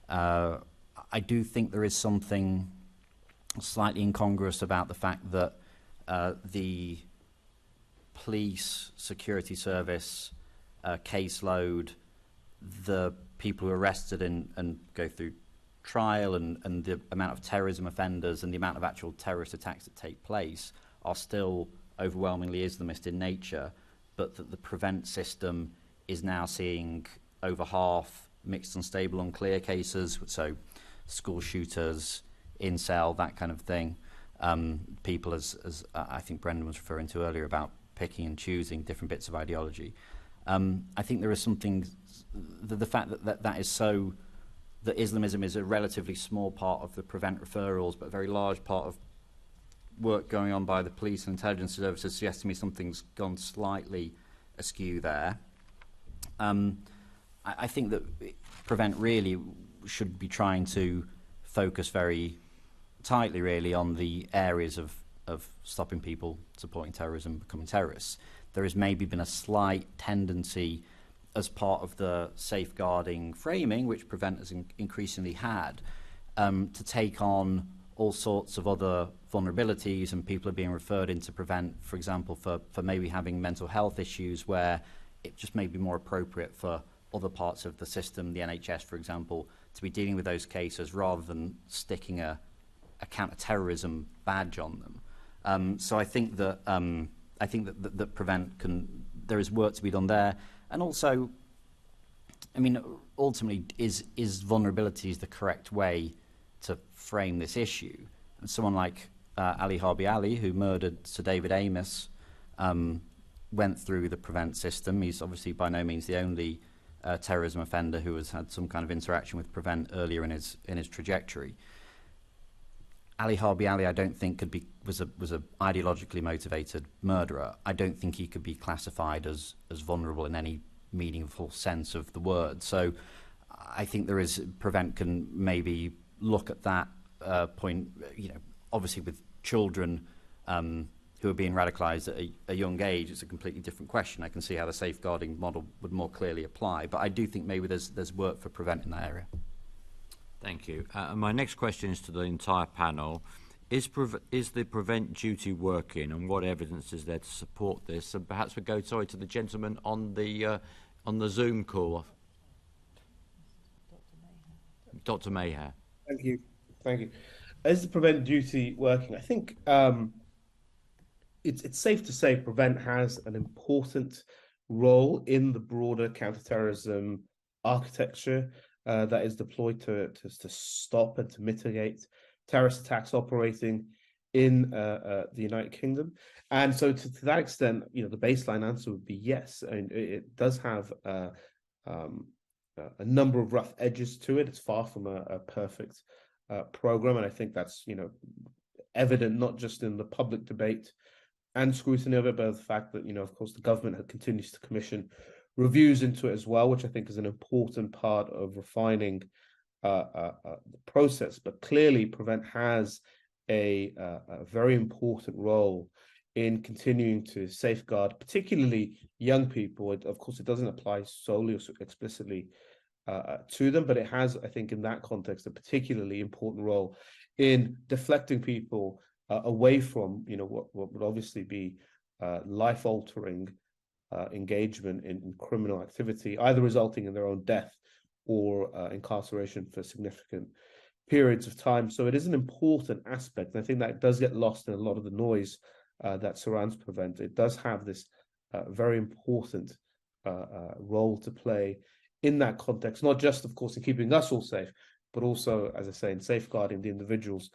I do think there is something slightly incongruous about the fact that the police, security service, caseload, the people who are arrested and go through trial and the amount of terrorism offenders and the amount of actual terrorist attacks that take place are still overwhelmingly Islamist in nature, but that the Prevent system is now seeing over half mixed, unstable, unclear cases, so school shooters, incel, that kind of thing. People, as I think Brendan was referring to earlier, about picking and choosing different bits of ideology. I think there is something, the fact that is so, that Islamism is a relatively small part of the Prevent referrals, but a very large part of work going on by the police and intelligence services suggests to me something's gone slightly askew there. I think that Prevent really should be trying to focus very tightly really on the areas of stopping people supporting terrorism becoming terrorists. there has maybe been a slight tendency as part of the safeguarding framing, which Prevent has increasingly had, to take on all sorts of other vulnerabilities, and people are being referred into Prevent, for example, for maybe having mental health issues where it just may be more appropriate for other parts of the system, the NHS, for example, to be dealing with those cases rather than sticking a counter-terrorism badge on them. So I think that that Prevent there is work to be done there, and also, I mean, ultimately, is vulnerabilities the correct way to frame this issue? And someone like Ali Harbi Ali, who murdered Sir David Amos, went through the Prevent system. He's obviously by no means the only terrorism offender who has had some kind of interaction with Prevent earlier in his trajectory. Ali Harbi Ali, I don't think was a ideologically motivated murderer. I don't think he could be classified as vulnerable in any meaningful sense of the word. So I think Prevent can maybe look at that point. Obviously with children who are being radicalised at a young age, it's a completely different question. I can see how the safeguarding model would more clearly apply, but I do think maybe there's work for Prevent in that area. Thank you. My next question is to the entire panel. Is the Prevent duty working, and what evidence is there to support this? And perhaps we go, to the gentleman on the Zoom call. Dr. Maher. Thank you. Is the Prevent duty working? I think it's safe to say Prevent has an important role in the broader counterterrorism architecture that is deployed to stop and to mitigate terrorist attacks operating in the United Kingdom. And so to that extent, the baseline answer would be yes. And it does have a number of rough edges to it. It's far from a perfect program. And I think that's, evident not just in the public debate and scrutiny of it, but the fact that, of course, the government continues to commission reviews into it as well, which I think is an important part of refining the process. But clearly, Prevent has a very important role in continuing to safeguard, particularly young people. Of course, it doesn't apply solely or explicitly to them, but it has, I think, in that context, a particularly important role in deflecting people away from, what would obviously be life-altering engagement in criminal activity, either resulting in their own death or incarceration for significant periods of time. So it is an important aspect, and I think that does get lost in a lot of the noise that surrounds Prevent. It does have this very important role to play in that context, not just, of course, in keeping us all safe, but also, as I say, in safeguarding the individuals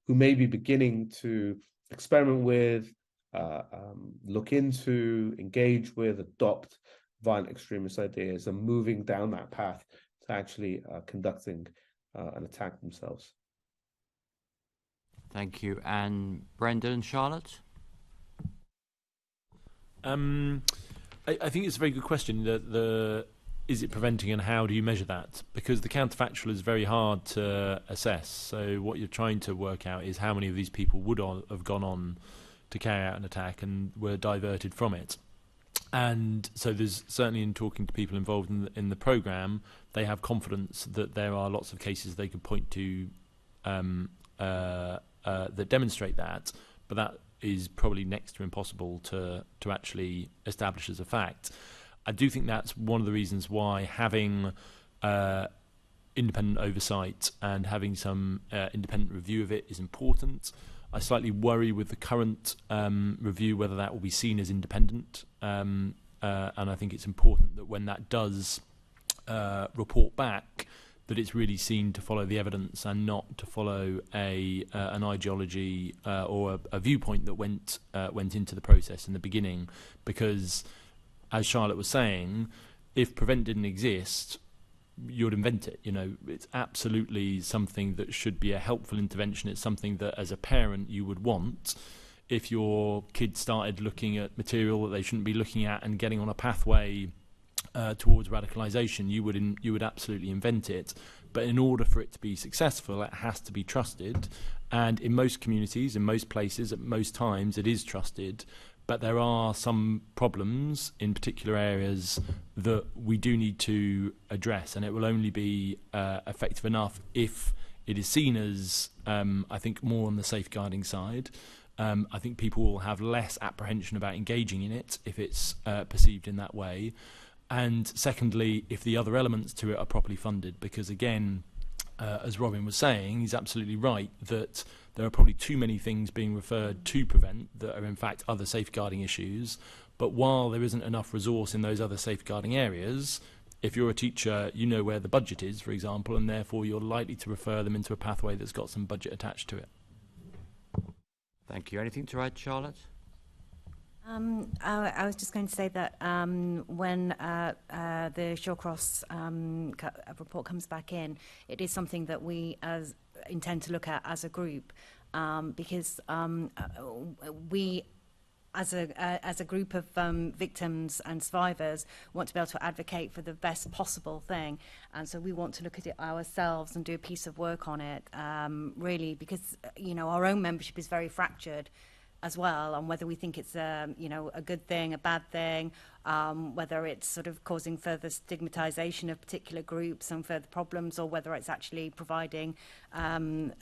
who may be beginning to experiment with, look into, engage with, adopt violent extremist ideas, and moving down that path to actually conducting an attack themselves. Thank you. And Brendan and Charlotte? I think it's a very good question. Is it preventing, and how do you measure that? Because the counterfactual is very hard to assess. So what you're trying to work out is how many of these people would have gone on to carry out an attack and were diverted from it. And so there's certainly, in talking to people involved in the programme, they have confidence that there are lots of cases they could point to that demonstrate that, but that is probably next to impossible to actually establish as a fact. I do think that's one of the reasons why having independent oversight and having some independent review of it is important. I slightly worry with the current review whether that will be seen as independent, and I think it's important that when that does report back, that it's really seen to follow the evidence and not to follow an ideology or a viewpoint that went into the process in the beginning. Because, as Charlotte was saying, if Prevent didn't exist, you'd invent it. It's absolutely something that should be a helpful intervention. It's something that, as a parent, you would want. If your kid started looking at material that they shouldn't be looking at and getting on a pathway towards radicalisation, you would absolutely invent it. But in order for it to be successful, it has to be trusted. And in most communities, in most places, at most times, it is trusted. but there are some problems in particular areas that we do need to address, and it will only be effective enough if it is seen as, I think, more on the safeguarding side. I think people will have less apprehension about engaging in it if it's perceived in that way. And secondly, if the other elements to it are properly funded, because again, as Robin was saying, he's absolutely right that there are probably too many things being referred to prevent that are in fact other safeguarding issues. But while there isn't enough resource in those other safeguarding areas, if you're a teacher, you know where the budget is, for example, and therefore you're likely to refer them into a pathway that's got some budget attached to it. Thank you. Anything to add, Charlotte? I was just going to say that when the Shawcross report comes back in, it is something that we intend to look at as a group, because we, as a group of victims and survivors, want to be able to advocate for the best possible thing, and so we want to look at it ourselves and do a piece of work on it, really, because our own membership is very fractured as well, on whether we think it's a good thing, a bad thing, whether it's sort of causing further stigmatization of particular groups and further problems, or whether it's actually providing an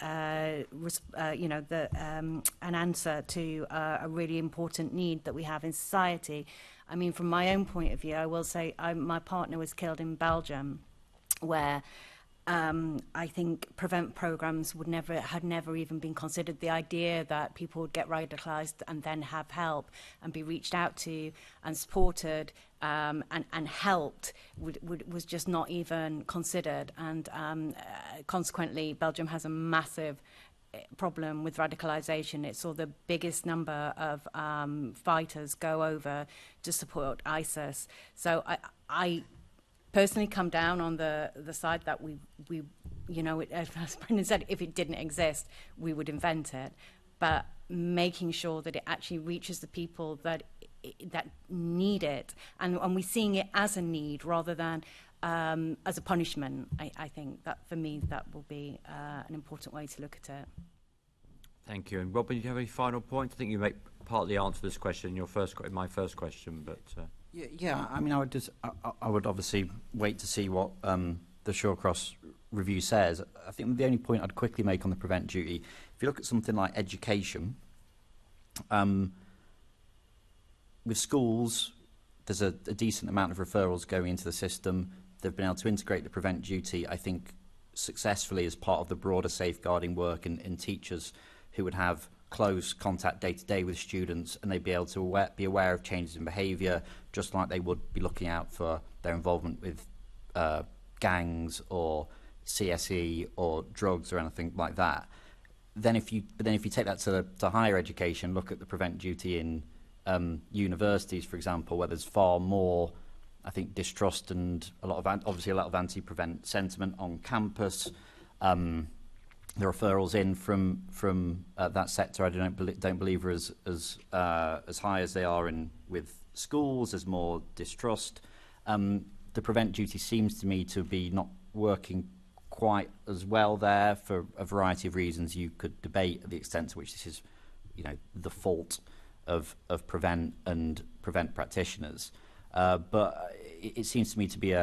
answer to a really important need that we have in society. I mean, from my own point of view, I will say my partner was killed in Belgium, where I think prevent programs had never even been considered. The idea that people would get radicalised and then have help and be reached out to and supported and helped was just not even considered. And consequently, Belgium has a massive problem with radicalisation. It saw the biggest number of fighters go over to support ISIS. So I personally come down on the side that we as Brendan said, if it didn't exist, we would invent it. But making sure that it actually reaches the people that need it, and we're seeing it as a need rather than as a punishment. I think that for me that will be an important way to look at it. Thank you. And Robin, do you have any final points? I think you may partly answer this question in your my first question, but. Yeah, I mean, I would obviously wait to see what the Shawcross review says. I think the only point I'd quickly make on the prevent duty, if you look at something like education, with schools, there's a decent amount of referrals going into the system. They've been able to integrate the prevent duty, I think, successfully as part of the broader safeguarding work in teachers who would have close contact day-to-day with students, and they'd be able to be aware of changes in behaviour, just like they would be looking out for their involvement with gangs or CSE or drugs or anything like that. Then if you take that to higher education, look at the prevent duty in universities, for example, where there's far more, I think, distrust and a lot of anti-prevent sentiment on campus. The referrals in from that sector, I don't believe are as high as they are with schools. There's more distrust. The prevent duty seems to me to be not working quite as well there for a variety of reasons. You could debate the extent to which this is, the fault of prevent and prevent practitioners. But it seems to me to be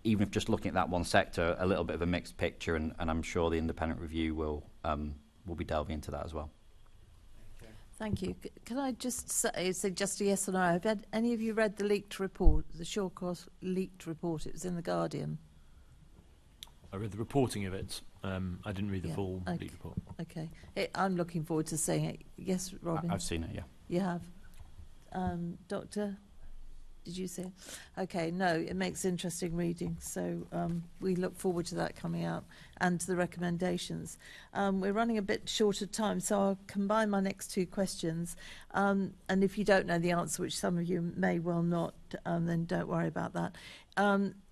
even if just looking at that one sector, a little bit of a mixed picture, and I'm sure the independent review will be delving into that as well. Thank you. Can I just say just a yes or no? Have any of you read the leaked report, the Shawcross leaked report? It was in The Guardian. I read the reporting of it. I didn't read the full leaked report. Okay. I'm looking forward to seeing it. Yes, Robin? I've seen it, yeah. You have? Doctor? Did you see it? Okay, no, it makes interesting reading. So we look forward to that coming out and to the recommendations. We're running a bit short of time, so I'll combine my next two questions. And if you don't know the answer, which some of you may well not, then don't worry about that.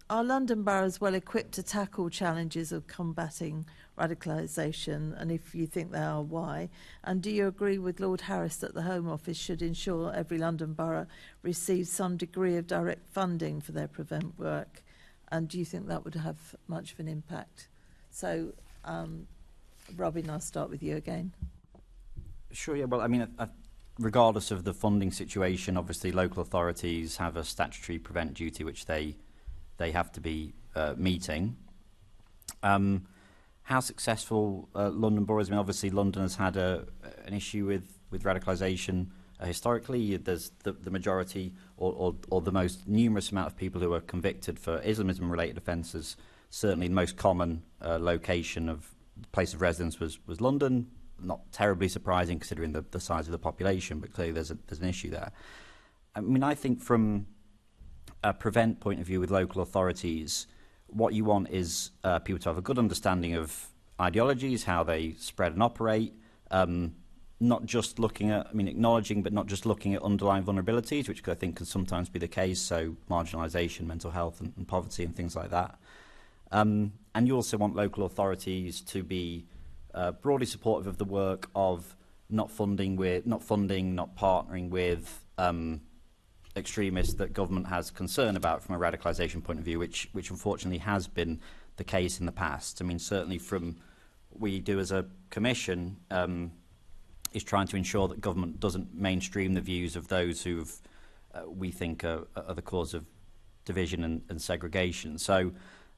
Are London boroughs well equipped to tackle challenges of combating radicalisation? And if you think they are, why? And do you agree with Lord Harris that the Home Office should ensure every London borough receives some degree of direct funding for their prevent work? And do you think that would have much of an impact? So, Robin, I'll start with you again. Sure, yeah. Well, I mean, regardless of the funding situation, obviously local authorities have a statutory prevent duty which they have to be meeting. How successful London Borough is? I mean, obviously London has had an issue with radicalisation historically. There's the majority or the most numerous amount of people who are convicted for Islamism-related offences. Certainly the most common location of place of residence was London. Not terribly surprising considering the size of the population, but clearly there's an issue there. I mean, I think from a prevent point of view with local authorities, what you want is people to have a good understanding of ideologies, how they spread and operate, not just looking at, acknowledging, but not just looking at underlying vulnerabilities, which I think can sometimes be the case, so marginalisation, mental health and poverty and things like that. And you also want local authorities to be broadly supportive of the work of not partnering with extremists that government has concern about from a radicalisation point of view, which unfortunately has been the case in the past. I mean, certainly from what we do as a commission is trying to ensure that government doesn't mainstream the views of those who we think are the cause of division and segregation. So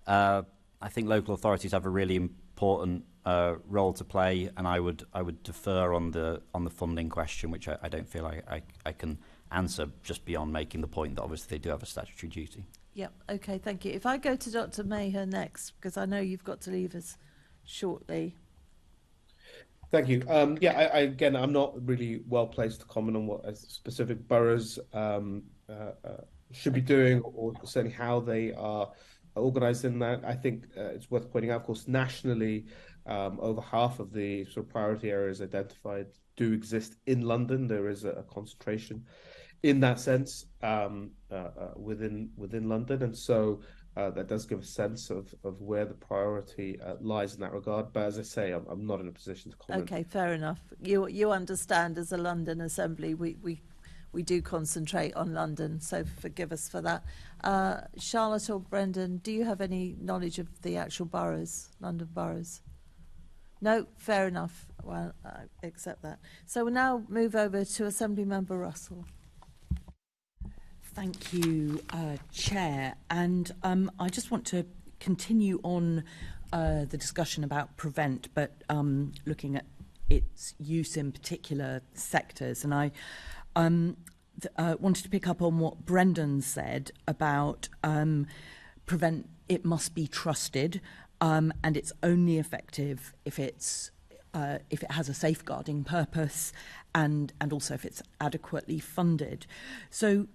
I think local authorities have a really important role to play, and I would defer on the funding question, which I don't feel I can answer just beyond making the point that obviously they do have a statutory duty. Yep. Okay. Thank you. If I go to Dr. Maher next, because I know you've got to leave us shortly. Thank you. Again, I'm not really well placed to comment on what specific boroughs should be doing, or certainly how they are organised in that. I think it's worth pointing out, of course, nationally, over half of the sort of priority areas identified do exist in London. There is a concentration in that sense within London, and so that does give a sense of where the priority lies in that regard. But as I say, I'm not in a position to comment. Okay, fair enough. You understand, as a London Assembly, we do concentrate on London, so forgive us for that. Charlotte or Brendan, do you have any knowledge of the actual boroughs, London boroughs? No, fair enough. Well, I accept that. So we'll now move over to Assembly Member Russell. Thank you, Chair. And I just want to continue on the discussion about prevent, but looking at its use in particular sectors. And I wanted to pick up on what Brendan said about prevent. It must be trusted, and it's only effective if it has a safeguarding purpose, and also if it's adequately funded. So,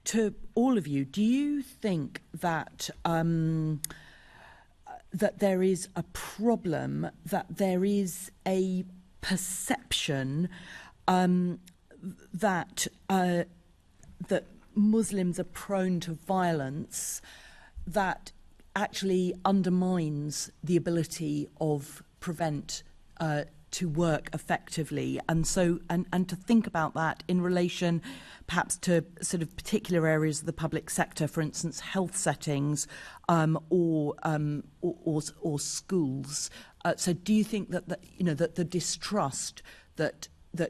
to all of you, do you think that that there is a problem, that there is a perception that that Muslims are prone to violence that actually undermines the ability of prevent to work effectively, and so and to think about that in relation perhaps to sort of particular areas of the public sector, for instance health settings or schools. So do you think that that the distrust that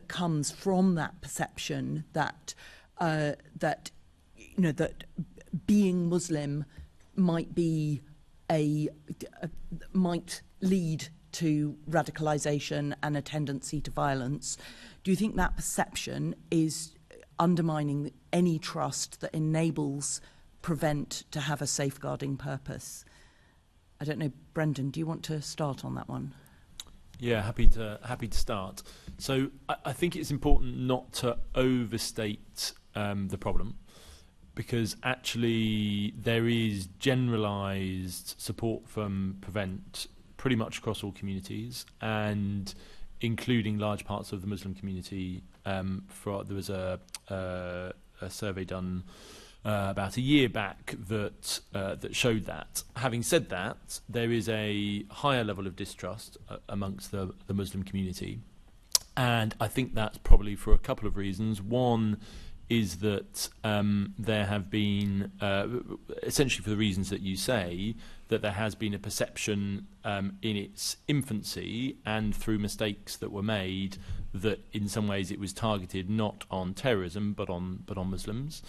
comes from that perception that that being Muslim might be might lead to radicalisation and a tendency to violence, do you think that perception is undermining any trust that enables prevent to have a safeguarding purpose? I don't know, Brendan, do you want to start on that one? Yeah, happy to start. So I think it's important not to overstate the problem, because actually there is generalised support from prevent pretty much across all communities, and including large parts of the Muslim community. There was a survey done about a year back that showed that. Having said that, there is a higher level of distrust amongst the Muslim community, and I think that's probably for a couple of reasons. One is that there have been, essentially for the reasons that you say, that there has been a perception in its infancy and through mistakes that were made that in some ways it was targeted not on terrorism but on Muslims.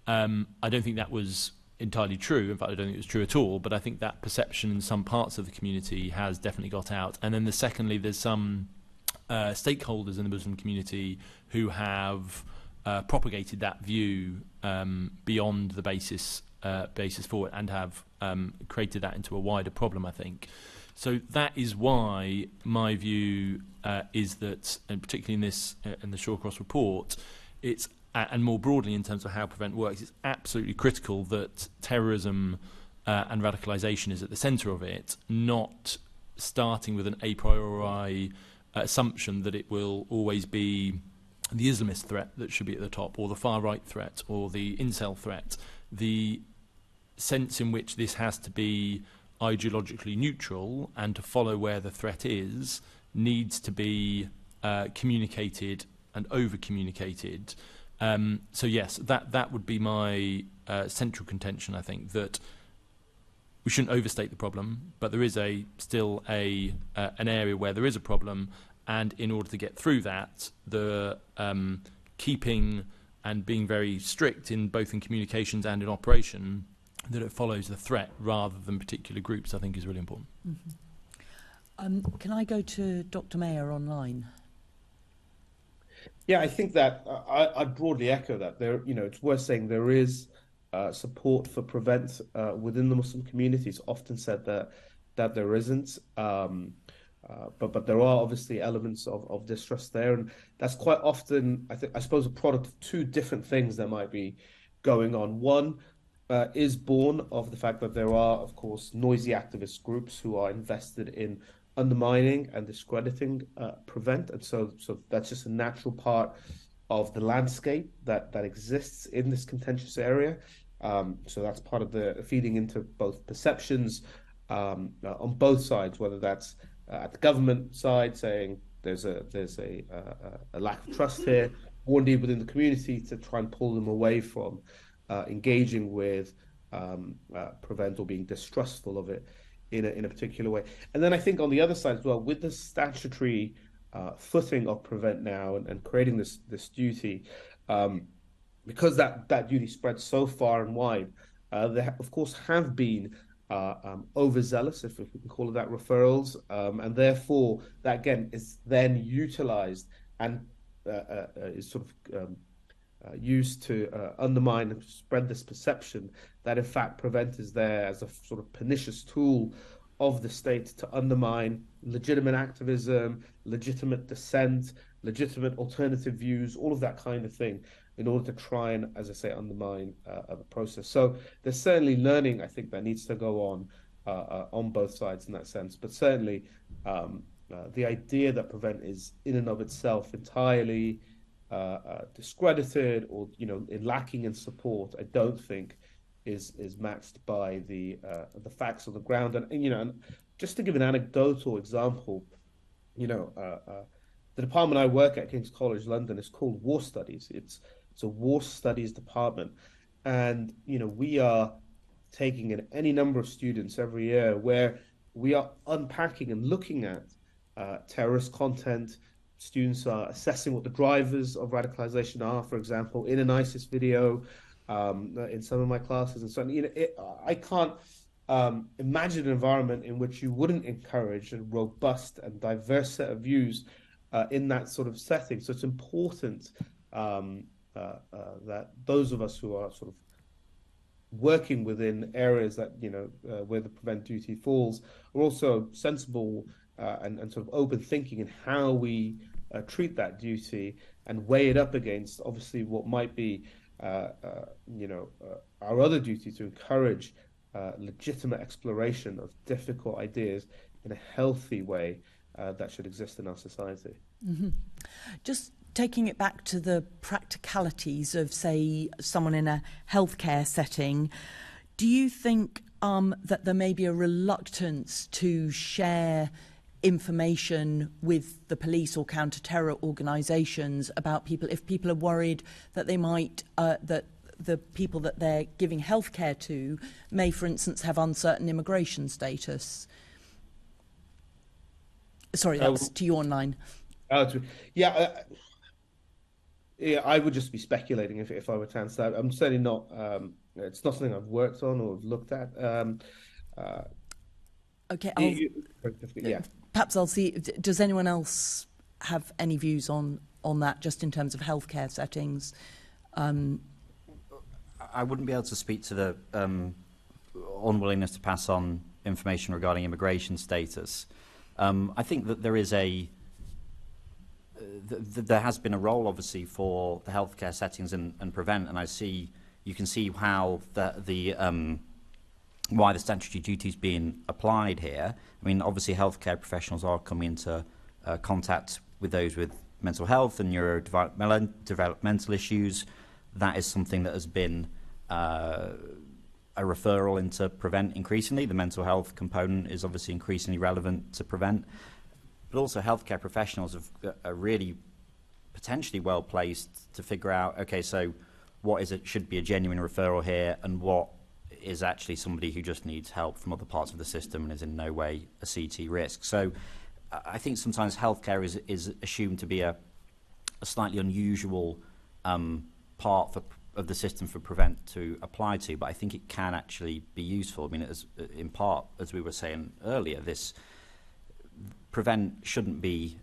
I don't think that was entirely true. In fact, I don't think it was true at all. But I think that perception in some parts of the community has definitely got out. And then secondly, there's some stakeholders in the Muslim community who have propagated that view beyond the basis for it and have created that into a wider problem, I think. So that is why my view is that, and particularly in the Shawcross report, it's and more broadly in terms of how Prevent works, it's absolutely critical that terrorism and radicalisation is at the centre of it, not starting with an a priori assumption that it will always be the Islamist threat that should be at the top, or the far-right threat, or the incel threat. The sense in which this has to be ideologically neutral and to follow where the threat is needs to be communicated and over-communicated. So yes, that would be my central contention, I think, that we shouldn't overstate the problem, but there is still an area where there is a problem, and in order to get through that, the keeping and being very strict in both in communications and in operation, that it follows the threat rather than particular groups, I think is really important. Mm-hmm. Can I go to Dr. Maher online? Yeah, I think that I broadly echo that. It's worth saying there is support for Prevent within the Muslim community. It's often said that there isn't, but there are obviously elements of distrust there, and that's quite often, I suppose, a product of two different things that might be going on. One is born of the fact that there are, of course, noisy activist groups who are invested in undermining and discrediting Prevent, and so that's just a natural part of the landscape that exists in this contentious area. So that's part of the feeding into both perceptions on both sides, whether that's at the government side saying there's a lack of trust here, or indeed within the community to try and pull them away from engaging with Prevent or being distrustful of it in a particular way. And then I think on the other side as well, with the statutory footing of Prevent now and creating this duty, because that duty spreads so far and wide, there of course have been overzealous, if we can call it that, referrals, and therefore that again is then utilised and is sort of used to undermine and spread this perception that in fact Prevent is there as a sort of pernicious tool of the state to undermine legitimate activism, legitimate dissent, legitimate alternative views, all of that kind of thing, in order to try and, as I say, undermine the process. So there's certainly learning, I think, that needs to go on both sides in that sense. But certainly the idea that Prevent is in and of itself entirely discredited or lacking in support, I don't think is matched by the facts on the ground. And just to give an anecdotal example, the department I work at, King's College London, is called War Studies. It's a War Studies department, and we are taking in any number of students every year where we are unpacking and looking at terrorist content. Students are assessing what the drivers of radicalization are, for example, in an ISIS video, in some of my classes and so on. I can't imagine an environment in which you wouldn't encourage a robust and diverse set of views in that sort of setting. So it's important that those of us who are sort of working within areas that where the Prevent duty falls are also sensible and sort of open thinking in how we treat that duty and weigh it up against obviously what might be our other duty to encourage legitimate exploration of difficult ideas in a healthy way that should exist in our society. Mm-hmm. Just taking it back to the practicalities of, say, someone in a healthcare setting, do you think that there may be a reluctance to share information with the police or counter-terror organisations about people, if people are worried that they might, that the people that they're giving healthcare to may, for instance, have uncertain immigration status. Sorry, that was to you online. Yeah, I would just be speculating if I were to answer that. I'm certainly not. It's not something I've worked on or have looked at. Okay, yeah. Perhaps I'll see. Does anyone else have any views on that, just in terms of healthcare settings? I wouldn't be able to speak to the unwillingness to pass on information regarding immigration status. I think that there is there has been a role, obviously, for the healthcare settings and prevent, and you can see how why the statutory duty is being applied here. I mean, obviously, healthcare professionals are coming into contact with those with mental health and neurodevelopmental issues. That is something that has been a referral into prevent increasingly. The mental health component is obviously increasingly relevant to prevent. But also healthcare professionals are really potentially well placed to figure out, okay, so what is it should be a genuine referral here and what is actually somebody who just needs help from other parts of the system and is in no way a CT risk. So I think sometimes healthcare is assumed to be a slightly unusual part of the system for prevent to apply to, but I think it can actually be useful. I mean, in part, as we were saying earlier, this prevent shouldn't be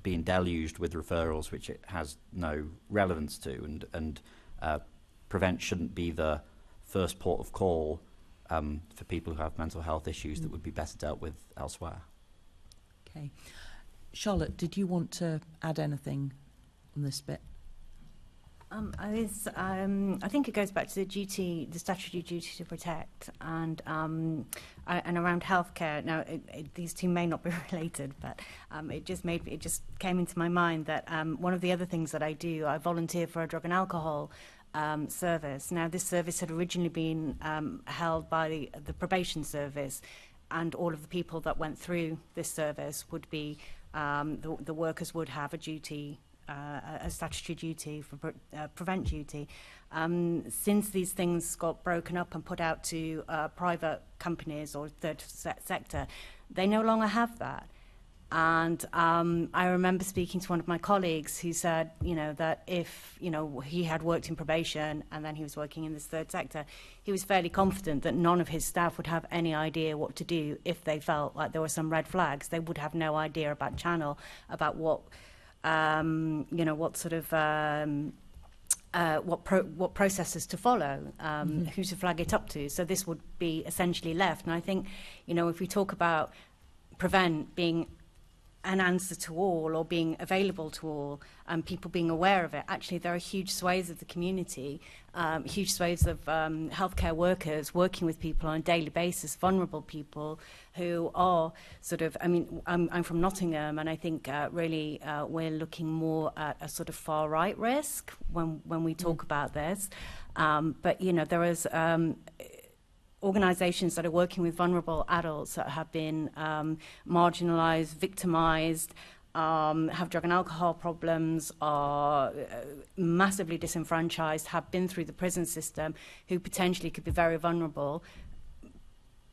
being deluged with referrals which it has no relevance to, and prevent shouldn't be the first port of call for people who have mental health issues that would be better dealt with elsewhere. Okay. Charlotte, did you want to add anything on this bit? I think it goes back to the statutory duty to protect, and around healthcare. Now, these two may not be related, but it just came into my mind that one of the other things that I do, I volunteer for a drug and alcohol service. Now, this service had originally been held by the probation service, and all of the people that went through this service would be the workers would have a duty. A statutory duty for prevent duty. Since these things got broken up and put out to private companies or third sector, they no longer have that. And I remember speaking to one of my colleagues who said, that if, he had worked in probation and then he was working in this third sector, he was fairly confident that none of his staff would have any idea what to do if they felt like there were some red flags. They would have no idea about channel, about what sort of what processes to follow, who to flag it up to. So this would be essentially left. And I think, if we talk about prevent being an answer to all or being available to all and people being aware of it, actually there are huge swathes of the community, huge swathes of healthcare workers working with people on a daily basis, vulnerable people who are sort of, I'm from Nottingham, and I think really we're looking more at a sort of far right risk when we talk about this. But, there is organisations that are working with vulnerable adults that have been marginalised, victimised, have drug and alcohol problems, are massively disenfranchised, have been through the prison system, who potentially could be very vulnerable,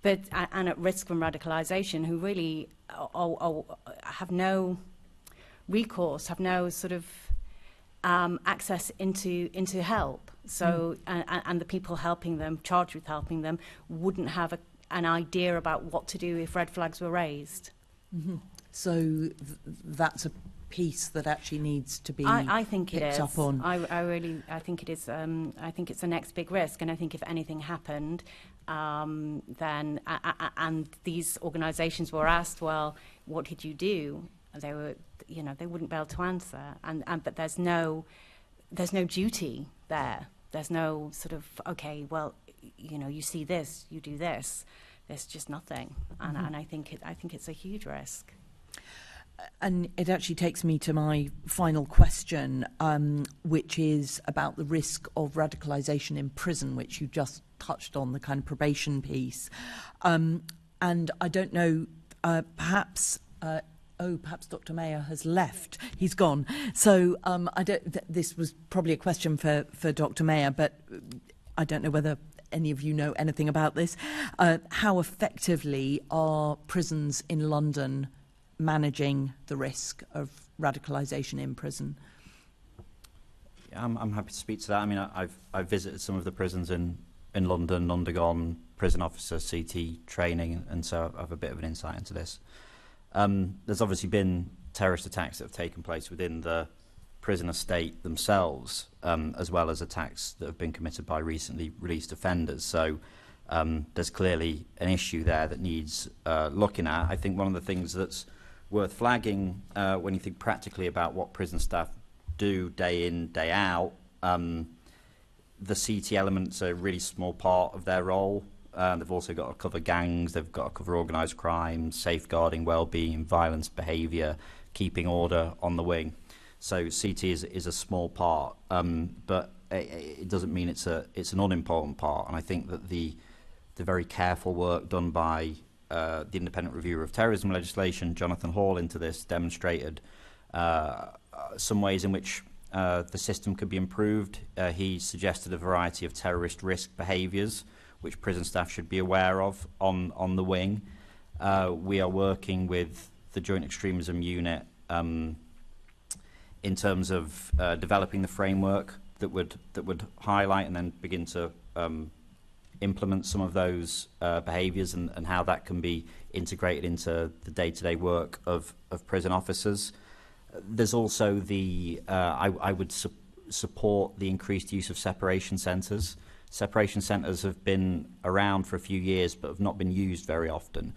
and at risk from radicalisation, who really have no recourse, have no sort of access into help. So, and the people helping them, charged with helping them, wouldn't have an idea about what to do if red flags were raised. Mm-hmm. So that's a piece that actually needs to be I think it is. Up on. I think it is. I think it's the next big risk, and I think if anything happened, then and these organisations were asked, well, what did you do? They were, they wouldn't be able to answer, but there's no duty there. There's no sort of, okay, well, you see this, you do this. There's just nothing, and I think it's a huge risk. And it actually takes me to my final question, which is about the risk of radicalisation in prison, which you just touched on, the kind of probation piece. And I don't know, perhaps Perhaps Dr. Maher has left. He's gone. So I don't. This was probably a question for Dr. Maher, but I don't know whether any of you know anything about this. How effectively are prisons in London managing the risk of radicalisation in prison? Yeah, I'm happy to speak to that. I mean, I've visited some of the prisons in London, undergone prison officer CT training, and so I have a bit of an insight into this. There's obviously been terrorist attacks that have taken place within the prison estate themselves, as well as attacks that have been committed by recently released offenders. So there's clearly an issue there that needs looking at. I think one of the things that's worth flagging when you think practically about what prison staff do day in, day out, the CT elements are a really small part of their role. They've also got to cover gangs, they've got to cover organised crime, safeguarding well-being, violence behaviour, keeping order on the wing. So CT is a small part, but it doesn't mean it's an unimportant part. And I think that the very careful work done by the independent reviewer of terrorism legislation, Jonathan Hall, into this demonstrated some ways in which the system could be improved. He suggested a variety of terrorist risk behaviours which prison staff should be aware of on the wing. We are working with the Joint Extremism Unit in terms of developing the framework that would highlight and then begin to implement some of those behaviours and how that can be integrated into the day-to-day work of prison officers. There's also the I would support the increased use of separation centres. Separation centres have been around for a few years but have not been used very often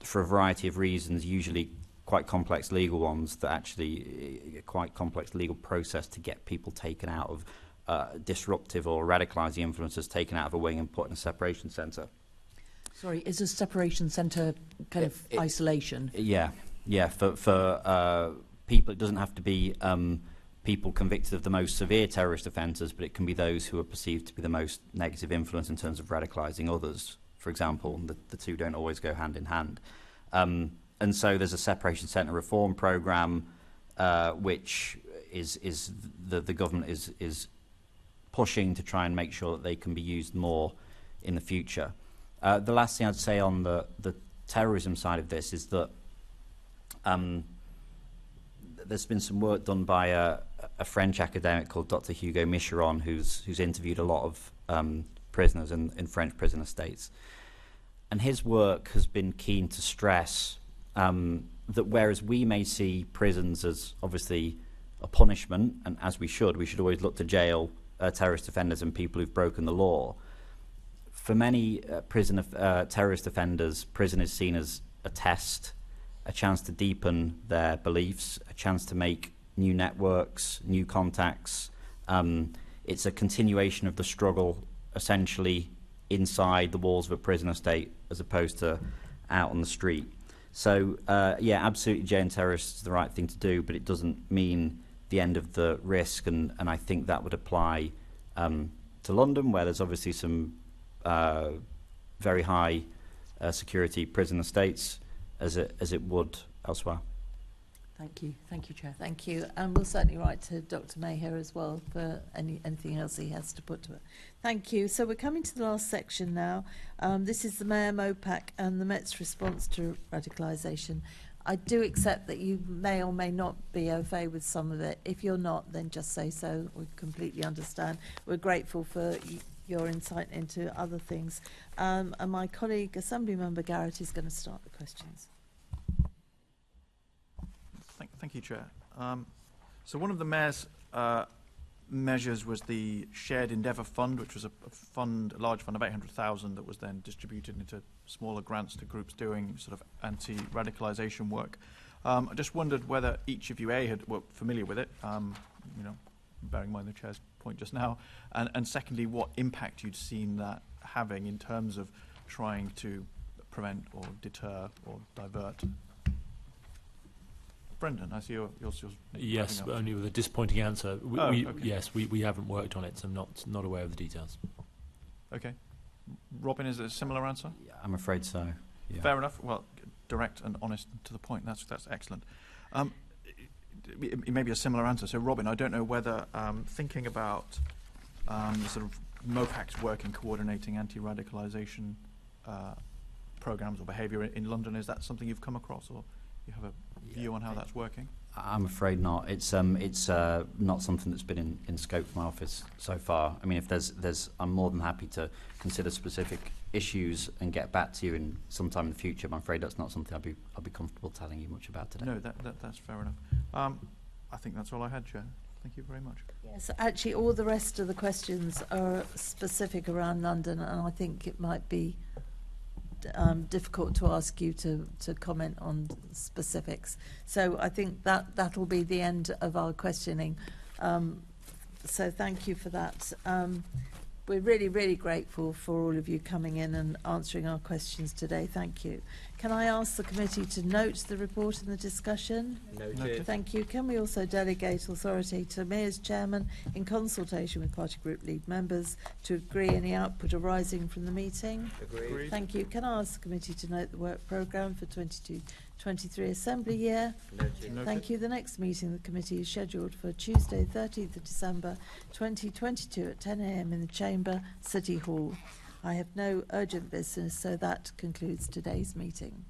for a variety of reasons, usually quite complex legal ones, that actually quite complex legal process to get people taken out of disruptive or radicalising influences, taken out of a wing and put in a separation centre. Sorry, is a separation centre kind of isolation? Yeah. For people, it doesn't have to be people convicted of the most severe terrorist offences, but it can be those who are perceived to be the most negative influence in terms of radicalising others, for example. And the two don't always go hand in hand. And so there's a separation centre reform programme, which is the government is pushing to try and make sure that they can be used more in the future. The last thing I'd say on the terrorism side of this is that there's been some work done by a French academic called Dr. Hugo Micheron, who's interviewed a lot of prisoners in French prison estates. And his work has been keen to stress that whereas we may see prisons as obviously a punishment, and as we should always look to jail terrorist offenders and people who've broken the law, for many terrorist offenders, prison is seen as a test, a chance to deepen their beliefs, a chance to make new networks, new contacts. It's a continuation of the struggle, essentially, inside the walls of a prison estate as opposed to out on the street. So, yeah, absolutely, jail terrorists is the right thing to do, but it doesn't mean the end of the risk, and I think that would apply to London, where there's obviously some very high security prison estates, as it would elsewhere. Thank you, Chair. Thank you. And we'll certainly write to Dr. Maher as well for anything else he has to put to it. Thank you. So we're coming to the last section now. This is the Mayor, MOPAC and the Met's response to radicalisation. I do accept that you may or may not be au fait with some of it. If you're not, then just say so. We completely understand. We're grateful for your insight into other things. And my colleague, Assemblymember Garrett, is going to start the questions. Thank you, Chair. So one of the Mayor's measures was the Shared Endeavour Fund, which was a large fund of 800,000 that was then distributed into smaller grants to groups doing sort of anti-radicalisation work. I just wondered whether each of you were familiar with it, bearing in mind the Chair's point just now, and secondly, what impact you'd seen that having in terms of trying to prevent or deter or divert. Brendan, I see yours. Yes, but only with a disappointing answer. Yes, we haven't worked on it, so I'm not aware of the details. Okay. Robin, is it a similar answer? Yeah, I'm afraid so. Yeah. Fair enough. Well, direct and honest and to the point. That's excellent. It may be a similar answer. So, Robin, I don't know whether thinking about the sort of MOPAC's work in coordinating anti-radicalisation programmes or behaviour in London, is that something you've come across, or you have a view on how that's working? I'm afraid not. It's not something that's been in scope for my office so far. I mean, if there's, I'm more than happy to consider specific issues and get back to you in sometime in the future. But I'm afraid that's not something I'll be comfortable telling you much about today. No, that's fair enough. I think that's all I had, Chair. Thank you very much. Yes, actually, all the rest of the questions are specific around London, and I think it might be difficult to ask you to comment on specifics. So I think that'll be the end of our questioning. So thank you for that. We're really, really grateful for all of you coming in and answering our questions today. Thank you. Can I ask the committee to note the report and the discussion? Noted. Thank you. Can we also delegate authority to me as chairman in consultation with party group lead members to agree any output arising from the meeting? Agreed. Thank you. Can I ask the committee to note the work programme for 22-23 Assembly Year? Noted. Thank you. The next meeting of the committee is scheduled for Tuesday, 13th of December 2022 at 10 a.m. in the Chamber, City Hall. I have no urgent business, so that concludes today's meeting.